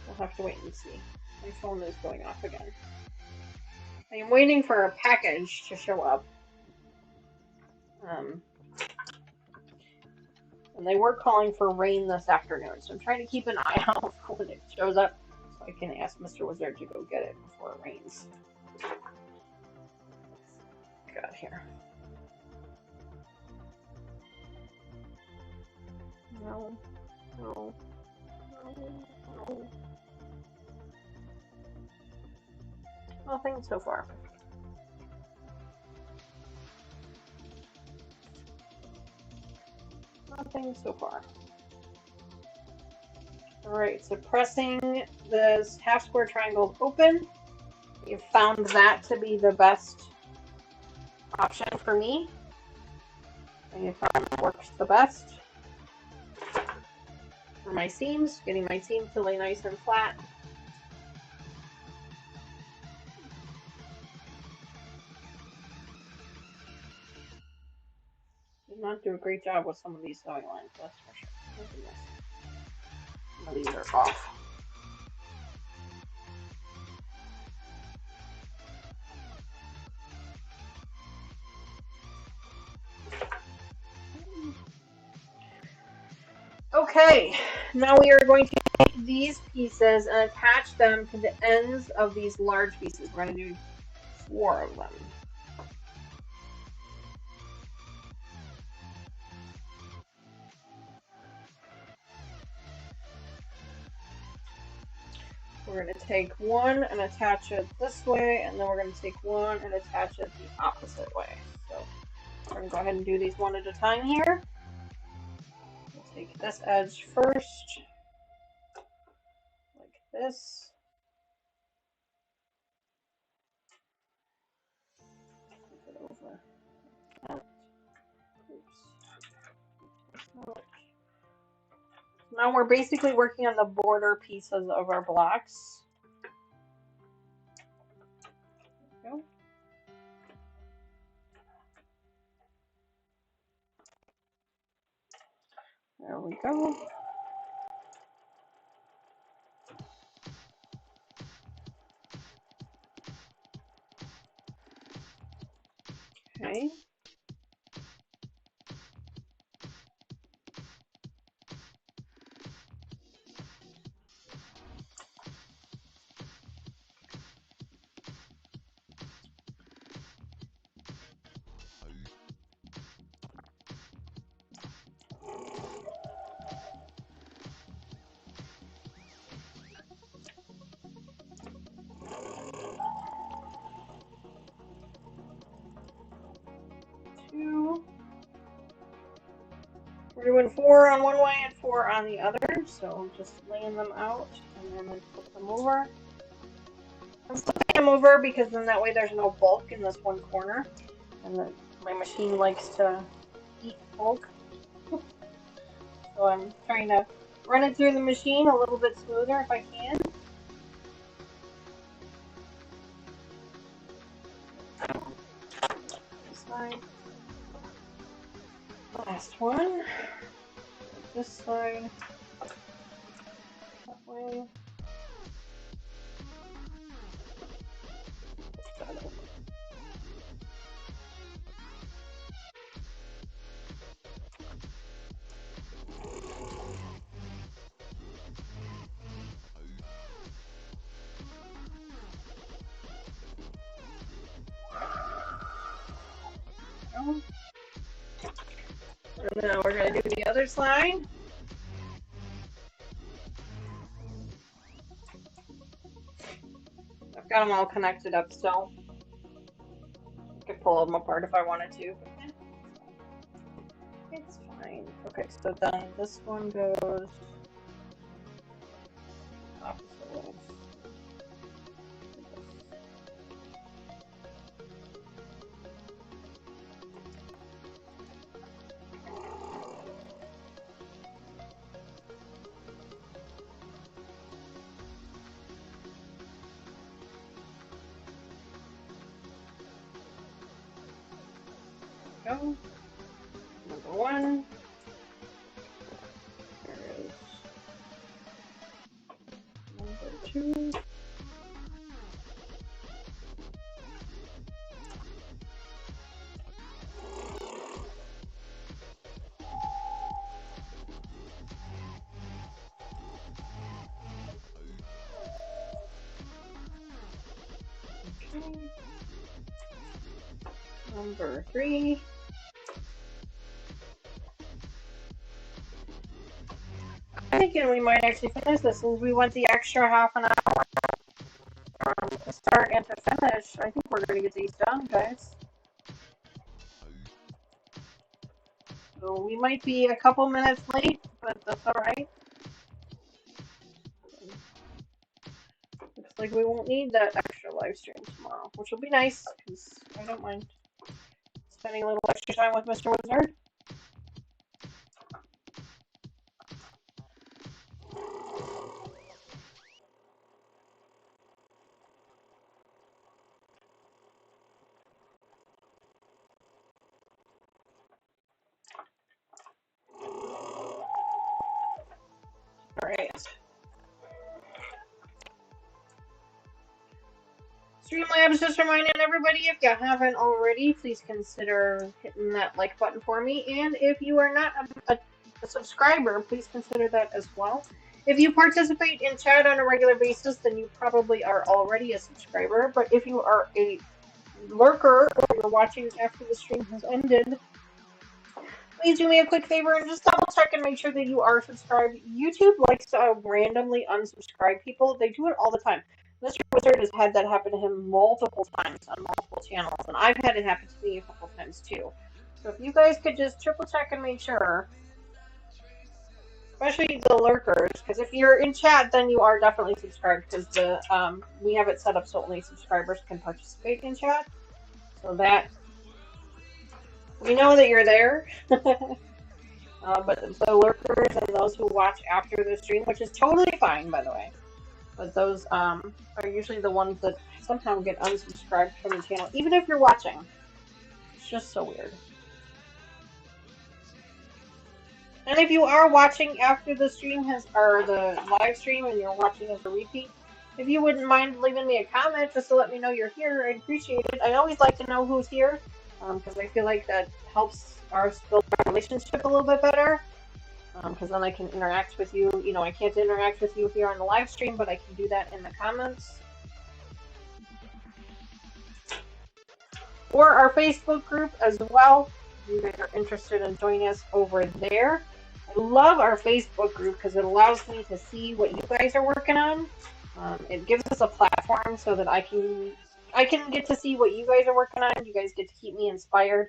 We'll have to wait and see. My phone is going off again. I am waiting for a package to show up. Um, and they were calling for rain this afternoon, so I'm trying to keep an eye out when it shows up so I can ask Mr. Wizard to go get it before it rains. God, here. No, no, no, no. Nothing so far. Nothing so far. Alright, so pressing this half square triangle open, you found that to be the best option for me. And you found it works the best for my seams, getting my seams to lay nice and flat. Did not do a great job with some of these sewing lines, that's for sure. Look at this. Some of these are off. Okay, now we are going to take these pieces and attach them to the ends of these large pieces. We're going to do 4 of them. We're going to take one and attach it this way, and then we're going to take one and attach it the opposite way. So we're going to go ahead and do these one at a time here. We'll take this edge first, like this. Flip it over. Oops. Now we're basically working on the border pieces of our blocks. There we go. There we go. Okay. Two. We're doing 4 on one way and 4 on the other, so just laying them out and then I flip them over. I'm flipping them over because then that way there's no bulk in this one corner, and then my machine likes to eat bulk. So I'm trying to run it through the machine a little bit smoother if I can. This side. Last one. This side. That way. And now we're going to do the other side. I've got them all connected up still. I could pull them apart if I wanted to. It's fine. Okay, so then this one goes opposite ways. Go. Number 1. There is number 2. Okay. Number 3. I'm thinking we might actually finish this since we went the extra half an hour to start and to finish. I think we're going to get these done, guys. So we might be a couple minutes late, but that's alright. Looks like we won't need that extra live stream tomorrow, which will be nice, because I don't mind spending a little extra time with Mr. Wizard. Alright. Streamlabs, just reminding everybody, if you haven't already, please consider hitting that like button for me. And if you are not a subscriber, please consider that as well. If you participate in chat on a regular basis, then you probably are already a subscriber. But if you are a lurker or you're watching after the stream has ended, please do me a quick favor and just double check and make sure that you are subscribed. YouTube likes to randomly unsubscribe people. They do it all the time. Mr. Wizard has had that happen to him multiple times on multiple channels, and I've had it happen to me a couple times too. So if you guys could just triple check and make sure, especially the lurkers, because if you're in chat, then you are definitely subscribed, because we have it set up so only subscribers can participate in chat. So that we know that you're there. But the lurkers and those who watch after the stream, which is totally fine, by the way. But those are usually the ones that somehow get unsubscribed from the channel, even if you're watching. It's just so weird. And if you are watching after the stream or the live stream and you're watching as a repeat, if you wouldn't mind leaving me a comment just to let me know you're here, I'd appreciate it. I always like to know who's here. because I feel like that helps us build our relationship a little bit better. Because then I can interact with you. You know, I can't interact with you here on the live stream, but I can do that in the comments. Or our Facebook group as well. If you guys are interested in joining us over there. I love our Facebook group because it allows me to see what you guys are working on. It gives us a platform so that I can get to see what you guys are working on. You guys get to keep me inspired.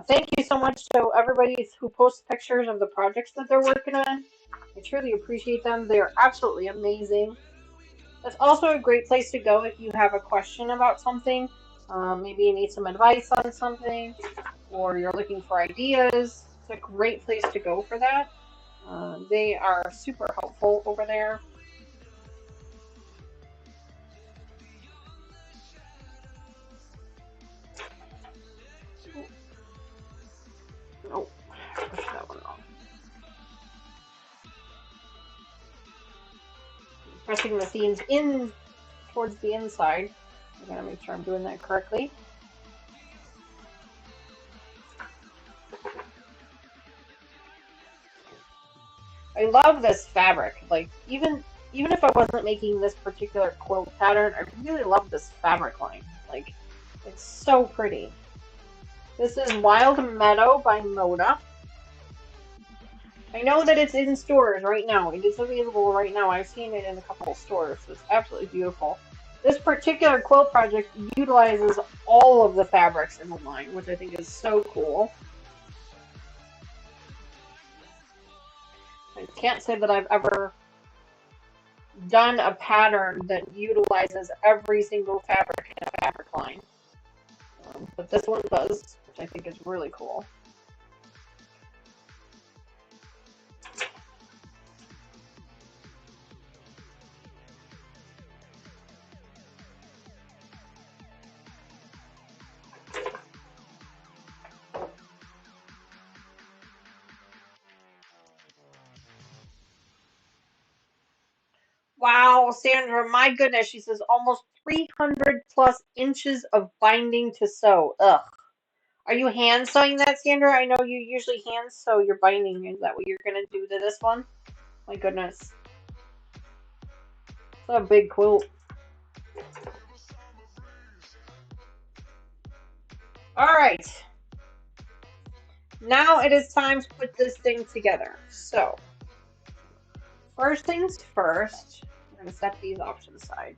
Thank you so much to everybody who posts pictures of the projects that they're working on. I truly appreciate them. They are absolutely amazing. That's also a great place to go if you have a question about something. Maybe you need some advice on something, or you're looking for ideas. It's a great place to go for that. They are super helpful over there. Oh, push that one off. Pressing the seams in towards the inside. I gotta make sure I'm doing that correctly. I love this fabric. Like even if I wasn't making this particular quilt pattern, I really love this fabric line. Like it's so pretty. This is Wild Meadow by Moda. I know that it's in stores right now. It is available right now. I've seen it in a couple of stores. It's absolutely beautiful. This particular quilt project utilizes all of the fabrics in the line, which I think is so cool. I can't say that I've ever done a pattern that utilizes every single fabric in a fabric line. But this one does, which I think is really cool. Wow, Sandra, my goodness, she says almost 300 plus inches of binding to sew. Ugh. Are you hand sewing that, Sandra? I know you usually hand sew your binding. Is that what you're going to do to this one? My goodness. It's a big quilt. Alright. Now it is time to put this thing together. So, first things first, I'm going to set these off to the side.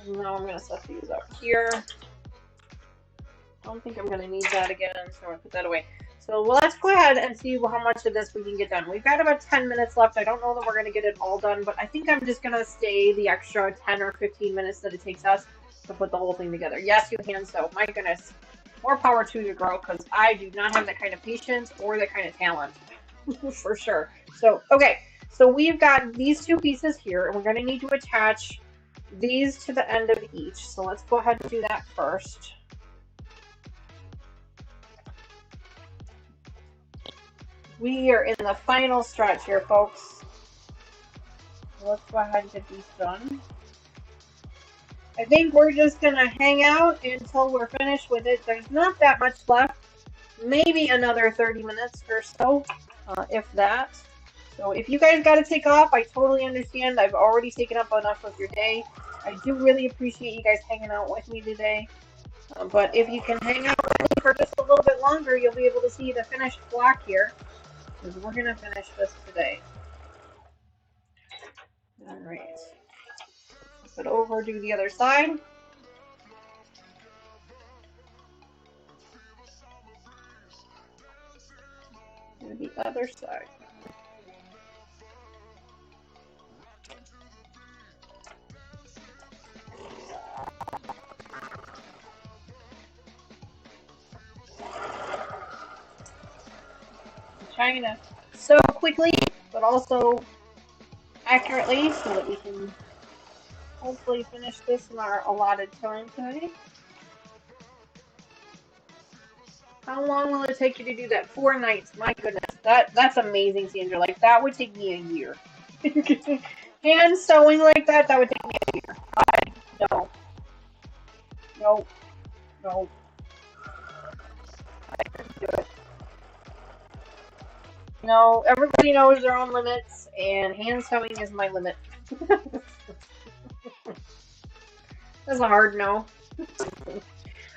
And now I'm going to set these up here. I don't think I'm going to need that again, so I'm going to put that away. So let's go ahead and see how much of this we can get done. We've got about 10 minutes left. I don't know that we're going to get it all done, but I think I'm just going to stay the extra 10 or 15 minutes that it takes us to put the whole thing together. Yes, you hand sew. My goodness. More power to you, girl, because I do not have that kind of patience or that kind of talent. For sure. So, okay. So we've got these two pieces here, and we're going to need to attach these to the end of each. So let's go ahead and do that first. We are in the final stretch here, folks. So let's go ahead and get these done. I think we're just going to hang out until we're finished with it. There's not that much left. Maybe another 30 minutes or so, if that. So if you guys got to take off, I totally understand. I've already taken up enough of your day. I do really appreciate you guys hanging out with me today. But if you can hang out with me for just a little bit longer, you'll be able to see the finished block here. Because we're going to finish this today. Alright. Flip it over, do the other side. Do the other side. Trying to sew quickly, but also accurately so that we can hopefully finish this in our allotted time today. How long will it take you to do that? 4 nights. My goodness. That's amazing, Sandra. Like, that would take me a year. Hand sewing like that, that would take me a year. No. No. No. do it. No, everybody knows their own limits, and hand sewing is my limit. That's a hard no.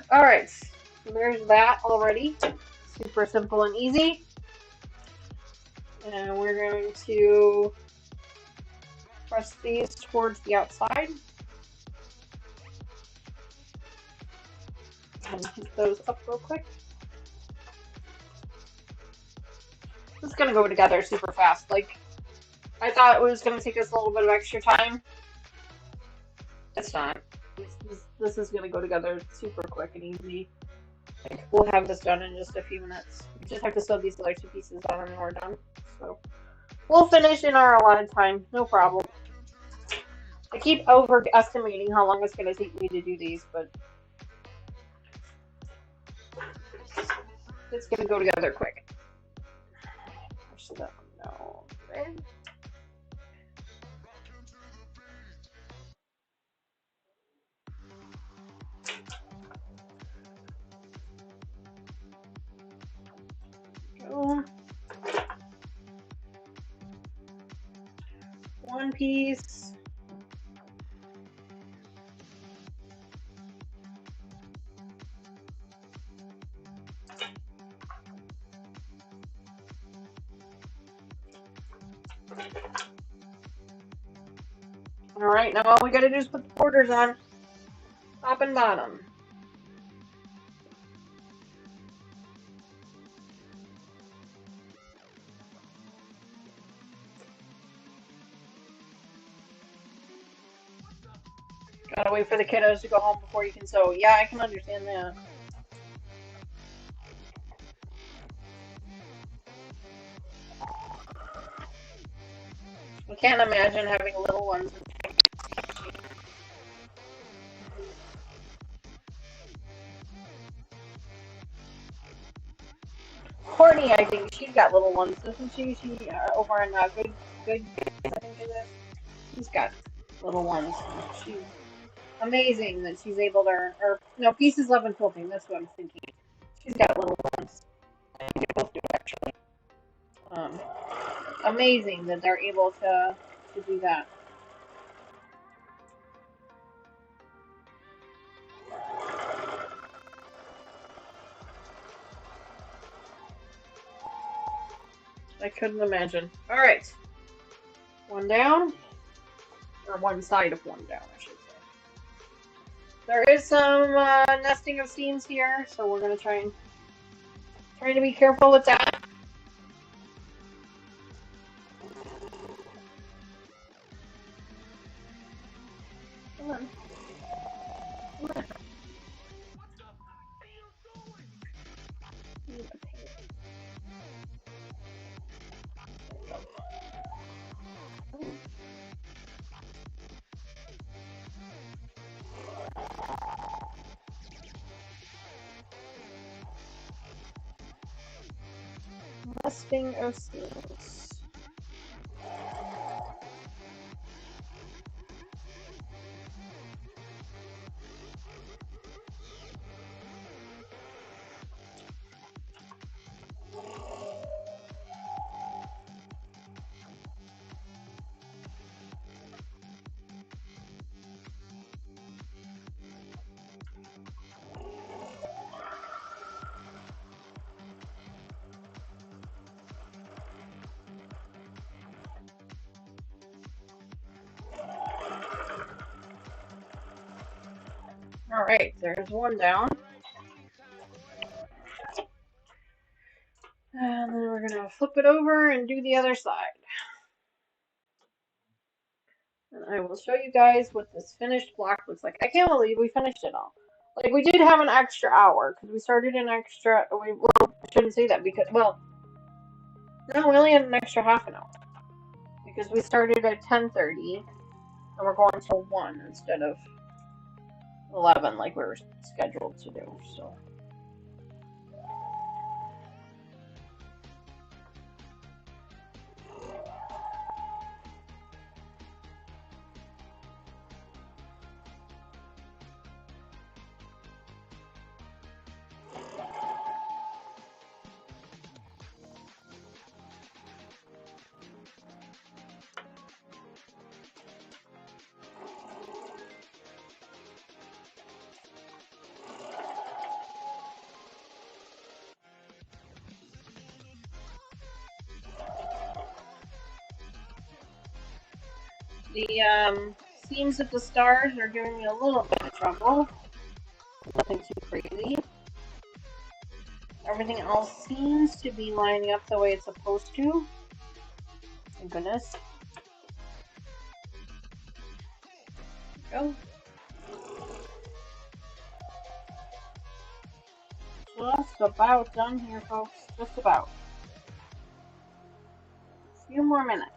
Alright, so there's that already. Super simple and easy. And we're going to press these towards the outside. And heat those up real quick. This is going to go together super fast. Like, I thought it was going to take us a little bit of extra time. It's not. This is going to go together super quick and easy. Like, we'll have this done in just a few minutes. We just have to sew these other two pieces on and we're done. So we'll finish in our allotted time. No problem. I keep overestimating how long it's going to take me to do these, but it's going to go together quick. Push that one down there. Go. One piece. Alright, now all we gotta do is put the borders on. Top and bottom. Gotta wait for the kiddos to go home before you can sew. Yeah, I can understand that. I can't imagine having little ones. Courtney, I think she's got little ones, doesn't she? She over in good, I think it is. She's got little ones. She's amazing that she's able to, or no, pieces love and quilting. That's what I'm thinking. She's got little ones. They both do actually. Amazing that they're able to do that. I couldn't imagine. All right, one down, or one side of one down, I should say. There is some nesting of seams here, so we're gonna try to be careful with that. Come on. Come on. Nesting of seams. All right, there's one down. And then we're gonna flip it over and do the other side. And I will show you guys what this finished block looks like. I can't believe we finished it all. Like, we did have an extra hour, because we started an extra, well, I shouldn't say that, because, well, no, we only had an extra half an hour. Because we started at 10:30, and we're going till 1 instead of 11 like we were scheduled to do, so. The seams of the stars are giving me a little bit of trouble. Nothing too crazy. Everything else seems to be lining up the way it's supposed to. Thank goodness. There we go. Just about done here, folks. Just about. A few more minutes.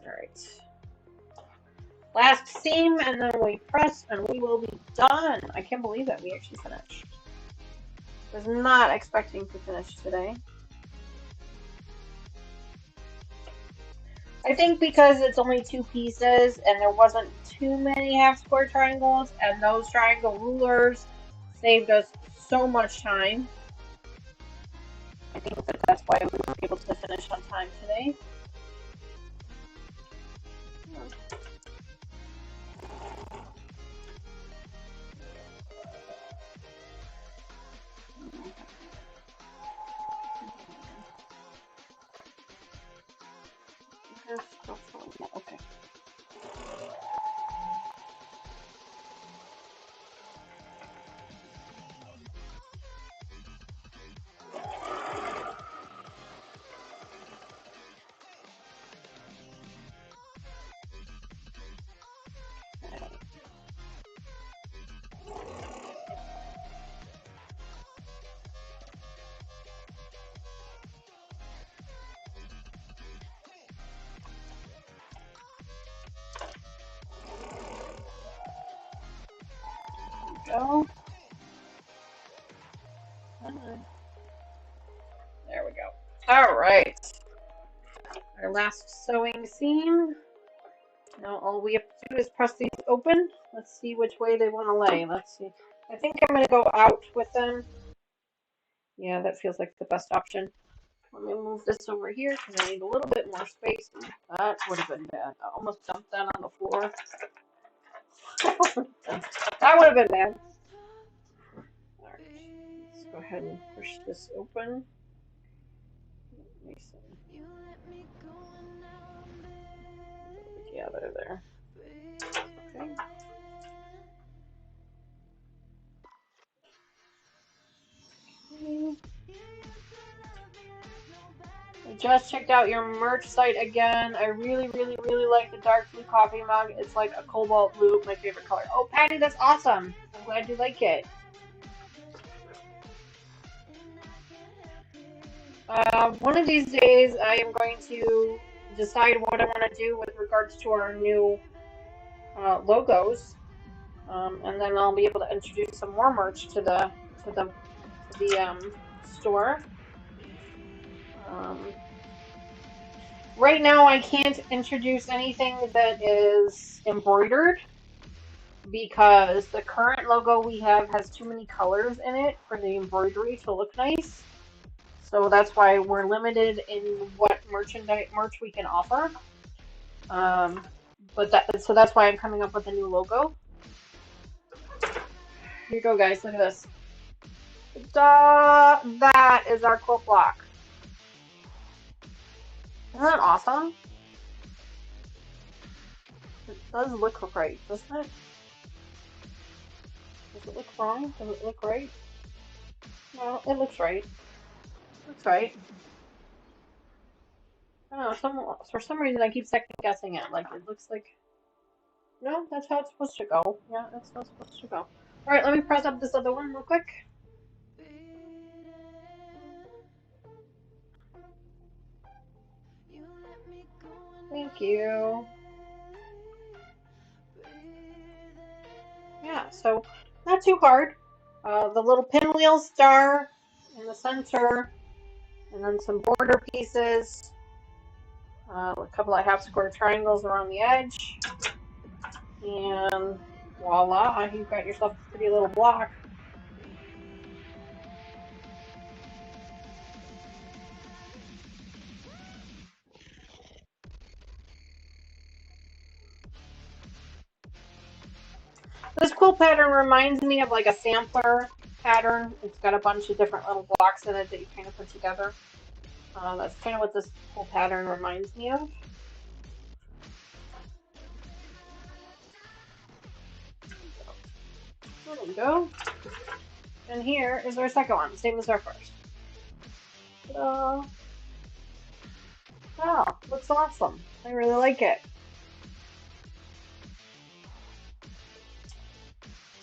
Alright. Last seam, and then we press, and we will be done. I can't believe that we actually finished. Was not expecting to finish today. I think because it's only 2 pieces, and there wasn't too many half square triangles, and those triangle rulers saved us so much time. I think that that's why we were able to finish on time today. Okay. Go. There we go. All right. Our last sewing seam. Now all we have to do is press these open. Let's see which way they want to lay. Let's see. I think I'm going to go out with them. Yeah, that feels like the best option. Let me move this over here because I need a little bit more space. That would have been bad. I almost dumped that on the floor. That would have been bad. Alright, let's go ahead and push this open. Let me see. Yeah, they're there. Okay. I just checked out your merch site again. I really, really, really like the dark blue coffee mug. It's like a cobalt blue, my favorite color. Oh, Patty, that's awesome. I'm glad you like it. One of these days, I am going to decide what I want to do with regards to our new logos, and then I'll be able to introduce some more merch to the store. Right now, I can't introduce anything that is embroidered because the current logo we have has too many colors in it for the embroidery to look nice. So that's why we're limited in what merch we can offer. So that's why I'm coming up with a new logo. Here you go, guys. Look at this. Ta-da! That is our quilt block. Isn't that awesome? It does look right, doesn't it? Does it look wrong? Does it look right? No, it looks right. Looks right. I don't know, for some reason I keep second guessing it. Like, it looks like... No, that's how it's supposed to go. Yeah, that's how it's supposed to go. Alright, let me press up this other one real quick. Thank you. Yeah, so not too hard. The little pinwheel star in the center, and then some border pieces, a couple of half square triangles around the edge, and voila, you've got yourself a pretty little block. This quilt pattern reminds me of like a sampler pattern. It's got a bunch of different little blocks in it that you kind of put together. That's kind of what this whole pattern reminds me of. There we go. And here is our second one, same as our first. Wow, looks awesome. I really like it.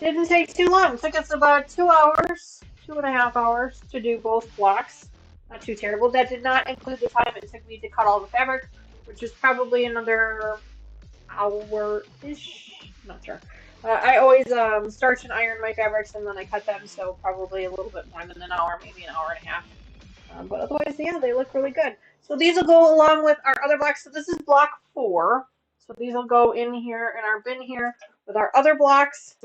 Didn't take too long. It took us about 2 hours, 2.5 hours to do both blocks. Not too terrible. That did not include the time it took me to cut all the fabric, which is probably another hour-ish. Not sure. I always starch and iron my fabrics and then I cut them, so probably a little bit more than an hour, maybe an hour and a half. But otherwise, yeah, they look really good. So these will go along with our other blocks. So this is block 4. So these will go in here in our bin here with our other blocks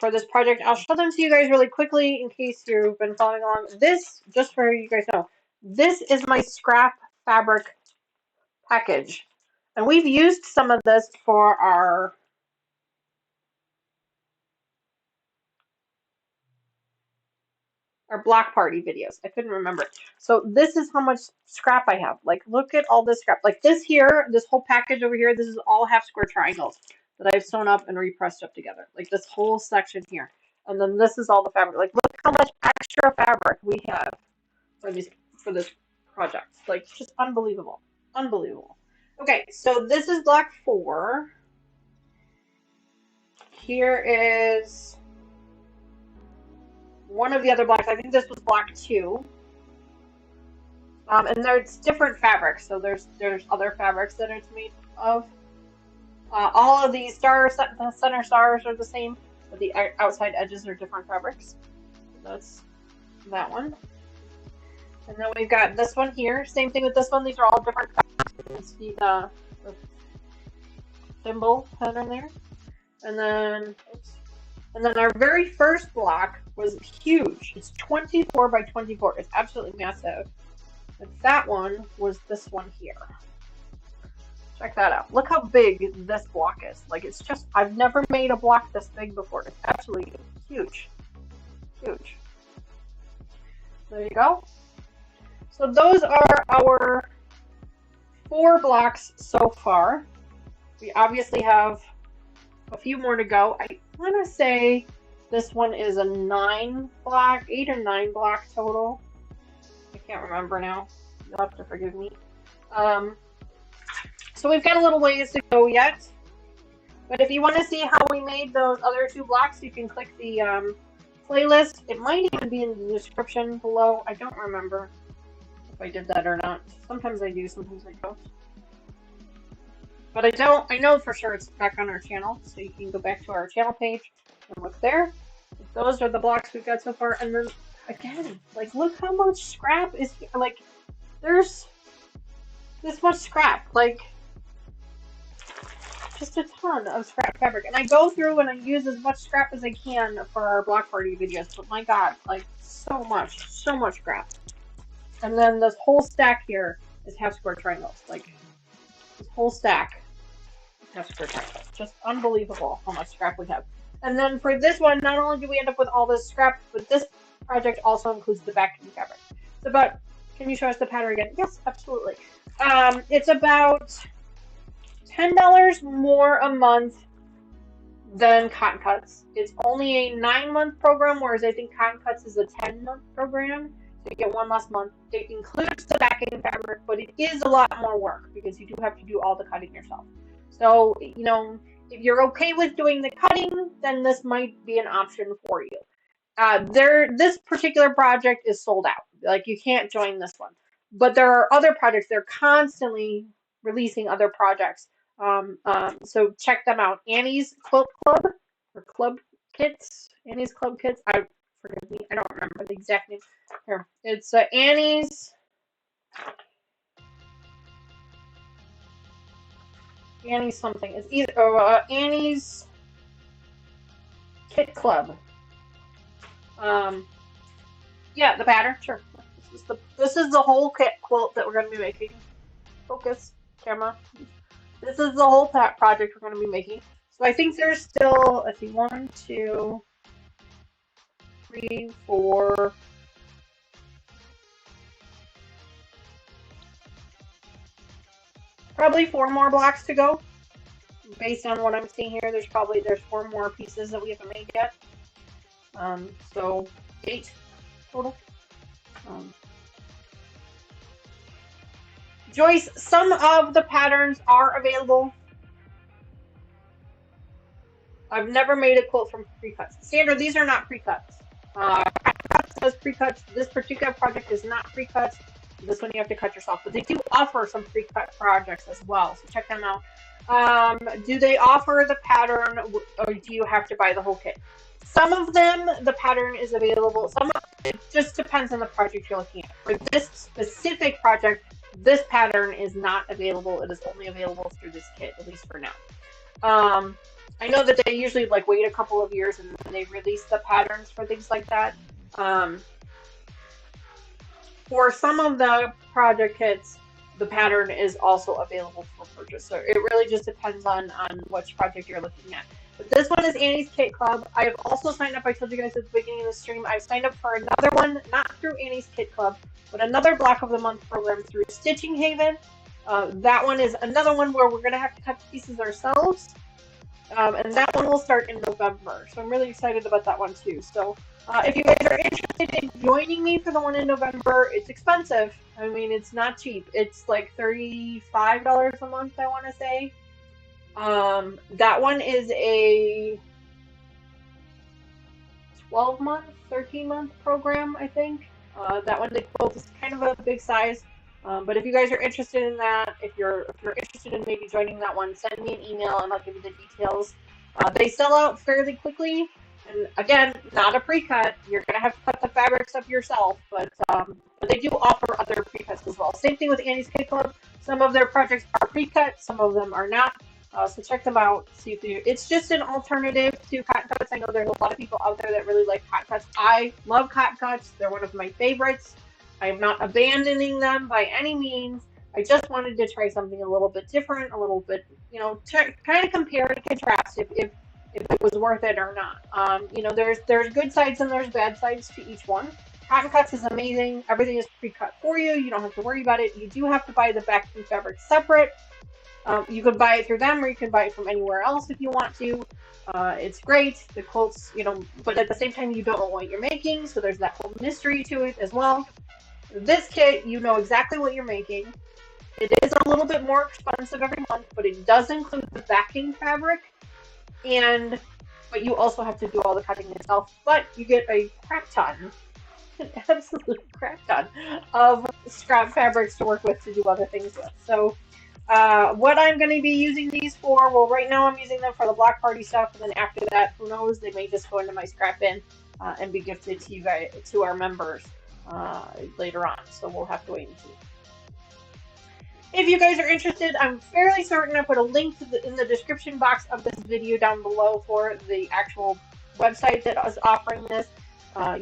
for this project. I'll show them to you guys really quickly in case you've been following along. This, just for you guys know, this is my scrap fabric package. And we've used some of this for our block party videos. I couldn't remember. So this is how much scrap I have. Like, look at all this scrap. Like this here, this whole package over here, this is all half square triangles that I've sewn up and repressed up together. Like this whole section here. And then this is all the fabric. Like, look how much extra fabric we have for this project. Like, just unbelievable. Unbelievable. Okay, so this is block 4. Here is one of the other blocks. I think this was block 2. And there's different fabrics, so there's other fabrics that it's made of. All of these stars, the center stars are the same, but the outside edges are different fabrics. That's that one. And then we've got this one here. Same thing with this one. These are all different fabrics. You can see the symbol pattern there. And then, oops. And then our very first block was huge. It's 24 by 24. It's absolutely massive. But that one was this one here. Check that out. Look how big this block is. Like, it's just, I've never made a block this big before. It's absolutely huge. Huge. There you go. So those are our 4 blocks so far. We obviously have a few more to go. I want to say this one is a 9 block, 8 or 9 block total. I can't remember now. You'll have to forgive me. So we've got a little ways to go yet. But if you want to see how we made those other 2 blocks, you can click the playlist. It might even be in the description below. I don't remember if I did that or not. Sometimes I do, sometimes I don't. But I know for sure it's back on our channel, so you can go back to our channel page and look there. Those are the blocks we've got so far. And then, again, like, look how much scrap is here. Like, there's this much scrap. Like, just a ton of scrap fabric. And I go through and I use as much scrap as I can for our block party videos. But my God, like, so much scrap. And then this whole stack here is half square triangles. Like, this whole stack is half square triangles. Just unbelievable how much scrap we have. And then for this one, not only do we end up with all this scrap, but this project also includes the backing fabric. It's about, can you show us the pattern again? Yes, absolutely. It's about $10 more a month than Cotton Cuts. It's only a 9-month program, whereas I think Cotton Cuts is a 10-month program. So you get 1 less month. It includes the backing fabric, but it is a lot more work because you do have to do all the cutting yourself. So, you know, if you're okay with doing the cutting, then this might be an option for you. This particular project is sold out. Like, you can't join this one. But there are other projects. They're constantly releasing other projects. So check them out. Annie's Quilt Club or Club Kits. Annie's Club Kits. Forgive me, I don't remember the exact name. Here, it's Annie's something. It's either Annie's Kit Club. Yeah, the pattern. Sure. This is the whole kit quilt that we're going to be making. Focus, camera. This is the whole project we're going to be making. So I think there's still, let's see, 1, 2, 3, 4, probably 4 more blocks to go. Based on what I'm seeing here, there's 4 more pieces that we haven't made yet. So 8 total. Um, Joyce, some of the patterns are available. I've never made a quilt from pre-cuts. Sandra, these are not pre-cuts. Says pre-cuts. This particular project is not pre-cuts. This one you have to cut yourself, but they do offer some pre-cut projects as well, so check them out. Do they offer the pattern, or do you have to buy the whole kit? Some of them, the pattern is available. Some of it just depends on the project you're looking at. For this specific project, this pattern is not available. It is only available through this kit, at least for now. I know that they usually like wait a couple of years and then they release the patterns for things like that. For some of the project kits, the pattern is also available for purchase. So it really just depends on which project you're looking at. But this one is Annie's Kit Club. I have also signed up. I told you guys at the beginning of the stream, I've signed up for another one, not through Annie's Kit Club, but another Block of the Month program through Stitching Haven. That one is another one where we're going to have to cut pieces ourselves. And that one will start in November. So I'm really excited about that one too. So if you guys are interested in joining me for the one in November, it's expensive. I mean, it's not cheap. It's like $35 a month, I want to say. That one is a 12-month, 13-month program, I think. That one, the quilt is kind of a big size. But if you guys are interested in that, if you're interested in maybe joining that one, send me an email and I'll give you the details. They sell out fairly quickly. And again, not a pre-cut. You're going to have to cut the fabrics up yourself, but they do offer other pre-cuts as well. Same thing with Annie's Kit Club. Some of their projects are pre-cut, some of them are not. So check them out. See if it's just an alternative to cotton cuts. I know there's a lot of people out there that really like cotton cuts. I love cotton cuts. They're one of my favorites. I am not abandoning them by any means. I just wanted to try something a little bit different, a little bit, kind of compare and contrast if it was worth it or not. There's good sides and there's bad sides to each one. Cotton cuts is amazing. Everything is pre-cut for you. You don't have to worry about it. You do have to buy the backing fabric separate. You can buy it through them or you can buy it from anywhere else if you want to. It's great. The quilts, but at the same time, you don't know what you're making, so there's that whole mystery to it as well. This kit, you know exactly what you're making. It is a little bit more expensive every month, but it does include the backing fabric, but you also have to do all the cutting yourself. But you get a crap ton, an absolute crap ton of scrap fabrics to work with to do other things with. So what I'm going to be using these for, well, right now I'm using them for the block party stuff, and then after that, who knows, they may just go into my scrap bin and be gifted to you guys, to our members. Later on, so we'll have to wait and see. If you guys are interested, I'm fairly certain I put a link in the description box of this video down below for the actual website that is offering this.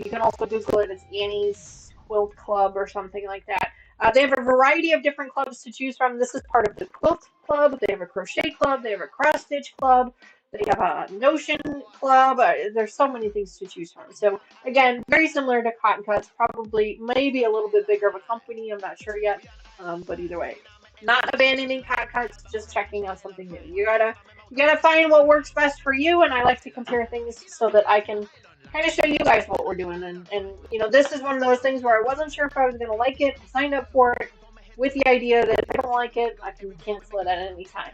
You can also Google it. It's Annie's Quilt Club or something like that. They have a variety of different clubs to choose from. This is part of the Quilt Club. They have a Crochet Club. They have a Cross Stitch Club. They have a Notion Club. There's so many things to choose from. So again, very similar to Cotton Cuts. Probably maybe a little bit bigger of a company. I'm not sure yet. But either way, not abandoning Cotton Cuts. Just checking out something new. You gotta find what works best for you. And I like to compare things so that I can kind of show you guys what we're doing. And this is one of those things where I wasn't sure if I was gonna like it. I signed up for it with the idea that if I don't like it, I can cancel it at any time.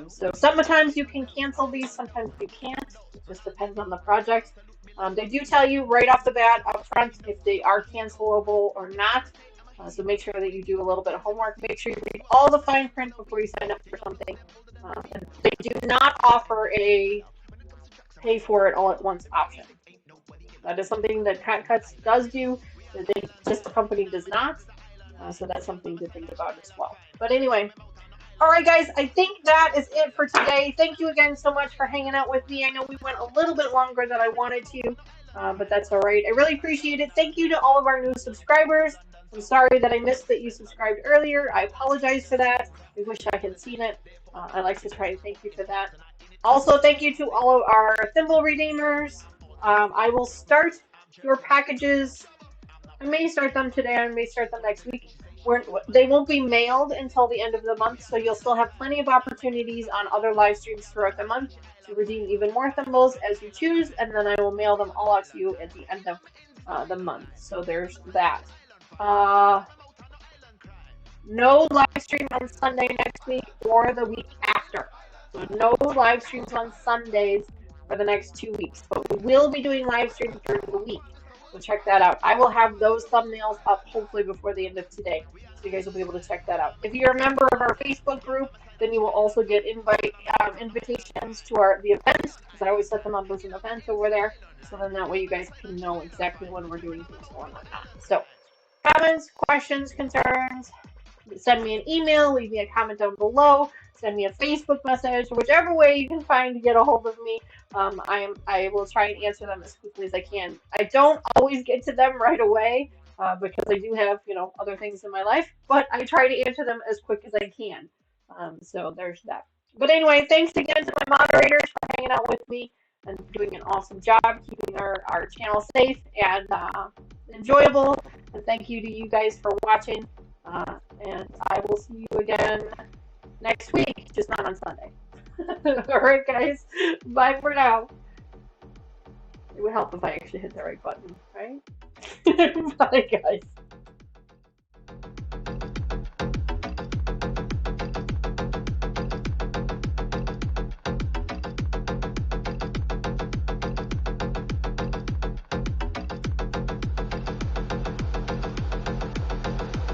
So sometimes you can cancel these, sometimes you can't. It just depends on the project. They do tell you right off the bat, up front, if they are cancelable or not. So make sure that you do a little bit of homework. Make sure you read all the fine print before you sign up for something. And they do not offer a pay for it all at once option. That is something that Cotton Cuts does do, that the company does not. So that's something to think about as well. But anyway. Alright guys, I think that is it for today. Thank you again so much for hanging out with me. I know we went a little bit longer than I wanted to, but that's alright. I really appreciate it. Thank you to all of our new subscribers. I'm sorry that I missed that you subscribed earlier. I apologize for that. I wish I had seen it. I like to try and thank you for that. Also, thank you to all of our thimble redeemers. I will start your packages. I may start them today. I may start them next week. They won't be mailed until the end of the month, so you'll still have plenty of opportunities on other live streams throughout the month to redeem even more thimbles as you choose, and then I will mail them all out to you at the end of the month. So there's that. Uh, no live stream on Sunday next week or the week after. So no live streams on Sundays for the next 2 weeks, but we will be doing live streams during the week. So check that out. I will have those thumbnails up hopefully before the end of today. So you guys will be able to check that out. If you're a member of our Facebook group, then you will also get invitations to the events, because I always set them up as an event over there. So then that way you guys can know exactly when we're doing things and whatnot. So comments, questions, concerns, send me an email, leave me a comment down below, send me a Facebook message, whichever way you can find to get a hold of me. I will try and answer them as quickly as I can. I don't always get to them right away because I do have other things in my life, but I try to answer them as quick as I can. So there's that. But anyway, thanks again to my moderators for hanging out with me and doing an awesome job keeping our channel safe and enjoyable. And thank you to you guys for watching. And I will see you again next week, just not on Sunday. All right, guys. Bye for now. It would help if I actually hit the right button, right? Bye, guys.